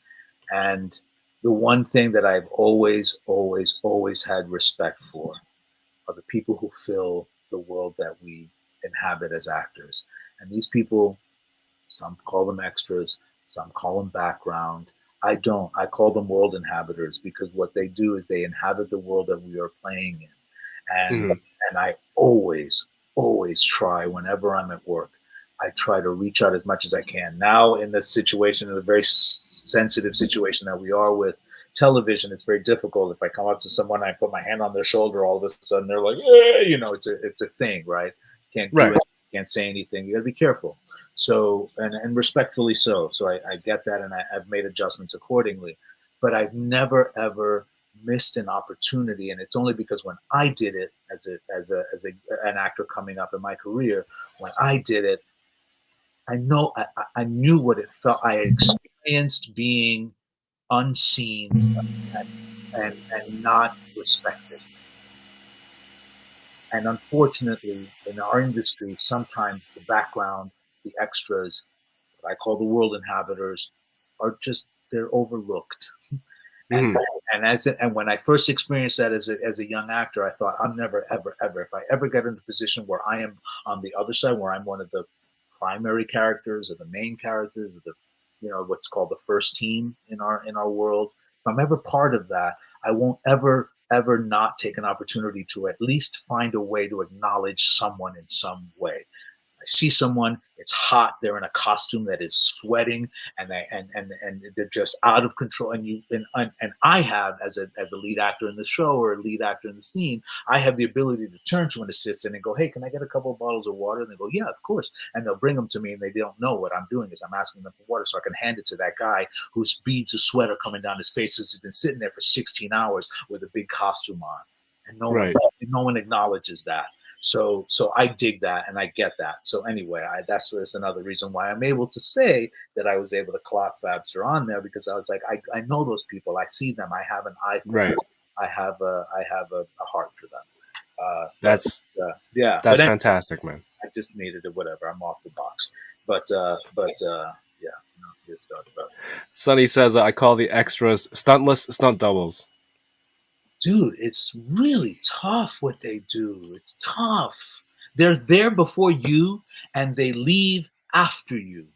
Speaker 6: and the one thing that I've always had respect for are the people who fill the world that we inhabit as actors. And these people, some call them extras, some call them background. I don't. I call them world inhabitors because what they do is they inhabit the world that we are playing in. And I always try, whenever I'm at work, I try to reach out as much as I can. Now in this situation, in a very sensitive situation that we are with television, it's very difficult. If I come up to someone, I put my hand on their shoulder, all of a sudden they're like, it's a thing, right? Can't do it, can't say anything. You got to be careful. So, and respectfully so. So I get that, and I've made adjustments accordingly. But I've never ever missed an opportunity, and it's only because when I did it as an actor coming up in my career, when I did it, I knew what it felt. I experienced being unseen and not respected. And unfortunately, in our industry, sometimes the background, the extras, what I call the world inhabitors, they're overlooked. And when I first experienced that as a young actor, I thought, I'm never, ever, ever, if I ever get in a position where I am on the other side, where I'm one of the primary characters or the main characters or the, what's called the first team in our world, if I'm ever part of that, I won't ever not take an opportunity to at least find a way to acknowledge someone in some way. I see someone, it's hot, they're in a costume that is sweating, and they're just out of control. And I have, as a lead actor in the show or a lead actor in the scene, I have the ability to turn to an assistant and go, hey, can I get a couple of bottles of water? And they go, yeah, of course. And they'll bring them to me, and they don't know what I'm doing is I'm asking them for water so I can hand it to that guy whose beads of sweat are coming down his face because he's been sitting there for 16 hours with a big costume on. And no one acknowledges that. So I dig that and I get that. So anyway, that's another reason why I'm able to say that I was able to clock Fabster on there, because I was like, I know those people. I see them. I have an eye for them. I have a heart for them.
Speaker 5: That's fantastic, man.
Speaker 6: I just needed it. Whatever. I'm off the box. But yeah. No, it's not about it.
Speaker 5: Sonny says, I call the extras stuntless stunt doubles.
Speaker 6: Dude, it's really tough what they do. It's tough. They're there before you and they leave after you.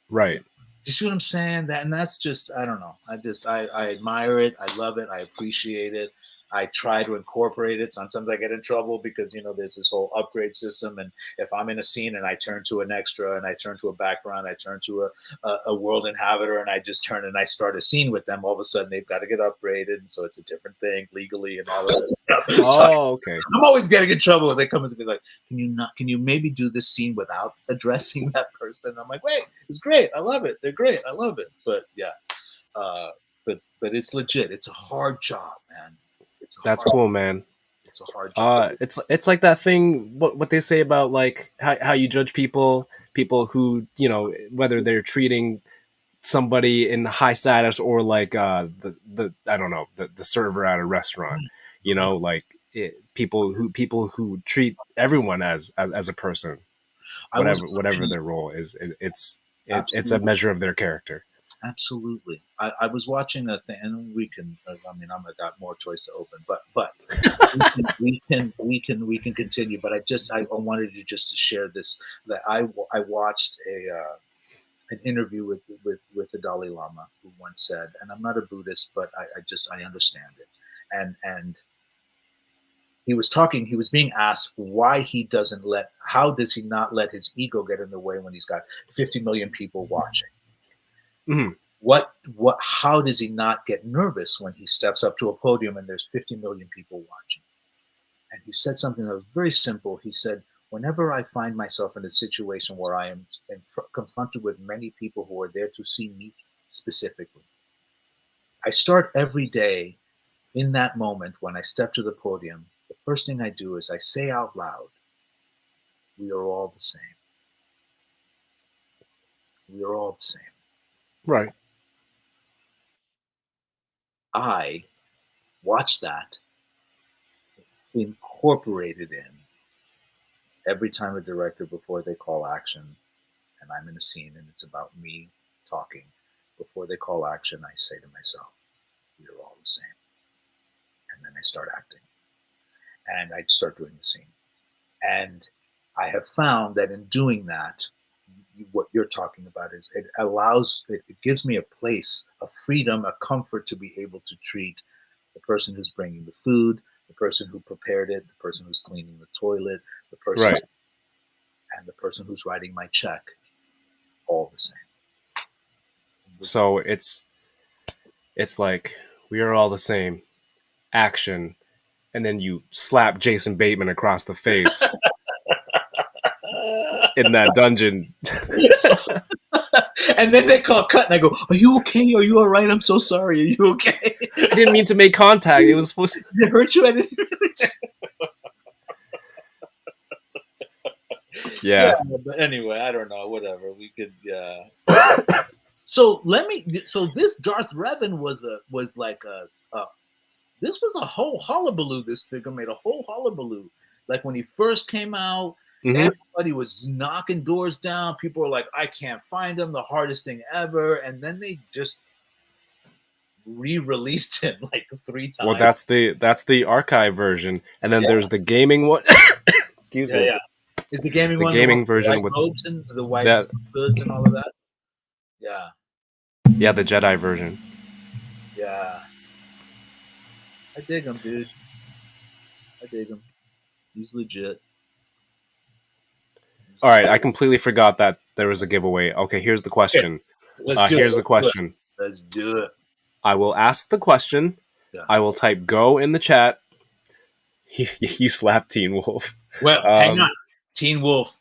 Speaker 5: Right.
Speaker 6: You see what I'm saying? That's just, I don't know. I admire it. I love it. I appreciate it. I try to incorporate it. Sometimes I get in trouble because, there's this whole upgrade system. And if I'm in a scene and I turn to an extra and I turn to a background, I turn to a world inhabitor and I just turn and I start a scene with them, all of a sudden they've got to get upgraded. And so it's a different thing legally and all that stuff.
Speaker 5: Okay.
Speaker 6: I'm always getting in trouble when they come to me like, can you maybe do this scene without addressing that person? I'm like, wait, it's great. I love it. They're great. I love it. But yeah, but it's legit. It's a hard job, man.
Speaker 5: That's cool, man.
Speaker 6: It's a hard job.
Speaker 5: It's like that thing. What they say about like how you judge people who whether they're treating somebody in high status or like the I don't know the server at a restaurant. Like people who treat everyone as a person, whatever their role is. It's a measure of their character.
Speaker 6: Absolutely. I was watching a thing, and we can. I got more choice to open, but we can continue. But I wanted to just share this, that I watched an interview with the Dalai Lama, who once said, and I'm not a Buddhist, but I understand it, and he was being asked why how does he not let his ego get in the way when he's got 50 million people watching?
Speaker 5: Mm-hmm.
Speaker 6: How does he not get nervous when he steps up to a podium and there's 50 million people watching? And he said something that was very simple. He said, whenever I find myself in a situation where I am confronted with many people who are there to see me specifically, I start every day in that moment when I step to the podium. The first thing I do is I say out loud, we are all the same. We are all the same.
Speaker 5: Right.
Speaker 6: I watch that incorporated in every time a director, before they call action, and I'm in a scene and it's about me talking, before they call action, I say to myself, we are all the same. And then I start acting. And I start doing the scene. And I have found that in doing that, what you're talking about is it gives me a place, a freedom, a comfort to be able to treat the person who's bringing the food, the person who prepared it, the person who's cleaning the toilet, the person
Speaker 5: right.
Speaker 6: and the person who's writing my check, all the same.
Speaker 5: So it's like, we are all the same, action, and then you slap Jason Bateman across the face in that dungeon.
Speaker 6: And then they call cut, and I go, "Are you okay? Are you all right? I'm so sorry. Are you okay?"
Speaker 5: I didn't mean to make contact. It was supposed to.
Speaker 6: Did it hurt you? I didn't really
Speaker 5: Yeah.
Speaker 6: But anyway, I don't know. Whatever. We could. So this Darth Revan was like a this was a whole hullabaloo. This figure made a whole hullabaloo. Like when he first came out, everybody was knocking doors down. People were like, I can't find him, the hardest thing ever. And then they just re-released him like 3 times.
Speaker 5: Well, that's the archive version. And then there's the gaming one. Excuse me.
Speaker 6: Yeah. Is the gaming one
Speaker 5: gaming
Speaker 6: the
Speaker 5: version
Speaker 6: white
Speaker 5: with
Speaker 6: robes and the white hoods and all of that? Yeah.
Speaker 5: Yeah, the Jedi version.
Speaker 6: Yeah. I dig him, dude. I dig him. He's legit.
Speaker 5: All right, I completely forgot that there was a giveaway. Okay, here's the question.
Speaker 6: Let's do it.
Speaker 5: Here's the question.
Speaker 6: Let's do it.
Speaker 5: I will ask the question.
Speaker 6: Yeah.
Speaker 5: I will type "go" in the chat. You slapped Teen Wolf.
Speaker 6: Well, hang on. Teen Wolf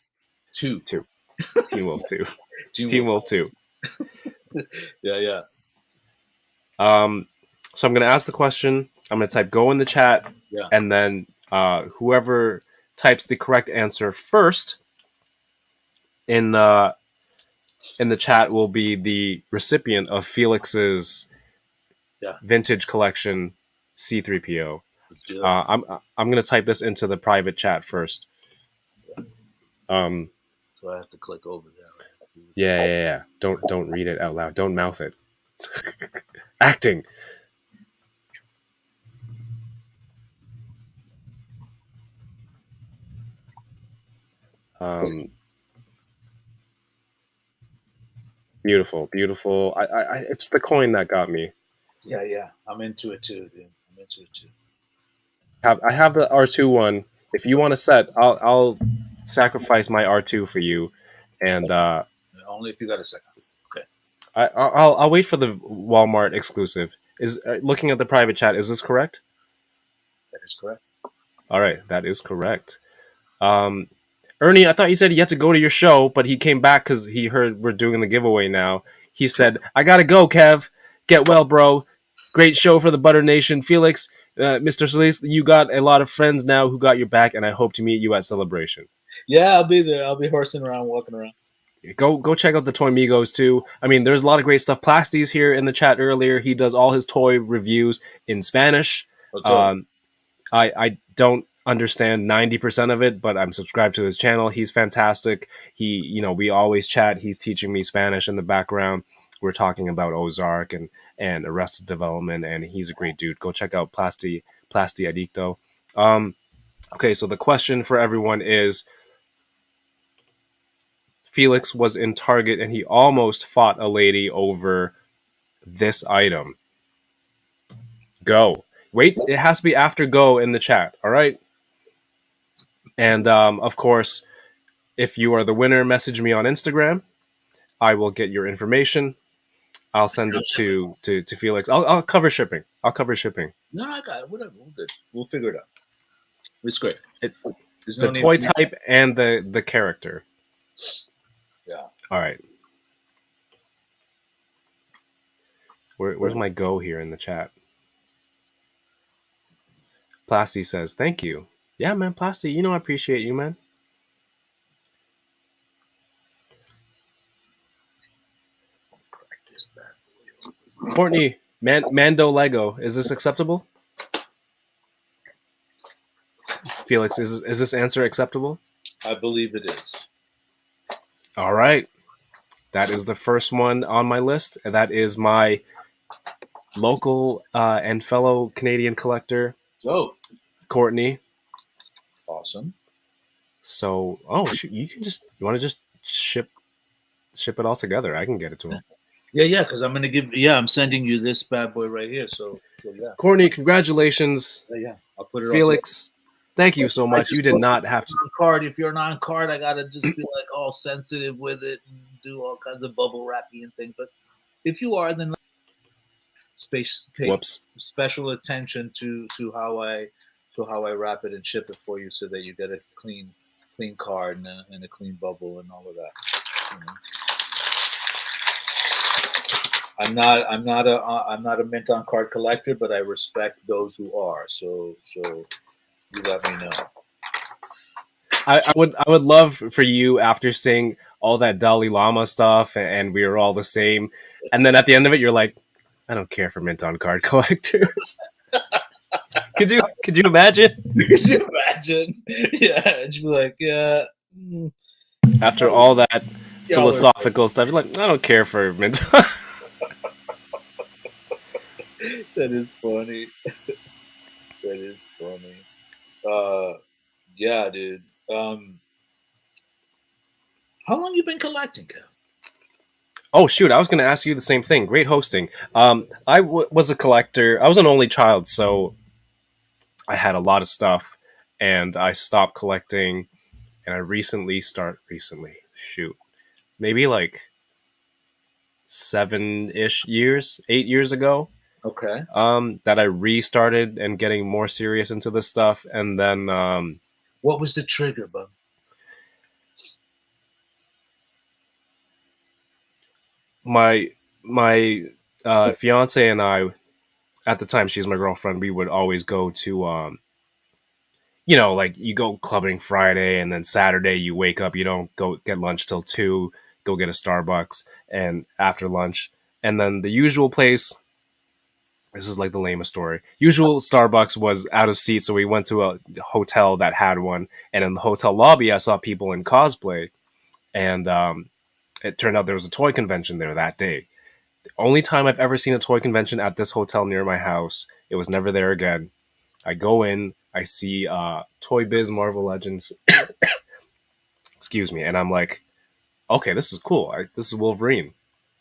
Speaker 6: 2.
Speaker 5: Teen Wolf 2.
Speaker 6: Teen
Speaker 5: Wolf 2.
Speaker 6: Yeah.
Speaker 5: So I'm going to ask the question. I'm going to type "go" in the chat.
Speaker 6: Yeah.
Speaker 5: And then whoever types the correct answer first in the chat will be the recipient of Felix's vintage collection C3PO. I'm going to type this into the private chat first.
Speaker 6: So I have to click over there. Right?
Speaker 5: Yeah. Don't read it out loud. Don't mouth it. Acting. Beautiful. I it's the coin that got me.
Speaker 6: Yeah. I'm into it too, dude.
Speaker 5: I have the R2 one. If you want to set, I'll sacrifice my R2 for you, and
Speaker 6: only if you got a second. Okay.
Speaker 5: I'll wait for the Walmart exclusive. Is looking at the private chat. Is this correct?
Speaker 6: That is correct.
Speaker 5: All right, that is correct. Ernie, I thought you said you had to go to your show, but he came back because he heard we're doing the giveaway now. He said, "I gotta go, Kev. Get well, bro. Great show for the Butter Nation, Felix." Mr. Solis, you got a lot of friends now who got your back, and I hope to meet you at Celebration.
Speaker 6: Yeah, I'll be there. I'll be horsing around, walking around.
Speaker 5: Go check out the Toy Migos too. I mean, there's a lot of great stuff. Plasty's here in the chat earlier. He does all his toy reviews in Spanish.
Speaker 6: Okay.
Speaker 5: I don't understand 90% of it, but I'm subscribed to his channel. He's fantastic. We always chat. He's teaching me Spanish in the background. We're talking about Ozark and Arrested Development, and he's a great dude. Go check out Plasti Adicto. Okay, so the question for everyone is, Felix was in Target and he almost fought a lady over this item. Go. Wait, it has to be after go in the chat, all right? And, of course, if you are the winner, message me on Instagram. I will get your information. I'll send it to Felix. I'll cover shipping.
Speaker 6: No, I got it. Whatever. We're good. We'll figure it out. It's great.
Speaker 5: The toy type and the character.
Speaker 6: Yeah.
Speaker 5: All right. Where's my go here in the chat? Plasty says, "Thank you." Yeah, man, Plasty, I appreciate you, man. Courtney, Mando Lego, is this acceptable? Felix, is this answer acceptable?
Speaker 6: I believe it is.
Speaker 5: All right. That is the first one on my list. That is my local and fellow Canadian collector, Courtney.
Speaker 6: Awesome.
Speaker 5: So, shoot, you want to just ship it all together. I can get it to him.
Speaker 6: Yeah, because I'm sending you this bad boy right here. So yeah.
Speaker 5: Courtney, congratulations.
Speaker 6: Yeah. I'll put it
Speaker 5: Felix, thank you so much. You did not have to.
Speaker 6: Card. If you're non-card, I gotta just be like all sensitive with it and do all kinds of bubble wrapping and things. But if you are, then pay special attention to how I wrap it and ship it for you, so that you get a clean card and a clean bubble and all of that. You know? I'm not a mint on card collector, but I respect those who are. So you let me know.
Speaker 5: I would love for you, after seeing all that Dalai Lama stuff and we are all the same, and then at the end of it you're like, I don't care for mint on card collectors. Could you imagine?
Speaker 6: Could you imagine? Yeah, and you'd be like, yeah.
Speaker 5: After all that philosophical stuff, you're like, I don't care for mint.
Speaker 6: That is funny. That is funny. Yeah, dude. How long you been collecting, Kev?
Speaker 5: Oh, shoot. I was going to ask you the same thing. Great hosting. I was a collector. I was an only child, so I had a lot of stuff, and I stopped collecting and I maybe like 8 years ago,
Speaker 6: Okay.
Speaker 5: that I restarted and getting more serious into this stuff. And then
Speaker 6: What was the trigger, bub?
Speaker 5: my fiance and I, at the time she's my girlfriend, we would always go to like you go clubbing Friday, and then Saturday you wake up, you don't go get lunch till 2, go get a Starbucks, and after lunch, and then the usual place. This is like the lamest story. Usual Starbucks was out of seats, so we went to a hotel that had one, and in the hotel lobby, I saw people in cosplay, and it turned out there was a toy convention there that day. The only time I've ever seen a toy convention at this hotel near my house. It was never there again. I go in, I see Toy Biz Marvel Legends, excuse me, and I'm like, okay, this is cool. This is Wolverine.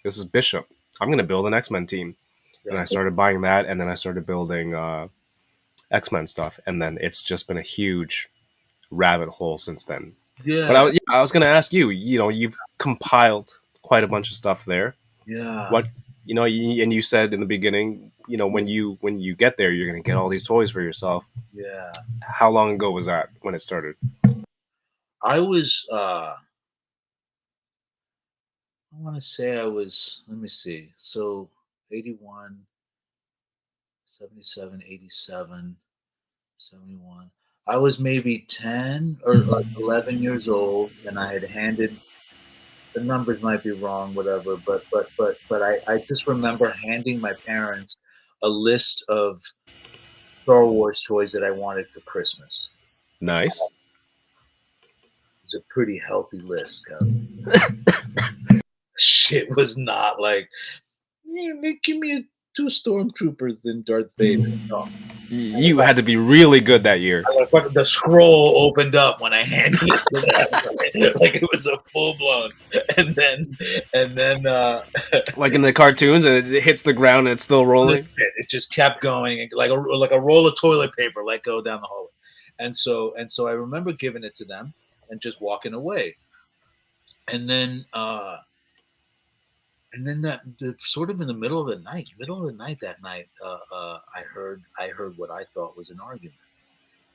Speaker 5: This is Bishop. I'm going to build an X-Men team. And I started buying that, and then I started building X-Men stuff, and then it's just been a huge rabbit hole since then.
Speaker 6: Yeah.
Speaker 5: But I was going to ask you, you've compiled quite a bunch of stuff there.
Speaker 6: Yeah.
Speaker 5: What, and you said in the beginning, when you get there, you're going to get all these toys for yourself.
Speaker 6: Yeah.
Speaker 5: How long ago was that when it started?
Speaker 6: I was, I want to say let me see. So 81, 77, 87, 71. I was maybe 10 or like 11 years old, and I had handed, the numbers might be wrong, whatever, but I just remember handing my parents a list of Star Wars toys that I wanted for Christmas.
Speaker 5: Nice.
Speaker 6: It was a pretty healthy list, Kevin. Shit was not like, give me 2 stormtroopers and Darth Vader. No.
Speaker 5: You had to be really good that year.
Speaker 6: Like, the scroll opened up when I handed it to them, like it was a full blown. And then,
Speaker 5: like in the cartoons, and it hits the ground and it's still rolling.
Speaker 6: It just kept going, like a roll of toilet paper let go down the hallway. And so I remember giving it to them and just walking away. And then that sort of in the middle of the night that night, I heard what I thought was an argument.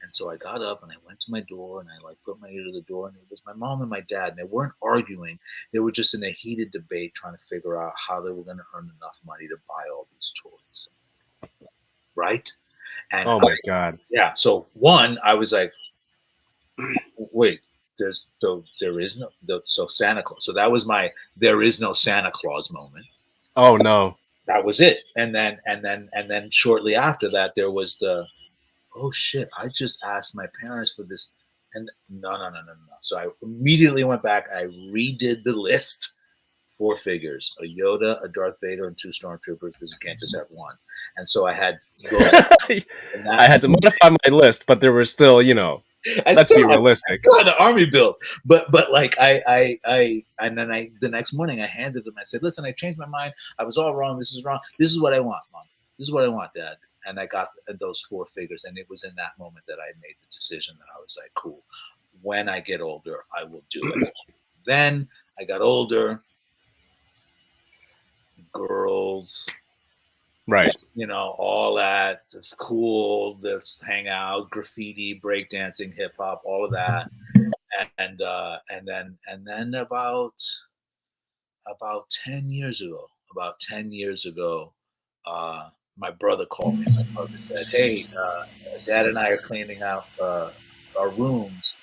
Speaker 6: And so I got up and I went to my door and I like put my ear to the door, and it was my mom and my dad, and they weren't arguing. They were just in a heated debate trying to figure out how they were going to earn enough money to buy all these toys. Right? And
Speaker 5: oh my God.
Speaker 6: Yeah. So one, I was like, wait, there is no, so Santa Claus. So that was my, there is no Santa Claus moment.
Speaker 5: Oh no.
Speaker 6: That was it. And then shortly after that, there was the, oh shit, I just asked my parents for this. And no. So I immediately went back. I redid the list. 4 figures, a Yoda, a Darth Vader, and 2 stormtroopers, because you can't just have one. And so I had
Speaker 5: I had to modify my list, but there were still, let's be realistic.
Speaker 6: I had the army build, but like I and then the next morning I handed them. I said, "Listen, I changed my mind. I was all wrong. This is wrong. This is what I want, Mom. This is what I want, Dad." And I got those 4 figures, and it was in that moment that I made the decision that I was like, "Cool. When I get older, I will do it." Then I got older. Girls,
Speaker 5: right?
Speaker 6: All that cool. Let's hang out, graffiti, breakdancing, hip hop, all of that, and then about 10 years ago, my brother called me. My brother said, "Hey, Dad and I are cleaning out our rooms.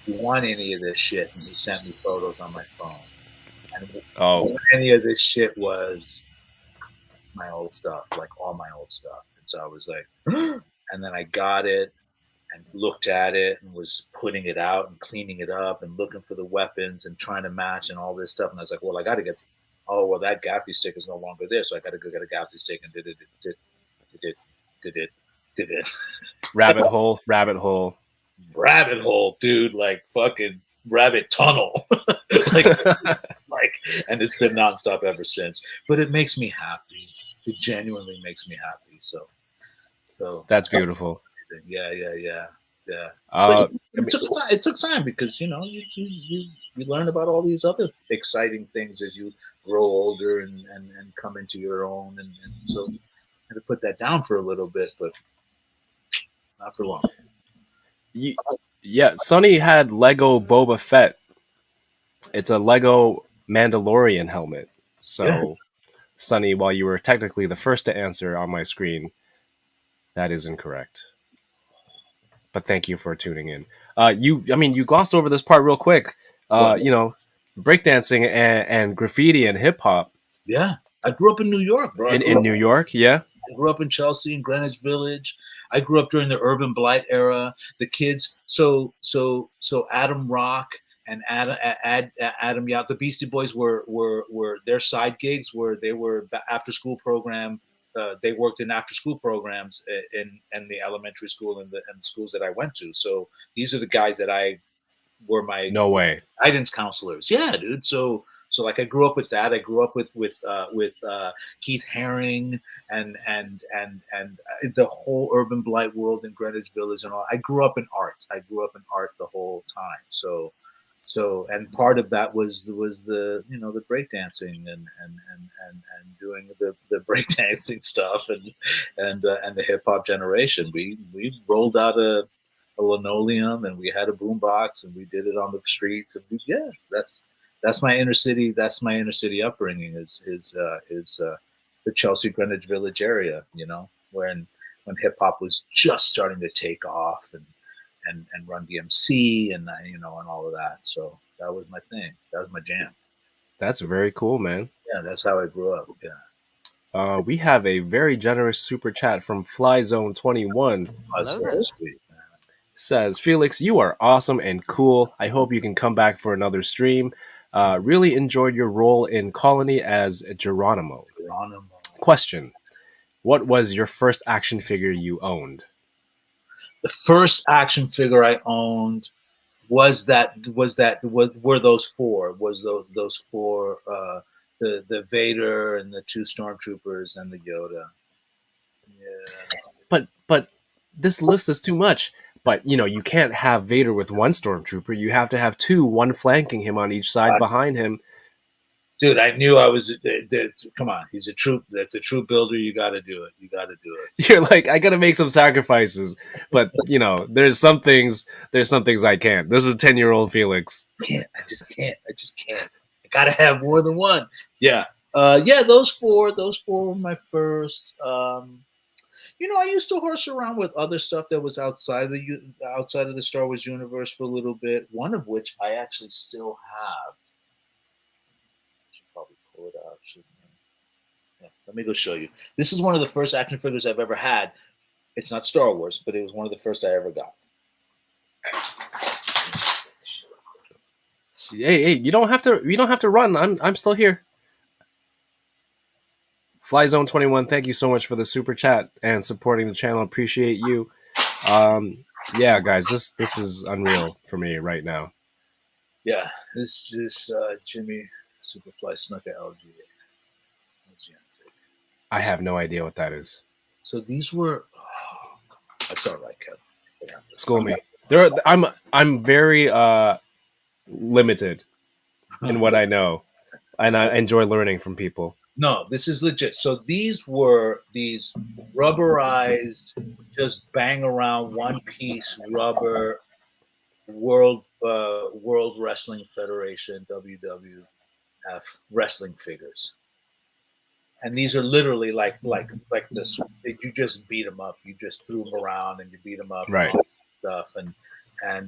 Speaker 6: Do you want any of this shit?" And he sent me photos on my phone. And any of this shit was my old stuff, like all my old stuff. And so I was like, and then I got it and looked at it and was putting it out and cleaning it up and looking for the weapons and trying to match and all this stuff. And I was like, well, I got to get, that gaffy stick is no longer there. So I got to go get a gaffy stick and did it.
Speaker 5: Rabbit hole,
Speaker 6: dude, like fucking rabbit tunnel. And it's been nonstop ever since. But it makes me happy. It genuinely makes me happy. So
Speaker 5: that's beautiful.
Speaker 6: Yeah. Yeah.
Speaker 5: Uh,
Speaker 6: But it took time because you learn about all these other exciting things as you grow older and come into your own, and so I had to put that down for a little bit, but not for long.
Speaker 5: you, yeah, Sonny had Lego Boba Fett. It's a Lego Mandalorian helmet.
Speaker 6: Yeah.
Speaker 5: So, Sonny, while you were technically the first to answer on my screen, that is incorrect. But thank you for tuning in. You glossed over this part real quick.
Speaker 6: What?
Speaker 5: Breakdancing and graffiti and hip hop
Speaker 6: Yeah. I grew up in New York, bro.
Speaker 5: in New York. Yeah,
Speaker 6: I grew up in Chelsea and Greenwich Village. I grew up during the urban blight era. The kids, so Adam Rock and Adam Yauch, the Beastie Boys were their side gigs where they were after school program. They worked in after school programs in the elementary school and the schools that I went to. So these are the guys that I were my
Speaker 5: no way.
Speaker 6: guidance counselors. Yeah, dude. So like I grew up with that. I grew up with Keith Haring and the whole urban blight world in Greenwich Village and all. I grew up in art. I grew up in art the whole time. So and part of that was the the breakdancing and doing the breakdancing stuff and the hip hop generation. We rolled out a linoleum and we had a boombox and we did it on the streets and that's my inner city upbringing is the Chelsea Greenwich Village area, when hip hop was just starting to take off and Run DMC and and all of that. So that was my thing. That was my jam.
Speaker 5: That's very cool, man.
Speaker 6: Yeah, that's how I grew up. Yeah.
Speaker 5: We have a very generous super chat from FlyZone21.
Speaker 6: That's very sweet.
Speaker 5: Says, Felix, you are awesome and cool. I hope you can come back for another stream. Really enjoyed your role in Colony as Geronimo. Question: what was your first action figure you owned?
Speaker 6: The first action figure I owned were those four. Was those four the Vader and the two stormtroopers and the Yoda. Yeah.
Speaker 5: But this list is too much. But you can't have Vader with one stormtrooper. You have to have two, one flanking him on each side behind him.
Speaker 6: Dude, I knew I was. Come on, he's a troop. That's a troop builder. You got to do it.
Speaker 5: You're like, I got to make some sacrifices, but there's some things I can't. This is 10-year-old Felix.
Speaker 6: I just can't. I gotta have more than one. Yeah. Those four were my first. I used to horse around with other stuff that was outside of the Star Wars universe for a little bit. One of which I actually still have. I should probably pull it out, shouldn't I? Yeah, let me go show you. This is one of the first action figures I've ever had. It's not Star Wars, but it was one of the first I ever got.
Speaker 5: Hey, you don't have to run. I'm still here. FlyZone21, thank you so much for the super chat and supporting the channel. Appreciate you. Yeah, guys, this is unreal for me right now.
Speaker 6: Yeah, this is Jimmy Superfly Snooker LG.
Speaker 5: I have no idea what that is.
Speaker 6: So these were. Oh, that's all right, Kevin.
Speaker 5: School me. I'm very limited in what I know, and I enjoy learning from people.
Speaker 6: No, this is legit. So these were these rubberized, just bang around one piece rubber World Wrestling Federation WWF wrestling figures, and these are literally like this. You just beat them up. You just threw them around and you beat them up,
Speaker 5: right?
Speaker 6: And stuff and
Speaker 5: I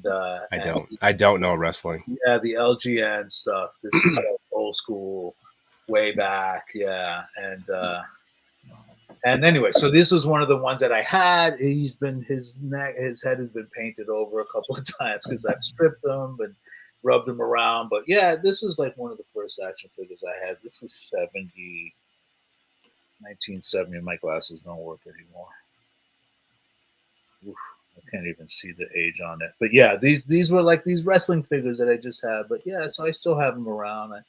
Speaker 5: don't know wrestling.
Speaker 6: Yeah, the LGN stuff. This is old school. Way back, yeah, and anyway, so this was one of the ones that I had. His head has been painted over a couple of times because I've stripped him and rubbed him around. But yeah, this was like one of the first action figures I had. This is 1970. My glasses don't work anymore. Oof, I can't even see the age on it. But yeah, these were like these wrestling figures that I just had. But yeah, so I still have them around. I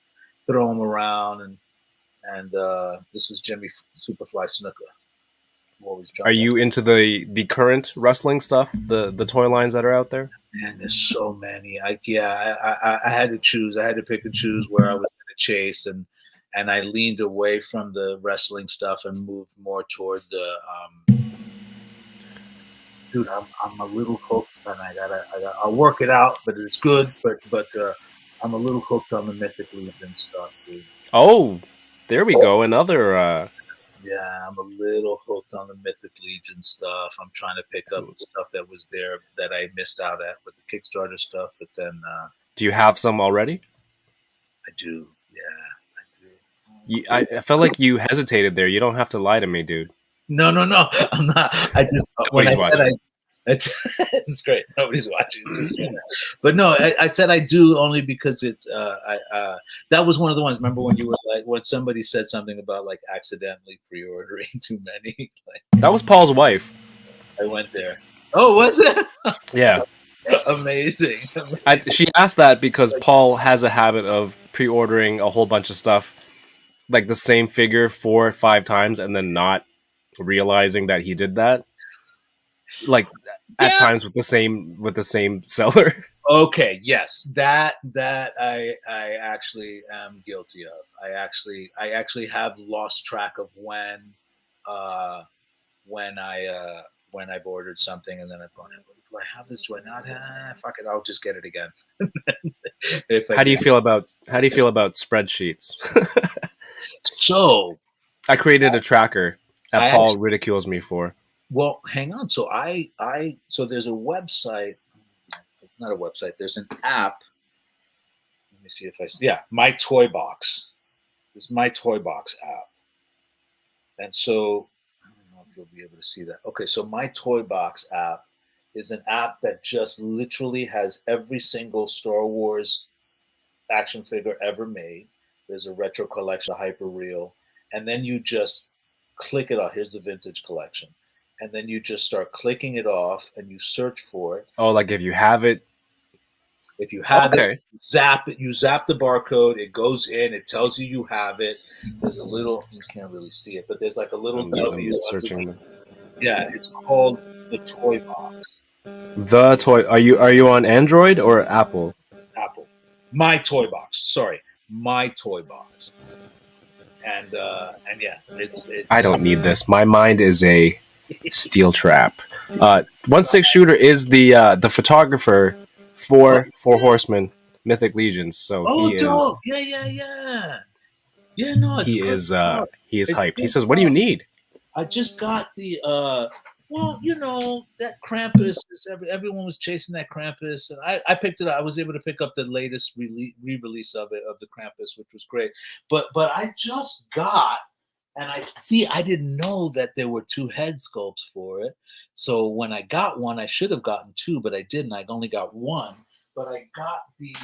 Speaker 6: throw them around and this was Jimmy Superfly Snooker. always jump
Speaker 5: Are
Speaker 6: on.
Speaker 5: you into the current wrestling stuff? The toy lines that are out there?
Speaker 6: Man, there's so many. I had to choose. I had to pick and choose where I was going to chase, and I leaned away from the wrestling stuff and moved more toward the. Dude, I'm a little hooked, and I'll work it out, but it's good. But I'm a little hooked on the Mythic Legion stuff, dude.
Speaker 5: Oh, there we go. Another.
Speaker 6: Yeah, I'm a little hooked on the Mythic Legion stuff. I'm trying to pick up the stuff that was there that I missed out at with the Kickstarter stuff. But then,
Speaker 5: Do you have some already?
Speaker 6: I do. Yeah, I do.
Speaker 5: I felt like you hesitated there. You don't have to lie to me, dude.
Speaker 6: No, I'm not. I just when I
Speaker 5: Nobody's
Speaker 6: said
Speaker 5: watching.
Speaker 6: it's great. Nobody's watching. It's just great. But no, I said I do only because it's that was one of the ones. Remember when you were like when somebody said something about like accidentally pre-ordering too many? Like,
Speaker 5: That was Paul's wife.
Speaker 6: I went there. Oh, was it?
Speaker 5: Yeah.
Speaker 6: Amazing.
Speaker 5: She asked that because Paul has a habit of pre-ordering a whole bunch of stuff, like the same figure 4 or 5 times, and then not realizing that he did that. Like at times with the same seller.
Speaker 6: Okay, yes, that I actually am guilty of. I actually have lost track of when I've ordered something and then I've gone, do I have this? Do I not have? Fuck it, I'll just get it again.
Speaker 5: How do you feel about spreadsheets?
Speaker 6: So
Speaker 5: I created a tracker that Paul ridicules me for.
Speaker 6: Well, hang on. So so there's a website, not a website. There's an app. Let me see if My Toy Box. It's My Toy Box app. And so I don't know if you'll be able to see that. Okay, so My Toy Box app is an app that just literally has every single Star Wars action figure ever made. There's a retro collection, a hyper real, and then you just click it off. Here's the vintage collection. And then you just start clicking it off and you search for it.
Speaker 5: Oh, like if you have it.
Speaker 6: If you have it, you zap the barcode, it goes in, it tells you have it. There's a little, you can't really see it, but there's like a little W.
Speaker 5: Searching.
Speaker 6: Yeah, it's called the Toy Box.
Speaker 5: The toy. Are you on Android or Apple?
Speaker 6: Apple. My Toy Box. Sorry, My Toy Box. And yeah, it's
Speaker 5: I don't need this. My mind is a steel trap. 1/6 shooter is the photographer for Four Horsemen Mythic Legions. So he is.
Speaker 6: Yeah, no,
Speaker 5: he is hyped. He says, "What do you need?"
Speaker 6: I just got the well, you know, that Krampus. Everyone was chasing that Krampus, and I picked it up. I was able to pick up the latest re-release of it, of the Krampus, which was great. But I just got, and I didn't know that there were 2 head sculpts for it. So when I got one, I should have gotten 2, but I didn't. I only got 1. But I got the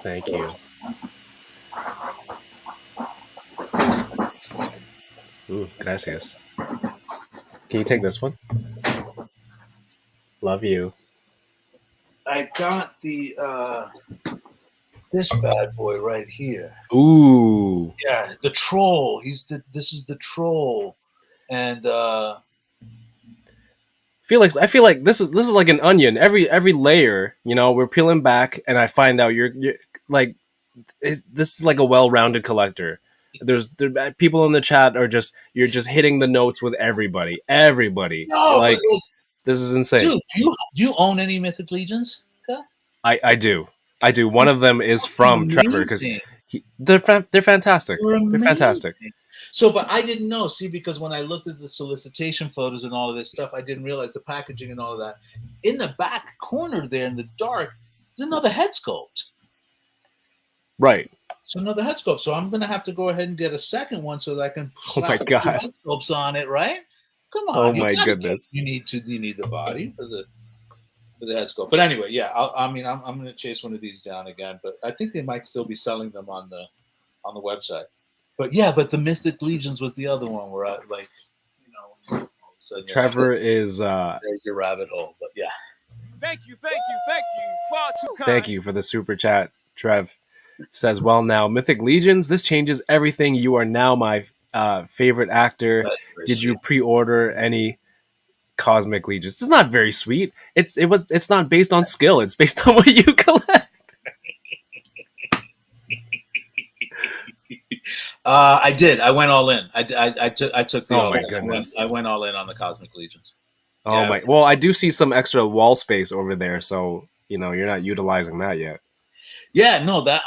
Speaker 5: Thank you. Ooh, gracias. Can you take this one? Love you.
Speaker 6: I got the this bad boy right here.
Speaker 5: Ooh.
Speaker 6: Yeah, the troll. This is the troll. And
Speaker 5: Felix, I feel like this is like an onion. Every layer, you know, we're peeling back, and I find out you're like, this is like a well-rounded collector. There people in the chat you're just hitting the notes with everybody.
Speaker 6: No,
Speaker 5: like this is insane.
Speaker 6: Dude, do you own any Mythic Legions? Okay?
Speaker 5: I do. One of them is from
Speaker 6: amazing.
Speaker 5: Trevor because they're fantastic. They're fantastic.
Speaker 6: So, but I didn't know. See, because when I looked at the solicitation photos and all of this stuff, I didn't realize the packaging and all of that. In the back corner there, in the dark, there's another head sculpt.
Speaker 5: Right.
Speaker 6: So another head sculpt. So I'm gonna have to go ahead and get a second one so that I can
Speaker 5: slap head
Speaker 6: sculpts on it, right? Come on.
Speaker 5: Oh my goodness.
Speaker 6: You need the body for the head sculpt. But anyway, yeah. I'm gonna chase one of these down again. But I think they might still be selling them on the website. But yeah, but the Mythic Legions was the other one where I like, you know, all of a sudden,
Speaker 5: Trevor is
Speaker 6: there's your rabbit hole. But yeah.
Speaker 4: Thank you. Far too kind.
Speaker 5: Thank you for the super chat, Trev. says, "Well, now Mythic Legions. This changes everything. You are now my favorite actor.
Speaker 6: That's very
Speaker 5: Did you
Speaker 6: sweet.
Speaker 5: pre-order any Cosmic Legions?" It's not very sweet. It's not based on skill. It's based on what you collect.
Speaker 6: I did. I went all in. I took the
Speaker 5: Oh
Speaker 6: all
Speaker 5: my
Speaker 6: in.
Speaker 5: goodness.
Speaker 6: I went all in on the Cosmic Legions.
Speaker 5: Oh
Speaker 6: Yeah.
Speaker 5: my! Well, I do see some extra wall space over there, so you're not utilizing that yet.
Speaker 6: Yeah, no, that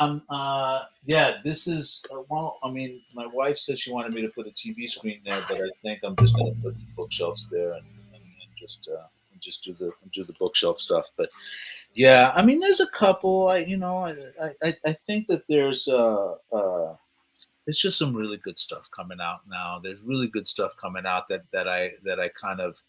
Speaker 6: yeah, this is well. I mean, my wife said she wanted me to put a TV screen there, but I think I'm just going to put some bookshelves there and just do the bookshelf stuff. But yeah, I mean, there's a couple. I think that there's just some really good stuff coming out now. There's really good stuff coming out that I kind of.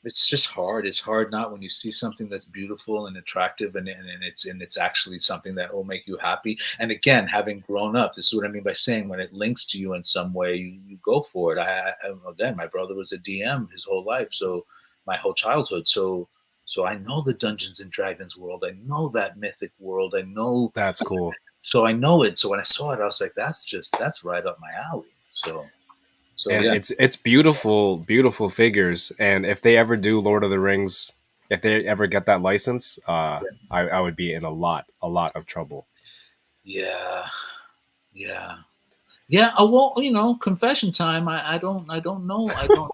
Speaker 6: It's just hard. It's hard not when you see something that's beautiful and attractive and it's actually something that will make you happy. And again, having grown up, this is what I mean by saying when it links to you in some way, you go for it. Again, my brother was a DM his whole life, so my whole childhood. So I know the Dungeons and Dragons world. I know that mythic world. I know.
Speaker 5: That's cool.
Speaker 6: So I know it. So when I saw it, I was like, that's right up my alley. So
Speaker 5: And
Speaker 6: yeah.
Speaker 5: it's beautiful, beautiful figures. And if they ever do Lord of the Rings, if they ever get that license, I would be in a lot of trouble.
Speaker 6: Yeah. Well, confession time. I don't know. I don't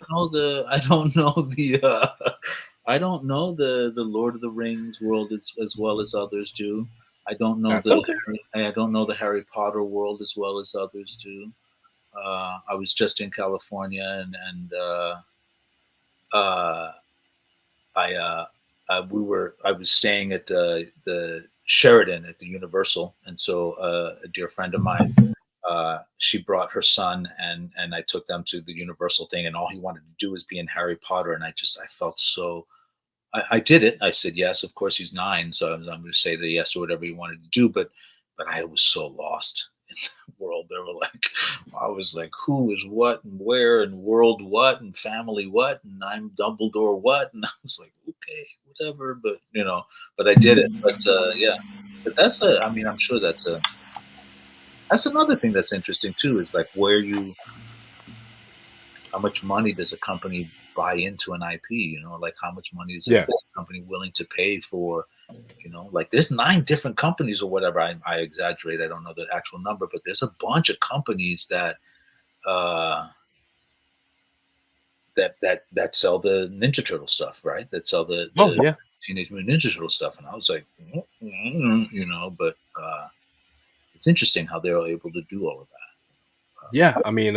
Speaker 6: know the. I don't know the. I don't know the Lord of the Rings world as well as others do. I don't know
Speaker 5: That's okay.
Speaker 6: I don't know the Harry Potter world as well as others do. I was just in California and I was staying at the Sheridan at the Universal, and so a dear friend of mine, she brought her son, and I took them to the Universal thing, and all he wanted to do was be in Harry Potter, and I felt so. I did it. I said yes. Of course, he's 9, so I'm going to say that yes or whatever he wanted to do. But I was so lost in the world. They were like, I was like, who is what and where and world what and family what and I'm Dumbledore what, and I was like, okay, whatever. But but I did it. But yeah, but I mean, I'm sure that's another thing that's interesting too. Is like how much money does a company buy into an IP? Like how much money is a company willing to pay for? Like there's 9 different companies or whatever. I exaggerate. I don't know the actual number, but there's a bunch of companies that that sell the Ninja Turtle stuff, right? That sell the Teenage Mutant Ninja Turtle stuff. And I was like, but it's interesting how they're able to do all of that.
Speaker 5: Yeah, I mean,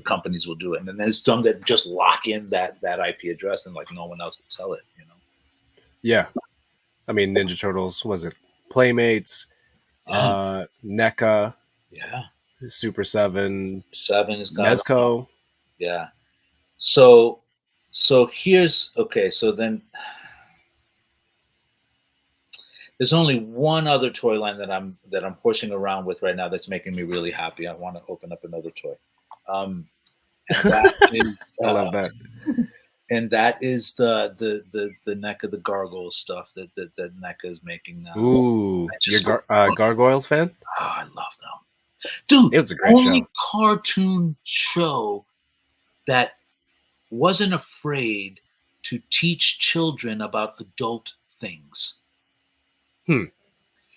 Speaker 6: companies will do it, and then there's some that just lock in that IP address, and like no one else can sell it.
Speaker 5: Yeah, I mean, Ninja Turtles, was it Playmates, NECA, Super 7
Speaker 6: is got
Speaker 5: Nezco.
Speaker 6: Yeah. So here's okay. So then there's only one other toy line that I'm pushing around with right now that's making me really happy. I want to open up another toy. And that is
Speaker 5: I love that.
Speaker 6: And that is the NECA, the Gargoyle stuff that NECA is making now.
Speaker 5: Ooh, you're Gargoyles fan?
Speaker 6: Oh, I love them, dude.
Speaker 5: It was a great show.
Speaker 6: Cartoon show that wasn't afraid to teach children about adult things.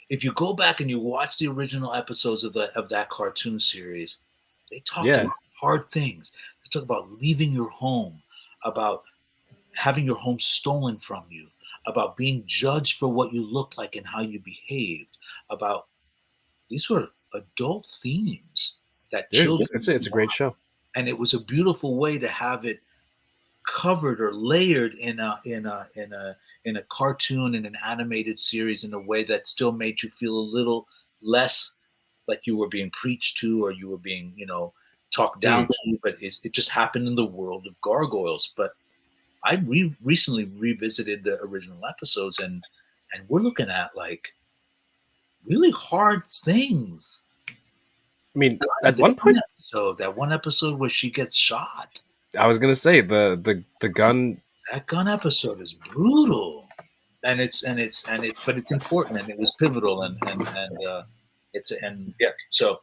Speaker 6: If you go back and you watch the original episodes of that cartoon series, they talk about hard things. They talk about leaving your home, about having your home stolen from you, about being judged for what you look like and how you behaved. About these were adult themes that children.
Speaker 5: It's a great show,
Speaker 6: and it was a beautiful way to have it covered or layered in a cartoon, in an animated series, in a way that still made you feel a little less like you were being preached to or you were being talked down to, but it just happened in the world of Gargoyles. But I recently revisited the original episodes, and we're looking at like really hard things.
Speaker 5: I mean, at one point,
Speaker 6: that one episode where she gets shot.
Speaker 5: I was gonna say the gun.
Speaker 6: That gun episode is brutal. but it's important, and it was pivotal, and yeah. So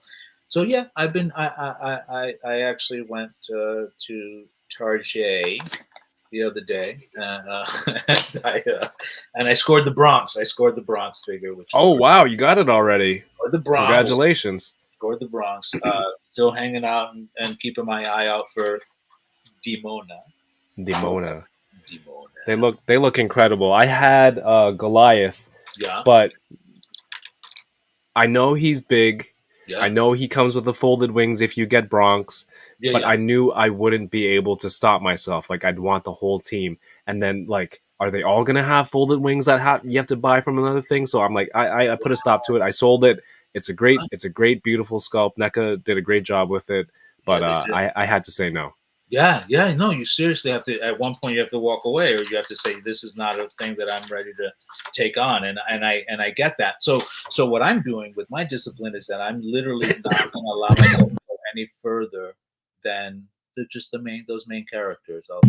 Speaker 6: yeah, I actually went to Target the other day, and I scored the Bronx. I scored the Bronx figure, which
Speaker 5: Oh wow, you got it already!
Speaker 6: scored the Bronx.
Speaker 5: Congratulations!
Speaker 6: Scored the Bronx. Still hanging out and keeping my eye out for Demona.
Speaker 5: Demona. They look incredible. I had Goliath,
Speaker 6: Yeah.
Speaker 5: but I know he's big.
Speaker 6: Yeah.
Speaker 5: I know he comes with the folded wings if you get Bronx,
Speaker 6: Yeah,
Speaker 5: but
Speaker 6: yeah.
Speaker 5: I knew I wouldn't be able to stop myself. Like I'd want the whole team, and then like, are they all gonna have folded wings that you have to buy from another thing? So I'm like, I put a stop to it. I sold it. It's a great, beautiful sculpt. NECA did a great job with it, but I had to say no.
Speaker 6: Yeah, no, you seriously have to. At one point, you have to walk away, or you have to say, "This is not a thing that I'm ready to take on." And I get that. So what I'm doing with my discipline is that I'm literally not going to allow myself to go any further than those main characters. I'll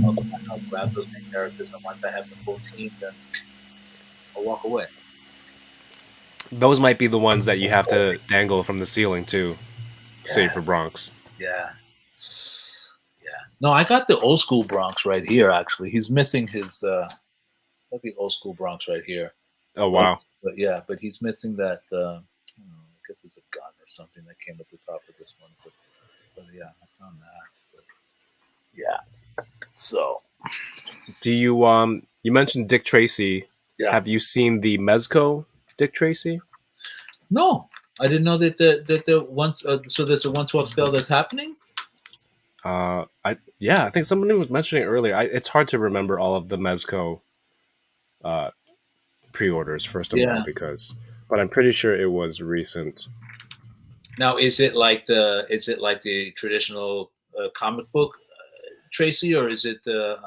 Speaker 6: grab those main characters, and once I have the full team, then I'll walk away.
Speaker 5: Those might be the ones that you have to dangle from the ceiling too,
Speaker 6: Yeah.
Speaker 5: save for Bronx.
Speaker 6: Yeah. No, I got the old school Bronx right here. Actually, he's missing his. Got the old school Bronx right here.
Speaker 5: Oh wow!
Speaker 6: But he's missing that. I guess it's a gun or something that came at the top of this one. But yeah, I found that. But, yeah. So,
Speaker 5: do you you mentioned Dick Tracy?
Speaker 6: Yeah.
Speaker 5: Have you seen the Mezco Dick Tracy?
Speaker 6: No, I didn't know that the once. So there's a 1/12 scale that's happening.
Speaker 5: I think somebody was mentioning earlier. It's hard to remember all of the Mezco pre-orders first of all, but I'm pretty sure it was recent.
Speaker 6: Now, is it like the traditional comic book Tracy, or is it the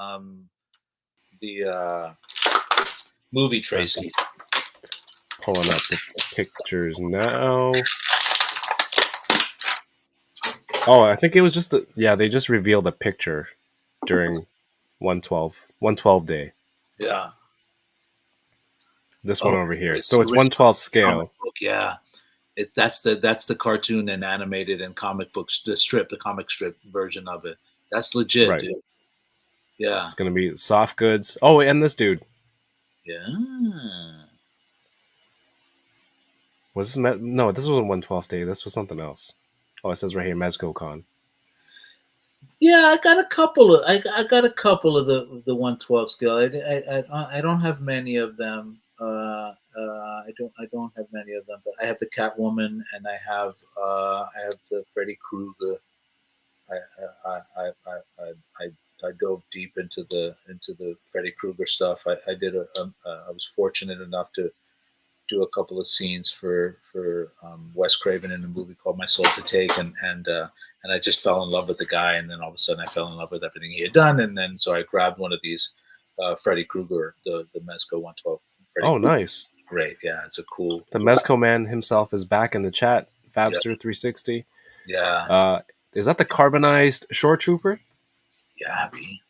Speaker 6: movie Tracy?
Speaker 5: Pulling up the pictures now. Oh, I think it was just they just revealed a picture during 112 day.
Speaker 6: Yeah.
Speaker 5: This one over here. So it's 112 scale.
Speaker 6: Book, yeah. That's the cartoon and animated and comic books, the comic strip version of it. That's legit, right. Dude. Yeah.
Speaker 5: It's gonna be soft goods. Oh, and this dude.
Speaker 6: Yeah.
Speaker 5: Was this no, this wasn't 112 day. This was something else. Oh, it says right here, MezcoCon.
Speaker 6: Yeah, I got a couple of the 112 scale. I don't have many of them. I don't have many of them, but I have the Catwoman and I have the Freddy Krueger. I dove deep into the Freddy Krueger stuff. I was fortunate enough to do a couple of scenes for Wes Craven in a movie called My Soul to Take, and I just fell in love with the guy, and then all of a sudden I fell in love with everything he had done, and then so I grabbed one of these Freddy Krueger, the Mezco 112. Freddy Krueger.
Speaker 5: Nice,
Speaker 6: great, yeah, it's a cool.
Speaker 5: The Mezco man himself is back in the chat. Fabster360.
Speaker 6: Yeah.
Speaker 5: Is that the carbonized shore trooper?
Speaker 6: Yeah, B.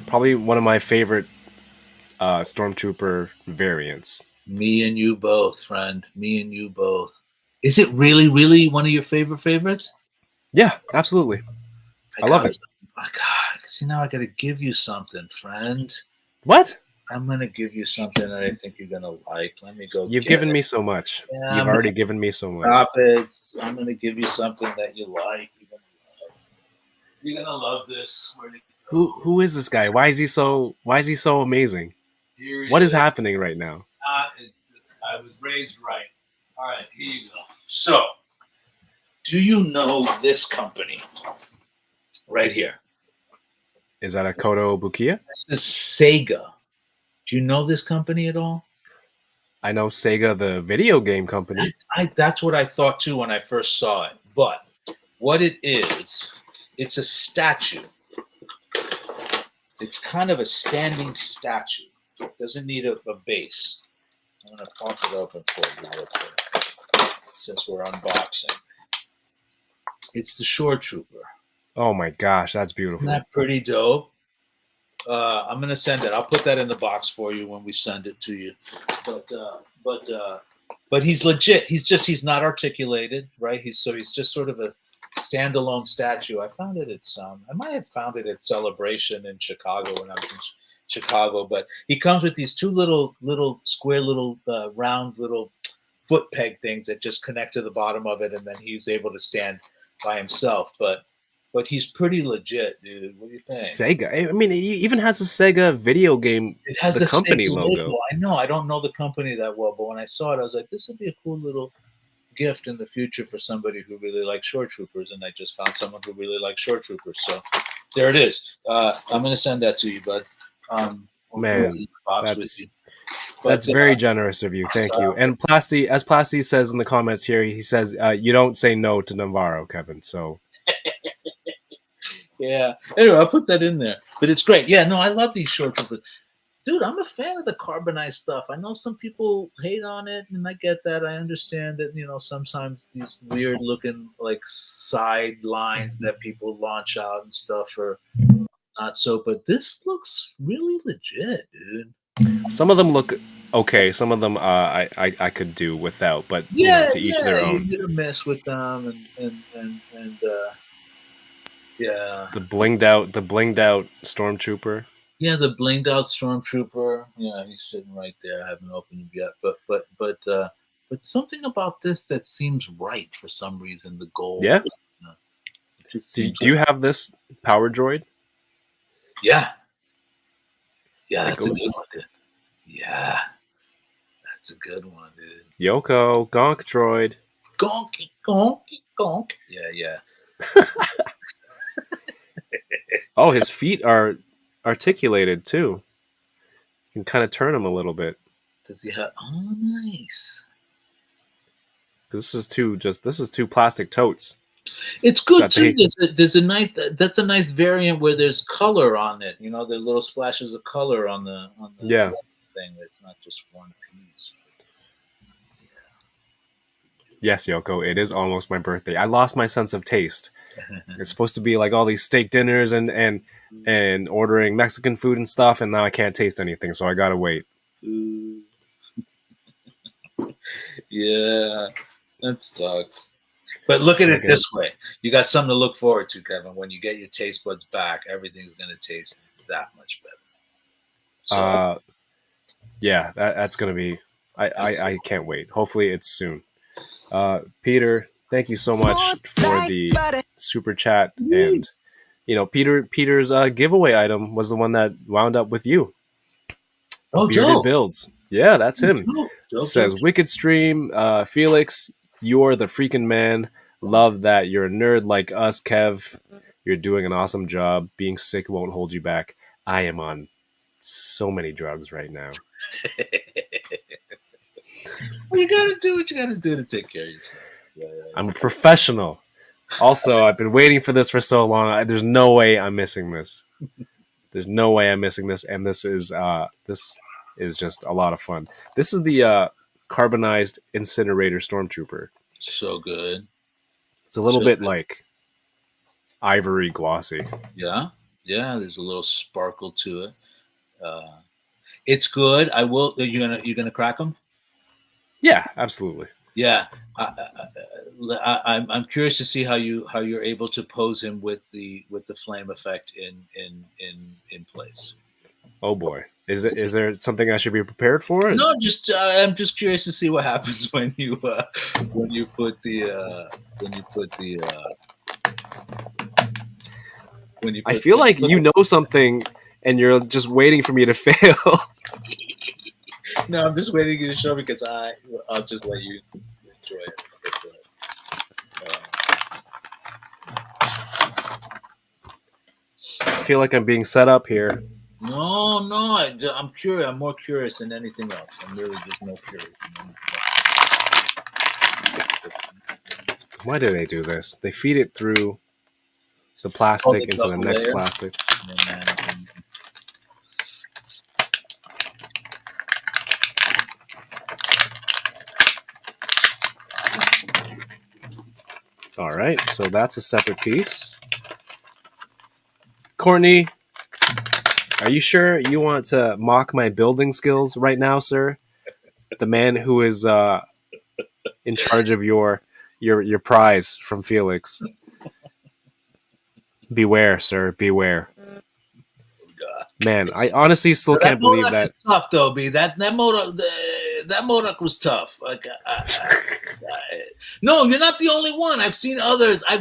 Speaker 5: Probably one of my favorite Stormtrooper variants.
Speaker 6: Me and you both, friend. Me and you both. Is it really, really one of your favorites?
Speaker 5: Yeah, absolutely. I love it.
Speaker 6: Oh, God, see, now I got to give you something, friend.
Speaker 5: What?
Speaker 6: I'm going to give you something that I think you're going to like. Let me go.
Speaker 5: You've given me so much. Yeah, You've already given me so much.
Speaker 6: Stop it. I'm going to give you something that you like. You're going to love this.
Speaker 5: Who is this guy? Why is he so amazing? What is happening right now?
Speaker 6: I was raised right. All right, here you go. So, do you know this company right here?
Speaker 5: Is that a Koto Bukiya?
Speaker 6: This is Sega. Do you know this company at all?
Speaker 5: I know Sega, the video game company.
Speaker 6: That's what I thought too when I first saw it. But what it is, it's a statue. It's kind of a standing statue. It doesn't need a base. I'm going to pop it open for you real quick, since we're unboxing. It's the Shore Trooper.
Speaker 5: Oh my gosh, that's beautiful.
Speaker 6: Isn't that pretty dope? I'm gonna send it. I'll put that in the box for you when we send it to you. But he's legit. He's not articulated, right? He's just sort of a standalone statue. I found it at I might have found it at Celebration in Chicago when I was in Chicago. But he comes with these two little square round little foot peg things that just connect to the bottom of it, and then he's able to stand by himself. But he's pretty legit, dude. What do you think?
Speaker 5: Sega. I mean, it even has a Sega video game.
Speaker 6: It has
Speaker 5: the
Speaker 6: a
Speaker 5: company
Speaker 6: Sega
Speaker 5: logo.
Speaker 6: I know. I don't know the company that well, but when I saw it, I was like, this would be a cool little gift in the future for somebody who really likes Shore Troopers. And I just found someone who really likes Shore Troopers. So there it is. I'm going to send that to you, bud.
Speaker 5: Man, that's very generous of you. Thank you. And Plasty, as Plasty says in the comments here, he says, you don't say no to Navarro, Kevin. So.
Speaker 6: Yeah. Anyway, I'll put that in there. But it's great. Yeah, no, I love these Shore Troopers. Dude, I'm a fan of the carbonized stuff. I know some people hate on it, and I get that. I understand that, sometimes these weird looking like side lines that people launch out and stuff are not so, but this looks really legit, dude.
Speaker 5: Some of them look okay. Some of them I could do without, but to each their own.
Speaker 6: You hit or miss with them and yeah.
Speaker 5: The blinged out stormtrooper.
Speaker 6: Yeah, the blinged out stormtrooper. Yeah, he's sitting right there. I haven't opened him yet, but something about this that seems right for some reason. The gold.
Speaker 5: Yeah. Do you have this power droid?
Speaker 6: Yeah. Yeah, that's a good one, dude. Yeah, that's a good one, dude.
Speaker 5: Yoko, gonk droid.
Speaker 6: Gonky, gonky, gonk. Yeah.
Speaker 5: Oh, his feet are articulated too. You can kind of turn them a little bit.
Speaker 6: Does he have? Oh, nice.
Speaker 5: This is two plastic totes.
Speaker 6: It's good too. There's a nice. That's a nice variant where there's color on it. The little splashes of color on the thing. It's not just one piece.
Speaker 5: Yes, Yoko, it is almost my birthday. I lost my sense of taste. It's supposed to be like all these steak dinners and ordering Mexican food and stuff, and now I can't taste anything, so I gotta wait.
Speaker 6: Yeah, that sucks. But look at it this way. You got something to look forward to, Kevin. When you get your taste buds back, everything's going to taste that much better. So,
Speaker 5: yeah, that's going to be... I can't wait. Hopefully it's soon. Peter, thank you so much for the super chat. And, Peter's giveaway item was the one that wound up with you.
Speaker 6: Oh,
Speaker 5: Bearded
Speaker 6: Joe.
Speaker 5: Builds. Yeah, that's him.
Speaker 6: Joe.
Speaker 5: Says, Wicked Stream, Felix, you're the freaking man. Love that you're a nerd like us, Kev. You're doing an awesome job. Being sick won't hold you back. I am on so many drugs right now.
Speaker 6: Well, you gotta do what you gotta do to take care of yourself. Yeah.
Speaker 5: I'm a professional. Also, I've been waiting for this for so long. There's no way I'm missing this. There's no way I'm missing this, and this is just a lot of fun. This is the carbonized incinerator stormtrooper.
Speaker 6: So good.
Speaker 5: It's a little bit like ivory glossy.
Speaker 6: Yeah. There's a little sparkle to it. It's good. I will. You're gonna crack them?
Speaker 5: Yeah, absolutely.
Speaker 6: Yeah. I'm curious to see how you're able to pose him with the flame effect in place.
Speaker 5: Oh boy. Is there something I should be prepared for?
Speaker 6: No, I'm just curious to see what happens when you put the
Speaker 5: I feel like you know something and you're just waiting for me to fail.
Speaker 6: No, I'm just waiting for you to show me because I'll just let you enjoy it.
Speaker 5: I feel like I'm being set up here.
Speaker 6: No, I'm curious. I'm more curious than anything else. I'm really just more curious than anything else.
Speaker 5: Why do they do this? They feed it through the plastic into the next plastic. All right, so that's a separate piece. Courtney, Are you sure you want to mock my building skills right now, sir? The man who is in charge of your prize from Felix. Beware, sir. Beware. Man, I honestly still can't believe that.
Speaker 6: Is tough though, B. That Modok was tough. Like, no, you're not the only one. I've seen others.
Speaker 5: I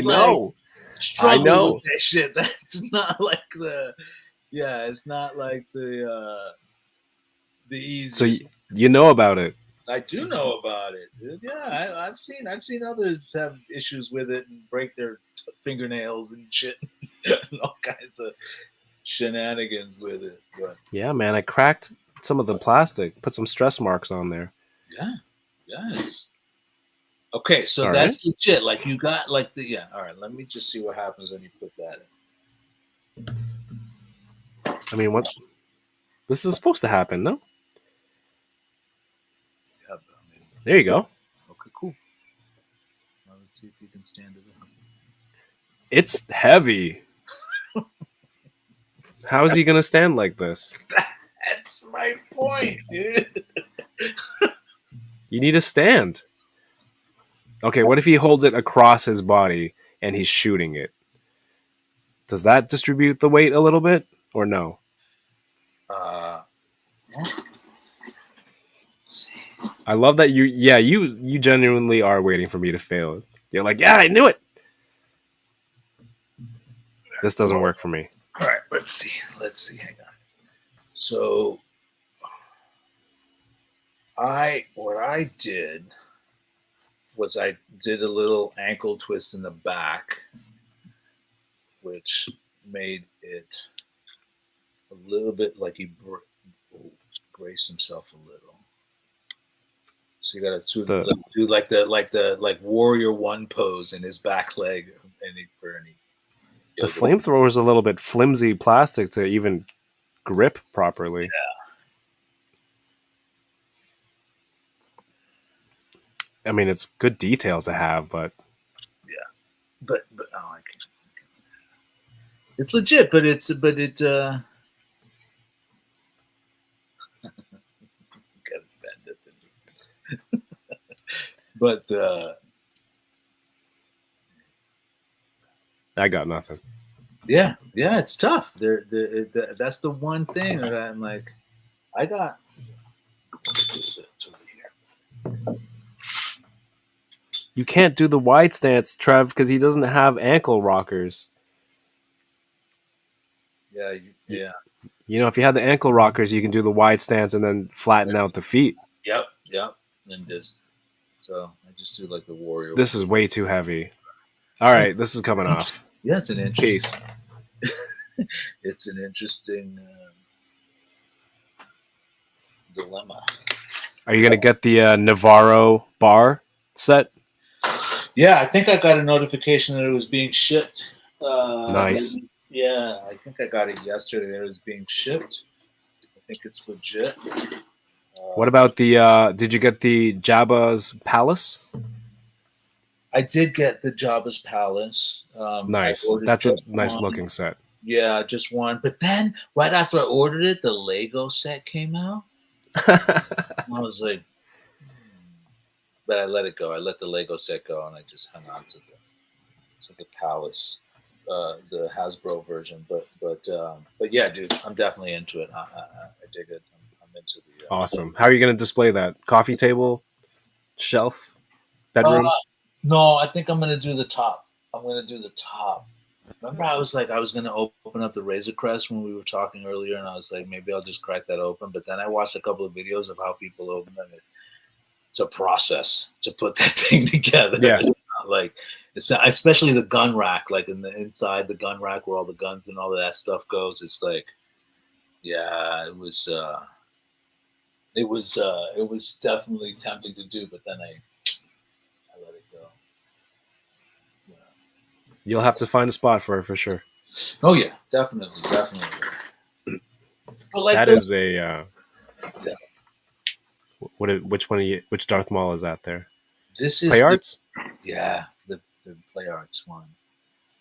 Speaker 5: know.
Speaker 6: Like, struggle with that shit. That's not like the. Yeah, it's not like the easy.
Speaker 5: So you know about it.
Speaker 6: I do know about it, dude. Yeah, I've seen others have issues with it and break their fingernails and shit, and all kinds of shenanigans with it. But
Speaker 5: yeah, man, I cracked some of the plastic, put some stress marks on there.
Speaker 6: Yeah, yes. Okay, so
Speaker 5: all
Speaker 6: that's legit. Like you got like the All right, let me just see what happens when you put that in.
Speaker 5: I mean, what? This is supposed to happen, no?
Speaker 6: Yeah,
Speaker 5: there you go.
Speaker 6: Okay, cool. Now let's see if you can stand it up.
Speaker 5: It's heavy. How is he gonna stand like this?
Speaker 6: That's my point, dude.
Speaker 5: You need a stand. Okay, what if he holds it across his body and he's shooting it? Does that distribute the weight a little bit or no? I love that you genuinely are waiting for me to fail it. You're like, yeah, I knew it. This doesn't work for me.
Speaker 6: All right, let's see. Hang on. So, what I did was I did a little ankle twist in the back, which made it a little bit like he braced himself a little. So you got to do like the Warrior One pose in his back leg,
Speaker 5: the flamethrower is a little bit flimsy plastic to even grip properly.
Speaker 6: Yeah.
Speaker 5: I mean, it's good detail to have, but
Speaker 6: I can't. It's legit, but it gotta bend at the knees. But
Speaker 5: I got nothing.
Speaker 6: Yeah, it's tough. That's the one thing that I'm like, I got.
Speaker 5: You can't do the wide stance, Trev, because he doesn't have ankle rockers.
Speaker 6: Yeah.
Speaker 5: You know, if you had the ankle rockers, you can do the wide stance and then flatten out the feet.
Speaker 6: Yep. And so I just do like the Warrior.
Speaker 5: This is way too heavy. All right, this is coming off.
Speaker 6: Yeah, it's an interesting.
Speaker 5: Peace.
Speaker 6: It's an interesting dilemma.
Speaker 5: Are you gonna get the Navarro bar set?
Speaker 6: Yeah, I think I got a notification that it was being shipped.
Speaker 5: Nice.
Speaker 6: Yeah, I think I got it yesterday that it was being shipped. I think it's legit.
Speaker 5: What about the? Did you get the Jabba's Palace?
Speaker 6: I did get the Jabba's Palace.
Speaker 5: Nice. That's a nice looking set.
Speaker 6: Yeah, just one. But then right after I ordered it, the Lego set came out. I was like, but I let it go. I let the Lego set go, and I just hung on to the Palace, the Hasbro version. But yeah, dude, I'm definitely into it. I dig it. I'm into the.
Speaker 5: Awesome. How are you going to display that? Coffee table, shelf, bedroom?
Speaker 6: No, I think I'm going to do the top. Remember, I was going to open up the Razor Crest when we were talking earlier, and I was like, maybe I'll just crack that open. But then I watched a couple of videos of how people open it. It's a process to put that thing together.
Speaker 5: Yeah.
Speaker 6: It's not like especially the gun rack, like in the inside the gun rack where all the guns and all of that stuff goes. It's like, yeah, it was definitely tempting to do, but then I let it go. Yeah.
Speaker 5: You'll have to find a spot for it for sure.
Speaker 6: Oh yeah, definitely. But like
Speaker 5: that is a.
Speaker 6: Yeah.
Speaker 5: Which Darth Maul is that there?
Speaker 6: This is
Speaker 5: Play Arts?
Speaker 6: The Play Arts one.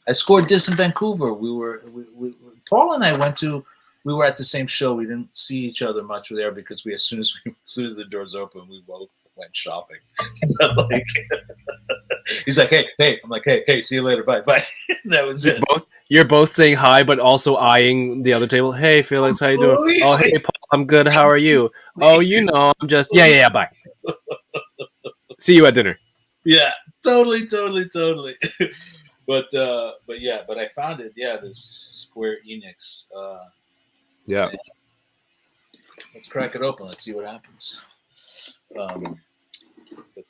Speaker 6: I scored this in Vancouver. Paul and I went to. We were at the same show. We didn't see each other much there because as soon as the doors opened, we both went shopping. Like, he's like, hey. I'm like, hey, see you later. Bye. That was it.
Speaker 5: You're both saying hi, but also eyeing the other table. Hey, Felix, how you doing? Oh, hey, Paul, I'm good. How are you? Oh, I'm just yeah. Bye. See you at dinner.
Speaker 6: Yeah, totally. But I found it. Yeah, this Square Enix.
Speaker 5: Yeah.
Speaker 6: Let's crack it open. Let's see what happens. But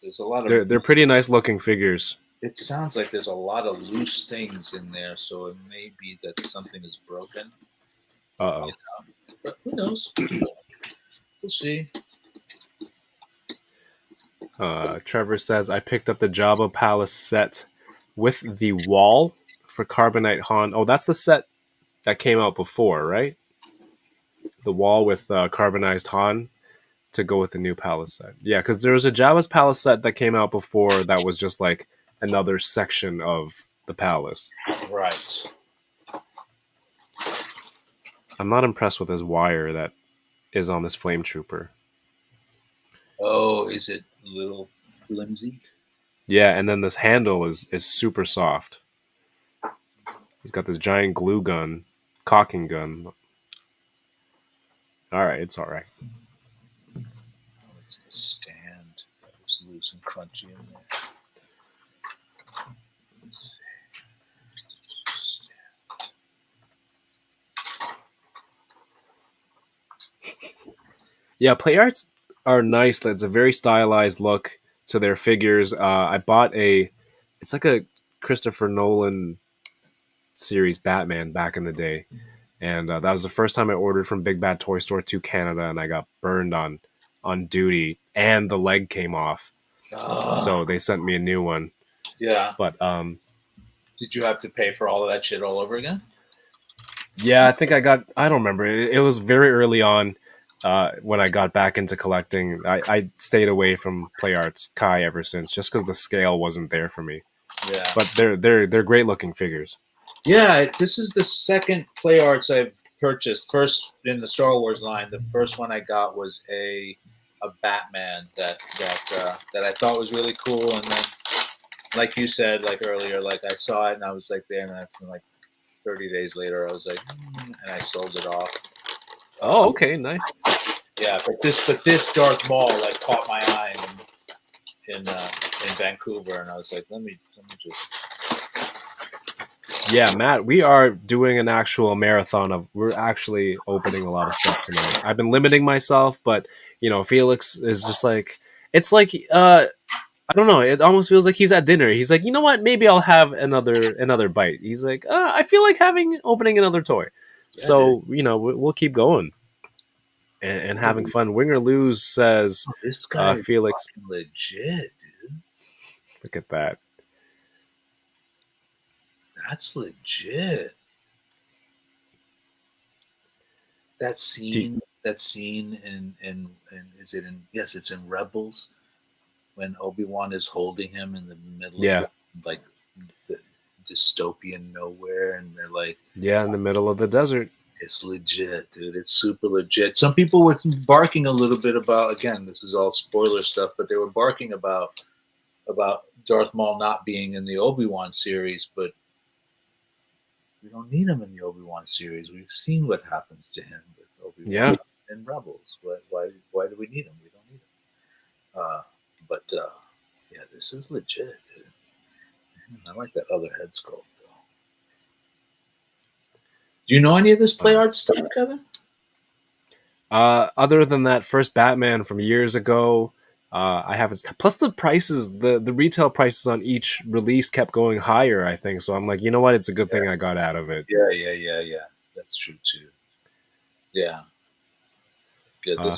Speaker 6: there's a lot of.
Speaker 5: They're pretty nice looking figures.
Speaker 6: It sounds like there's a lot of loose things in there, so it may be that something is broken.
Speaker 5: Uh-oh.
Speaker 6: But who knows? We'll see.
Speaker 5: Trevor says, I picked up the Jabba Palace set with the wall for Carbonite Han. Oh, that's the set that came out before, right? The wall with carbonized Han to go with the new Palace set. Yeah, because there was a Jabba's Palace set that came out before that was just like another section of the palace.
Speaker 6: Right.
Speaker 5: I'm not impressed with this wire that is on this Flame Trooper.
Speaker 6: Oh, is it a little flimsy?
Speaker 5: Yeah, and then this handle is super soft. He's got this giant glue gun, cocking gun. All right, it's all right.
Speaker 6: It's the stand. It was loose and crunchy in there.
Speaker 5: Yeah, play arts are nice. It's a very stylized look to their figures. I bought it's like a Christopher Nolan series Batman back in the day. And that was the first time I ordered from Big Bad Toy Store to Canada, and I got burned on duty, and the leg came off. So they sent me a new one.
Speaker 6: Yeah.
Speaker 5: But
Speaker 6: did you have to pay for all of that shit all over again?
Speaker 5: Yeah, I think I don't remember. It was very early on when I got back into collecting. I stayed away from Play Arts Kai ever since, just because the scale wasn't there for me.
Speaker 6: Yeah.
Speaker 5: But they're great looking figures.
Speaker 6: Yeah, this is the second Play Arts I've purchased. First in the Star Wars line, the first one I got was a Batman that I thought was really cool, and then, like you said, like earlier, like I saw it and I was like there, and that's like 30 days later, I was like, and I sold it off.
Speaker 5: Oh, okay, nice.
Speaker 6: Yeah, but this Darth Maul like caught my eye in Vancouver, and I was like, let me just.
Speaker 5: Yeah, Matt, we are doing an actual marathon we're actually opening a lot of stuff tonight. I've been limiting myself, but Felix is just like, it's like I don't know, it almost feels like he's at dinner. He's like, you know what, maybe I'll have another bite. He's like, I feel like opening another toy. Yeah, so we'll keep going and having fun. Win or Lose says,
Speaker 6: this guy
Speaker 5: Felix,
Speaker 6: is legit, dude.
Speaker 5: Look at that.
Speaker 6: That's legit. That scene in is it in? Yes, it's in Rebels when Obi-Wan is holding him in the middle of like the dystopian nowhere, and they're like,
Speaker 5: in the middle of the desert.
Speaker 6: It's legit, dude. It's super legit. Some people were barking a little bit about, again, this is all spoiler stuff, but they were barking about Darth Maul not being in the Obi-Wan series, but we don't need him in the Obi-Wan series. We've seen what happens to him with Obi-Wan in Rebels. Why do we need him? We don't need him. But this is legit, dude. I like that other head sculpt, though. Do you know any of this Play Art stuff, Kevin?
Speaker 5: Other than that first Batman from years ago, I haven't. Plus the prices, the retail prices on each release kept going higher, I think. So I'm like, you know what? It's a good thing I got out of it.
Speaker 6: Yeah. That's true too. Yeah.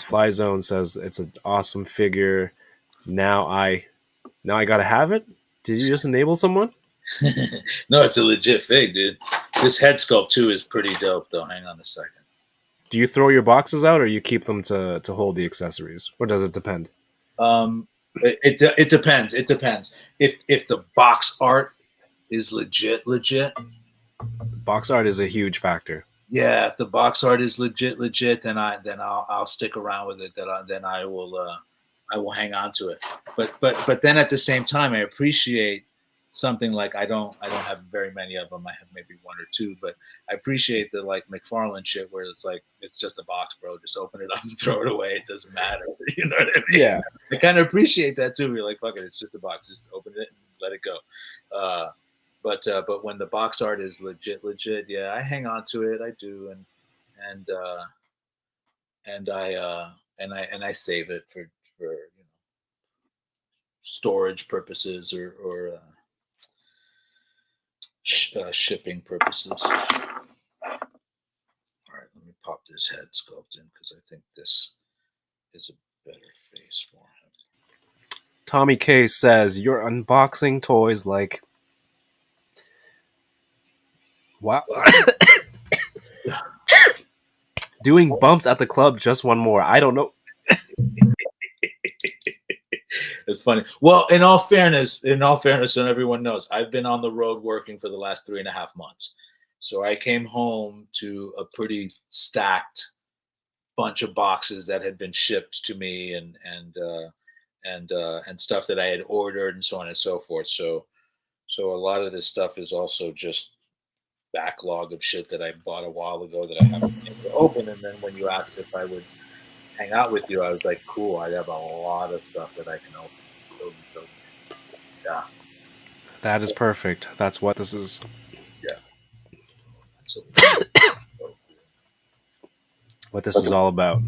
Speaker 5: Fly Zone says it's an awesome figure. Now I gotta have it. Did you just enable someone?
Speaker 6: No, it's a legit fig, dude. This head sculpt too is pretty dope, though. Hang on a second.
Speaker 5: Do you throw your boxes out, or you keep them to hold the accessories, or does it depend?
Speaker 6: It depends. It depends. If the box art is legit,
Speaker 5: Box art is a huge factor.
Speaker 6: yeah, if the box art is legit, then I'll stick around with it. Then I will hang on to it. But then at the same time, I appreciate something like I don't have very many of them. I have maybe one or two, but I appreciate the like McFarlane shit where it's like it's just a box, bro. Just open it up and throw it away. It doesn't matter. You know what I mean?
Speaker 5: Yeah.
Speaker 6: I kind of appreciate that too. You're like, fuck it, it's just a box. Just open it and let it go. But when the box art is legit, yeah, I hang on to it. I do, and I save it for storage purposes or shipping purposes. All right, let me pop this head sculpt in because I think this is a better face for him.
Speaker 5: Tommy K says you're unboxing toys like. Wow. Doing bumps at the club, just one more. I don't know.
Speaker 6: It's funny. Well, in all fairness, and everyone knows, I've been on the road working for the last 3.5 months. So I came home to a pretty stacked bunch of boxes that had been shipped to me and stuff that I had ordered and so on and so forth. So a lot of this stuff is also just backlog of shit that I bought a while ago that I haven't been able to open. And then when you asked if I would hang out with you, I was like, cool, I have a lot of stuff that I can open. So yeah.
Speaker 5: That is perfect. That's what this is.
Speaker 6: Yeah. So,
Speaker 5: what this is all about.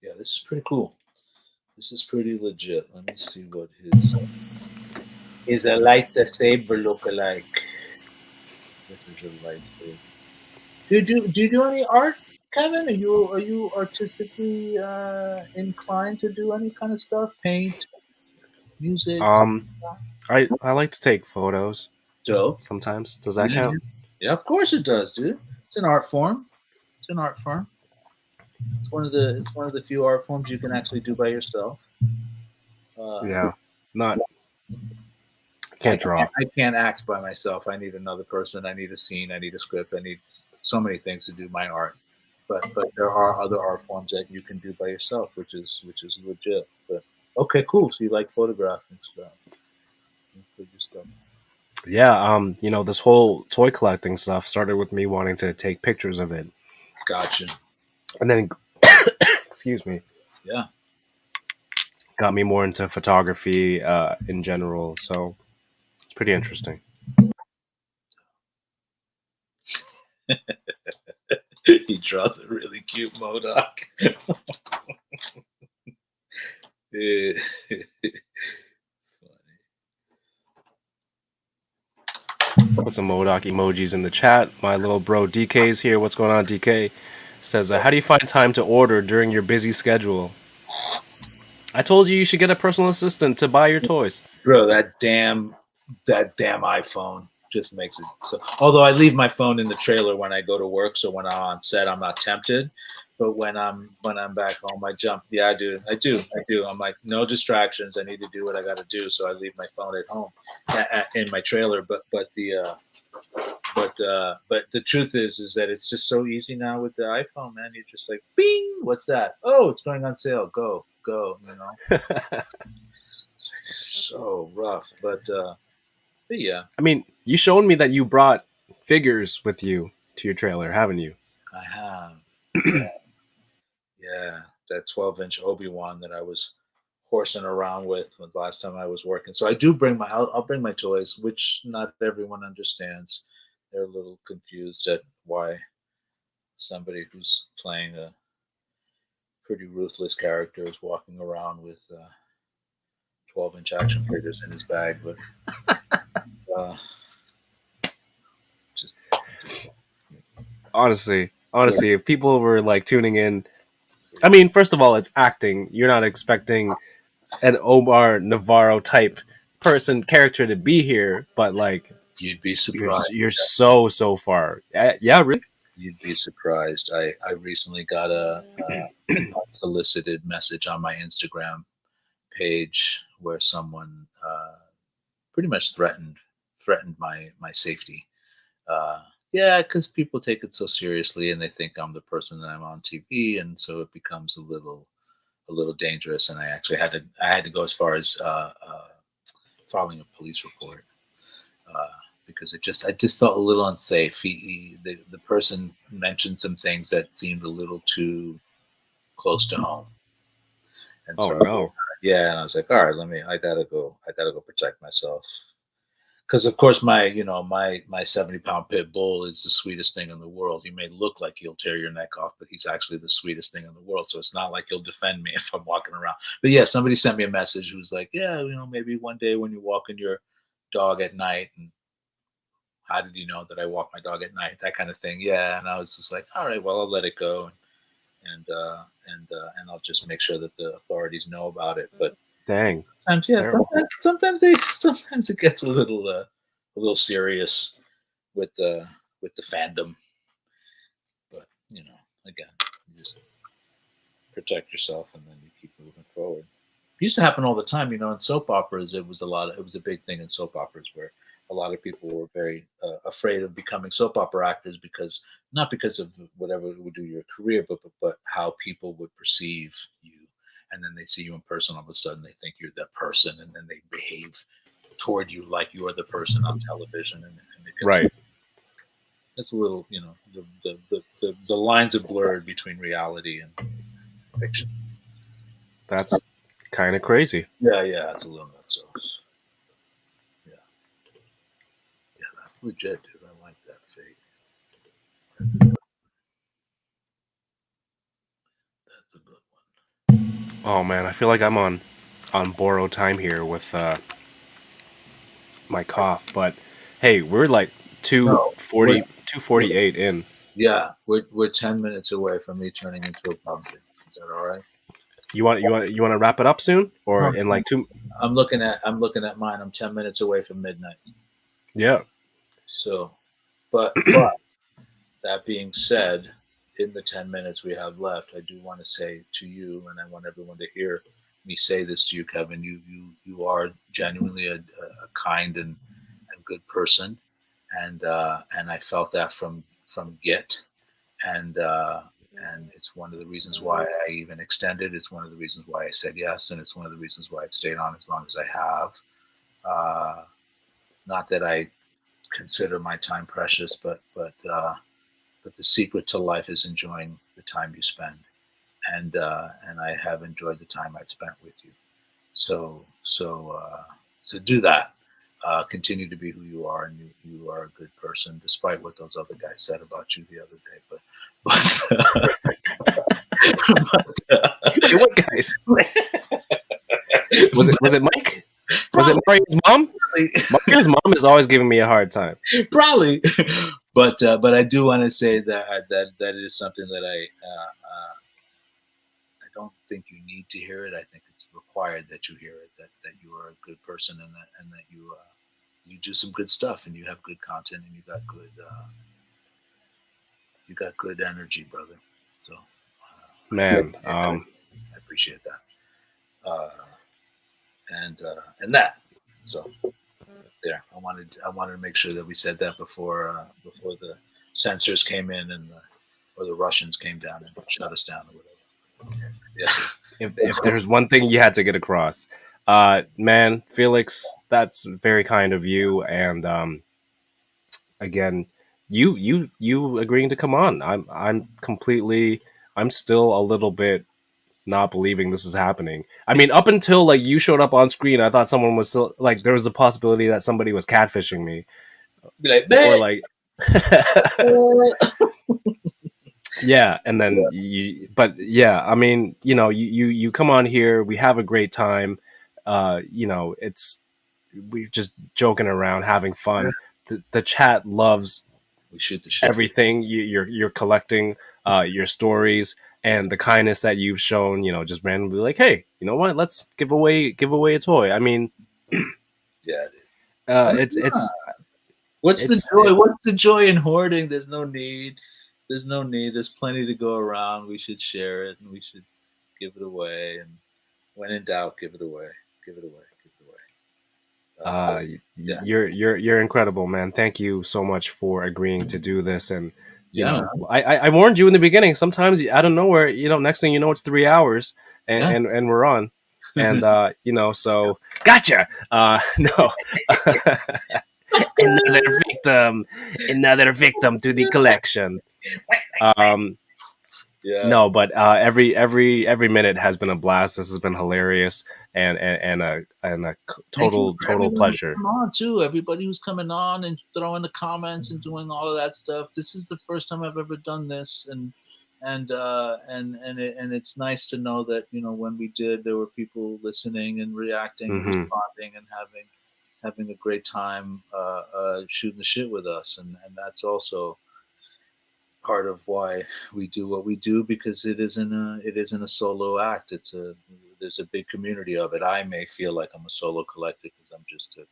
Speaker 6: Yeah, this is pretty cool. This is pretty legit. Let me see what his is a lightsaber look like. This is a lightsaber. Do you do any art, Kevin? Are you artistically inclined to do any kind of stuff? Paint, music?
Speaker 5: I like to take photos.
Speaker 6: Dope.
Speaker 5: Sometimes. Does that count?
Speaker 6: Yeah, of course it does, dude. It's an art form. It's an art form. It's one of the few art forms you can actually do by yourself.
Speaker 5: Yeah. Not. Can't draw.
Speaker 6: I can't act by myself. I need another person. I need a scene. I need a script. I need so many things to do my art. But there are other art forms that you can do by yourself, which is legit. But okay, cool. So you like photographing stuff?
Speaker 5: Yeah. This whole toy collecting stuff started with me wanting to take pictures of it.
Speaker 6: Gotcha.
Speaker 5: And then, excuse me.
Speaker 6: Yeah.
Speaker 5: Got me more into photography in general. So it's pretty interesting.
Speaker 6: He draws a really cute MODOK.
Speaker 5: Put some MODOK emojis in the chat. My little bro DK is here. What's going on, DK? Says, how do you find time to order during your busy schedule? I told you should get a personal assistant to buy your toys.
Speaker 6: Bro, that damn iPhone just makes it so. Although I leave my phone in the trailer when I go to work, so when I'm on set, I'm not tempted. But when I'm back home, I jump. Yeah, I do. I'm like, no distractions. I need to do what I got to do, so I leave my phone at home, in my trailer. But the truth is that it's just so easy now with the iPhone, man. You're just like, bing, what's that? Oh, it's going on sale. Go. You know. It's so rough, but yeah.
Speaker 5: I mean, you showed me that you brought figures with you to your trailer, haven't you?
Speaker 6: I have. Yeah, that 12-inch Obi-Wan that I was horsing around with the last time I was working. So I do bring I'll bring my toys, which not everyone understands. They're a little confused at why somebody who's playing a pretty ruthless character is walking around with 12-inch action figures in his bag, but just
Speaker 5: honestly, if people were like tuning in, I mean, first of all, it's acting. You're not expecting an Omar Navarro type character to be here, but like
Speaker 6: you'd be surprised.
Speaker 5: You're so far. Yeah, really.
Speaker 6: You'd be surprised. I recently got a unsolicited message on my Instagram page where someone pretty much threatened my safety. Yeah, because people take it so seriously and they think I'm the person that I'm on TV, and so it becomes a little dangerous. And I actually had to go as far as filing a police report because I just felt a little unsafe. The person mentioned some things that seemed a little too close to home, and
Speaker 5: Oh
Speaker 6: so
Speaker 5: no.
Speaker 6: yeah, and I was like, all right, I gotta go protect myself. Because of course my 70-pound pit bull is the sweetest thing in the world. He may look like he'll tear your neck off, but he's actually the sweetest thing in the world. So it's not like he'll defend me if I'm walking around. But yeah, somebody sent me a message who's like, yeah, maybe one day when you're walking your dog at night, and how did you know that I walk my dog at night? That kind of thing. Yeah, and I was just like, all right, well, I'll let it go, and I'll just make sure that the authorities know about it. But
Speaker 5: Dang.
Speaker 6: sometimes, yeah, sometimes it gets a little serious with the fandom. But again, you just protect yourself and then you keep moving forward. It used to happen all the time, in soap operas. It was a big thing in soap operas where a lot of people were very afraid of becoming soap opera actors not because of whatever would do your career, but how people would perceive you. And then they see you in person, all of a sudden they think you're that person, and then they behave toward you like you're the person on television. And it gets,
Speaker 5: Right.
Speaker 6: it's a little, the lines are blurred between reality and fiction.
Speaker 5: That's kind of crazy.
Speaker 6: Yeah, it's a little nuts. Yeah, that's legit, dude. I like that fake. That's a good one.
Speaker 5: Oh man, I feel like I'm on borrowed time here with my cough, but hey, we're like 248 in.
Speaker 6: Yeah, we're 10 minutes away from me turning into a pumpkin. Is that all right?
Speaker 5: You want to wrap it up soon, or in like 2?
Speaker 6: I'm looking at mine. I'm 10 minutes away from midnight.
Speaker 5: Yeah.
Speaker 6: So, but that being said, in the 10 minutes we have left, I do want to say to you, and I want everyone to hear me say this to you, Kevin. You are genuinely a kind and good person, and I felt that from Git, and it's one of the reasons why I even extended. It's one of the reasons why I said yes, and it's one of the reasons why I've stayed on as long as I have. Not that I consider my time precious, but the secret to life is enjoying the time you spend, and I have enjoyed the time I've spent with you. So do that. Continue to be who you are, and you are a good person, despite what those other guys said about you the other day. But
Speaker 5: What guys? Was it Mike? Was it Mario's mom? Mario's mom is always giving me a hard time.
Speaker 6: Probably, but I do want to say that it is something that I don't think you need to hear it. I think it's required that you hear it. That you are a good person, and that you do some good stuff, and you have good content, and you got good energy, brother. So,
Speaker 5: Man,
Speaker 6: I appreciate that. And that. So there, I wanted to make sure that we said that before the censors came in or the Russians came down and shut us down or whatever. Yeah.
Speaker 5: if there's one thing you had to get across, man, Felix, that's very kind of you, and again, you agreeing to come on. I'm still a little bit not believing this is happening. I mean, up until like you showed up on screen, I thought someone was still like there was a possibility that somebody was catfishing me,
Speaker 6: Be like,
Speaker 5: or like, yeah. And then but yeah, I mean, you come on here, we have a great time. We're just joking around, having fun. The chat loves
Speaker 6: we shoot the shit.
Speaker 5: Everything you're collecting, your stories, and the kindness that you've shown, just randomly like, hey, you know what? Let's give away a toy. I mean,
Speaker 6: yeah,
Speaker 5: it's
Speaker 6: what's the joy? What's the joy in hoarding? There's no need. There's plenty to go around. We should share it, and we should give it away. And When in doubt, give it away. Give it away. Give it away. Yeah.
Speaker 5: You're incredible, man. Thank you so much for agreeing to do this. And you
Speaker 6: Yeah,
Speaker 5: know,
Speaker 6: man.
Speaker 5: I warned you in the beginning. Sometimes out of nowhere, next thing you know, it's 3 hours,
Speaker 6: Yeah.
Speaker 5: and we're on. And so gotcha. No, another victim to the collection.
Speaker 6: Yeah.
Speaker 5: No, but every minute has been a blast. This has been hilarious and a
Speaker 6: Thank you for
Speaker 5: total
Speaker 6: everyone who's
Speaker 5: pleasure.
Speaker 6: come on too. Everybody who's coming on and throwing the comments and doing all of that stuff. This is the first time I've ever done this, and it's nice to know that when we did, there were people listening and reacting and
Speaker 5: Mhm.
Speaker 6: responding and having a great time shooting the shit with us, and that's also part of why we do what we do, because it isn't a solo act. There's a big community of it. I may feel like I'm a solo collector because I'm just a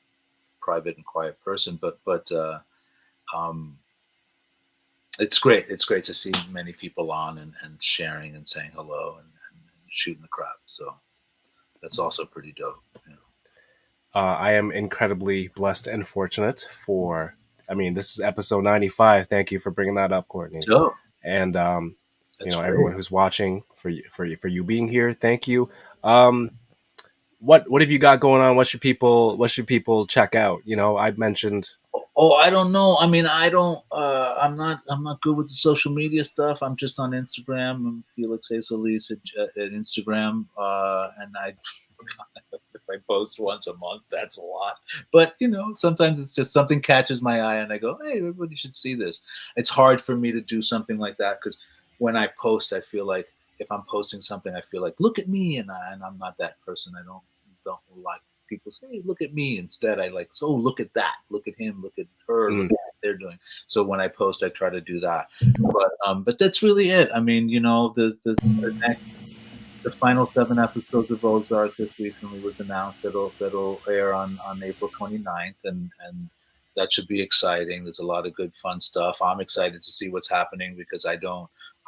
Speaker 6: private and quiet person, but um, it's great. It's great to see many people on and sharing and saying hello and shooting the crap. So that's also pretty dope.
Speaker 5: I am incredibly blessed and fortunate for. I mean, this is episode 95. Thank you for bringing that up, Courtney.
Speaker 6: Dope.
Speaker 5: And
Speaker 6: That's great.
Speaker 5: everyone who's watching, for you being here. Thank you. What have you got going on? What should people check out? I mentioned.
Speaker 6: Oh, I don't know. I mean, I don't. I'm not good with the social media stuff. I'm just on Instagram. I'm Felix Solis at Instagram, and if I post once a month, that's a lot. But sometimes it's just something catches my eye, and I go, "Hey, everybody should see this." It's hard for me to do something like that because when I post, I feel like if I'm posting something, I feel like, "Look at me," and I'm not that person. I don't like people say, "Hey, look at me." Instead, I like, "So look at that, look at him, look at her, look at what they're doing." So when I post, I try to do that. But that's really it. I mean, the final 7 episodes of Ozark just recently was announced. That'll air on April 29th, and that should be exciting. There's a lot of good fun stuff. I'm excited to see what's happening because I'm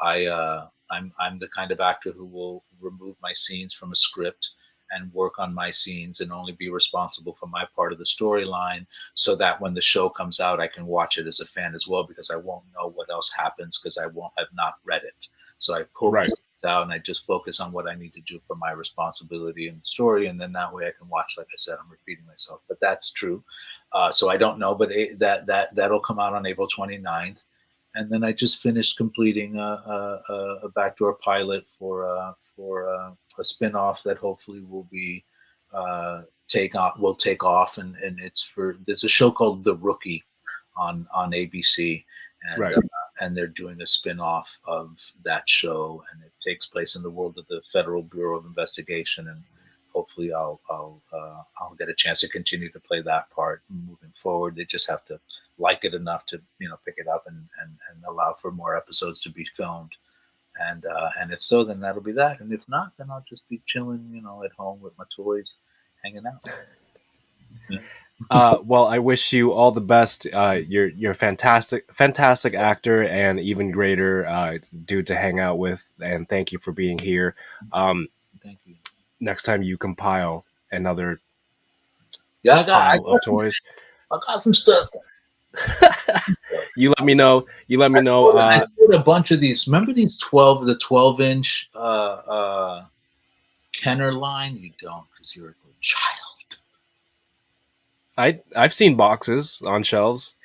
Speaker 6: the kind of actor who will remove my scenes from a script and work on my scenes and only be responsible for my part of the storyline, so that when the show comes out, I can watch it as a fan as well, because I won't know what else happens because I won't have not read it. So I pull my scenes out and I just focus on what I need to do for my responsibility in the story, and then that way I can watch. Like I said, I'm repeating myself, but that's true. So I don't know, but that'll come out on April 29th. And then I just finished completing a backdoor pilot for a spin-off that hopefully will be take off, and there's a show called The Rookie on ABC, and they're doing a spin-off of that show, and it takes place in the world of the Federal Bureau of Investigation, and hopefully I'll get a chance to continue to play that part moving forward. They just have to like it enough to pick it up and allow for more episodes to be filmed. And if so, then that'll be that. And if not, then I'll just be chilling, at home with my toys, hanging out. Yeah.
Speaker 5: Well, I wish you all the best. You're a fantastic actor, and even greater dude to hang out with. And thank you for being here.
Speaker 6: Thank you.
Speaker 5: Next time you compile another
Speaker 6: I
Speaker 5: pile of toys,
Speaker 6: I got some stuff.
Speaker 5: you let me know.
Speaker 6: I did a bunch of these. Remember these 12-inch Kenner line? You don't, because you're a child.
Speaker 5: I've seen boxes on shelves.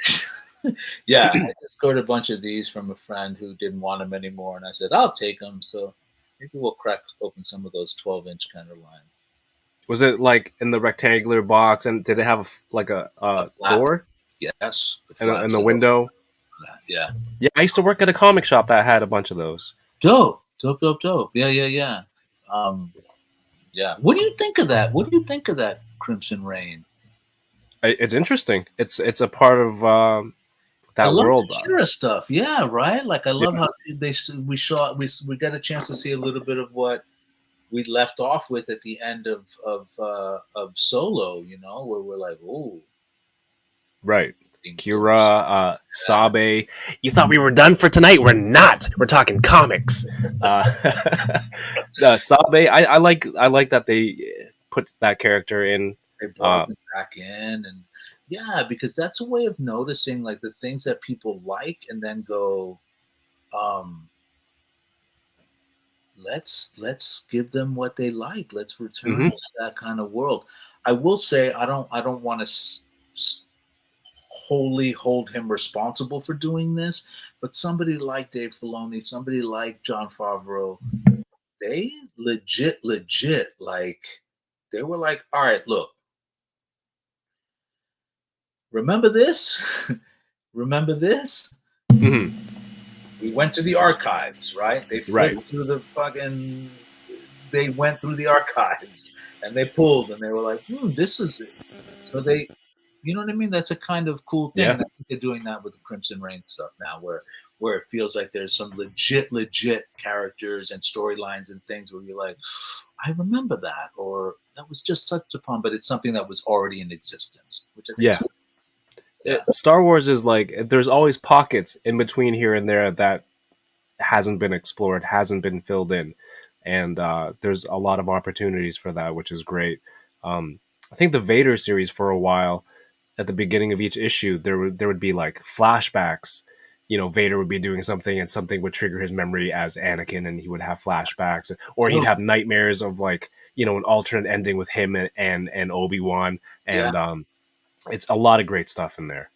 Speaker 6: Yeah, I just got a bunch of these from a friend who didn't want them anymore, and I said, I'll take them. So maybe we'll crack open some of those 12-inch Kenner lines.
Speaker 5: Was it like in the rectangular box, and did it have a door?
Speaker 6: Yes.
Speaker 5: And the window?
Speaker 6: Yeah.
Speaker 5: Yeah, I used to work at a comic shop that had a bunch of those.
Speaker 6: Dope. Yeah. Yeah. What do you think of that? What do you think of that Crimson Rain?
Speaker 5: It's interesting. It's a part of that world.
Speaker 6: Shira stuff. Yeah, right. Like I love how we got a chance to see a little bit of what we left off with at the end of Solo. Where we're like, oh,
Speaker 5: right. Kira, Sabe. You thought we were done for tonight? We're not. We're talking comics. Sabe, I like that they put that character in.
Speaker 6: They brought them back in, and yeah, because that's a way of noticing like the things that people like, and then go, let's give them what they like. Let's return to that kind of world. I will say I don't want to wholly hold him responsible for doing this, but somebody like Dave Filoni, somebody like Jon Favreau, they legit like they were like, all right, look, remember this? Remember this?
Speaker 5: Mm-hmm.
Speaker 6: We went to the archives, right? They flipped through the fucking. They went through the archives and they pulled, and they were like, this is it. So they, you know what I mean? That's a kind of cool thing.
Speaker 5: Yeah.
Speaker 6: And I think they're doing that with the Crimson Reign stuff now, where it feels like there's some legit characters and storylines and things where you're like, I remember that, or that was just touched upon, but it's something that was already in existence. Which I think
Speaker 5: Star Wars is like, there's always pockets in between here and there that hasn't been explored, hasn't been filled in, and there's a lot of opportunities for that, which is great. I think the Vader series, for a while, at the beginning of each issue, there would be like flashbacks. You know, Vader would be doing something, and something would trigger his memory as Anakin, and he would have flashbacks, or he'd have nightmares of like, you know, an alternate ending with him and Obi-Wan, and it's a lot of great stuff in there.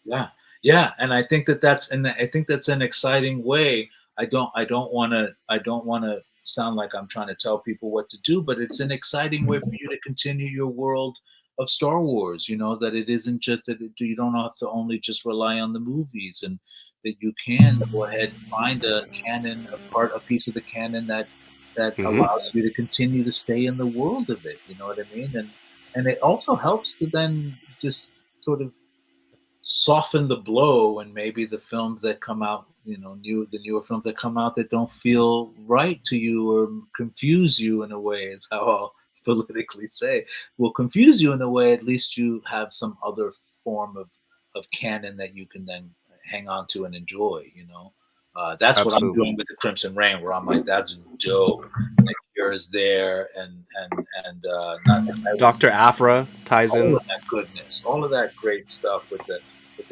Speaker 6: Yeah, and I think that's an exciting way. I don't want to sound like I'm trying to tell people what to do, but it's an exciting way for you to continue your world of Star Wars. You know, that it isn't just that you don't have to only just rely on the movies, and that you can go ahead and find a canon, a piece of the canon that allows you to continue to stay in the world of it. You know what I mean? And it also helps to then just sort of soften the blow, and maybe the films that come out, you know, the newer films that come out that don't feel right to you or confuse you in a way, is how I'll politically say, will confuse you in a way. At least you have some other form of canon that you can then hang on to and enjoy, you know. That's what I'm doing with the Crimson Reign, where I'm like, that's dope. Like, yours there, and
Speaker 5: Dr. Aphra ties in.
Speaker 6: All of that goodness, all of that great stuff with the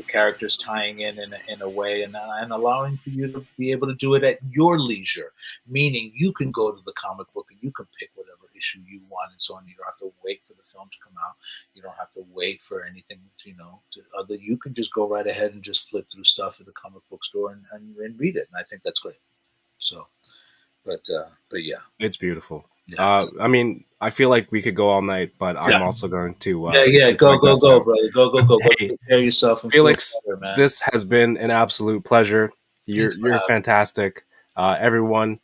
Speaker 6: characters tying in a way, and allowing for you to be able to do it at your leisure. Meaning, you can go to the comic book and you can pick whatever issue you want, and so on. You don't have to wait for the film to come out. You don't have to wait for anything, you know. You can just go right ahead and just flip through stuff at the comic book store and read it. And I think that's great. So, but yeah,
Speaker 5: it's beautiful.
Speaker 6: Yeah.
Speaker 5: I mean, I feel like we could go all night, but I'm also going to.
Speaker 6: Go, brother. Go.
Speaker 5: Hey,
Speaker 6: take care of yourself. And
Speaker 5: Felix,
Speaker 6: better, man.
Speaker 5: This has been an absolute pleasure. You're fantastic. Everyone,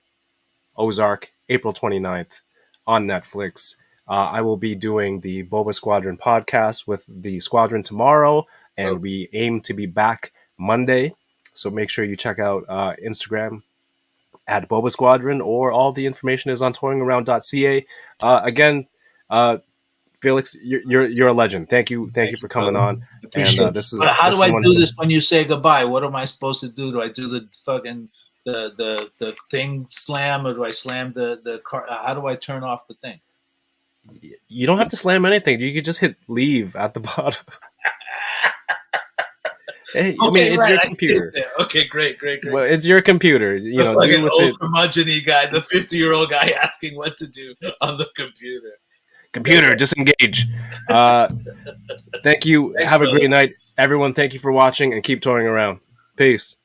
Speaker 5: Ozark, April 29th on Netflix. I will be doing the Boba Squadron podcast with the Squadron tomorrow, and we aim to be back Monday. So make sure you check out Instagram at Boba Squadron, or all the information is on touringaround.ca. Again, Felix, you're a legend. Thank you for coming on. And this is.
Speaker 6: How do I do this when you say goodbye? What am I supposed to do? Do I do the fucking the thing slam, or do I slam the car? How do I turn off the thing?
Speaker 5: You don't have to slam anything. You could just hit leave at the bottom. Hey, I mean, it's your computer.
Speaker 6: Okay, great.
Speaker 5: Well, it's your computer. You know,
Speaker 6: like
Speaker 5: deal with
Speaker 6: old
Speaker 5: it.
Speaker 6: Curmudgeon-y guy, the 50-year-old guy asking what to do on the computer.
Speaker 5: Computer, disengage. Thank you. Have a great night, everyone. Thank you for watching, and keep touring around. Peace.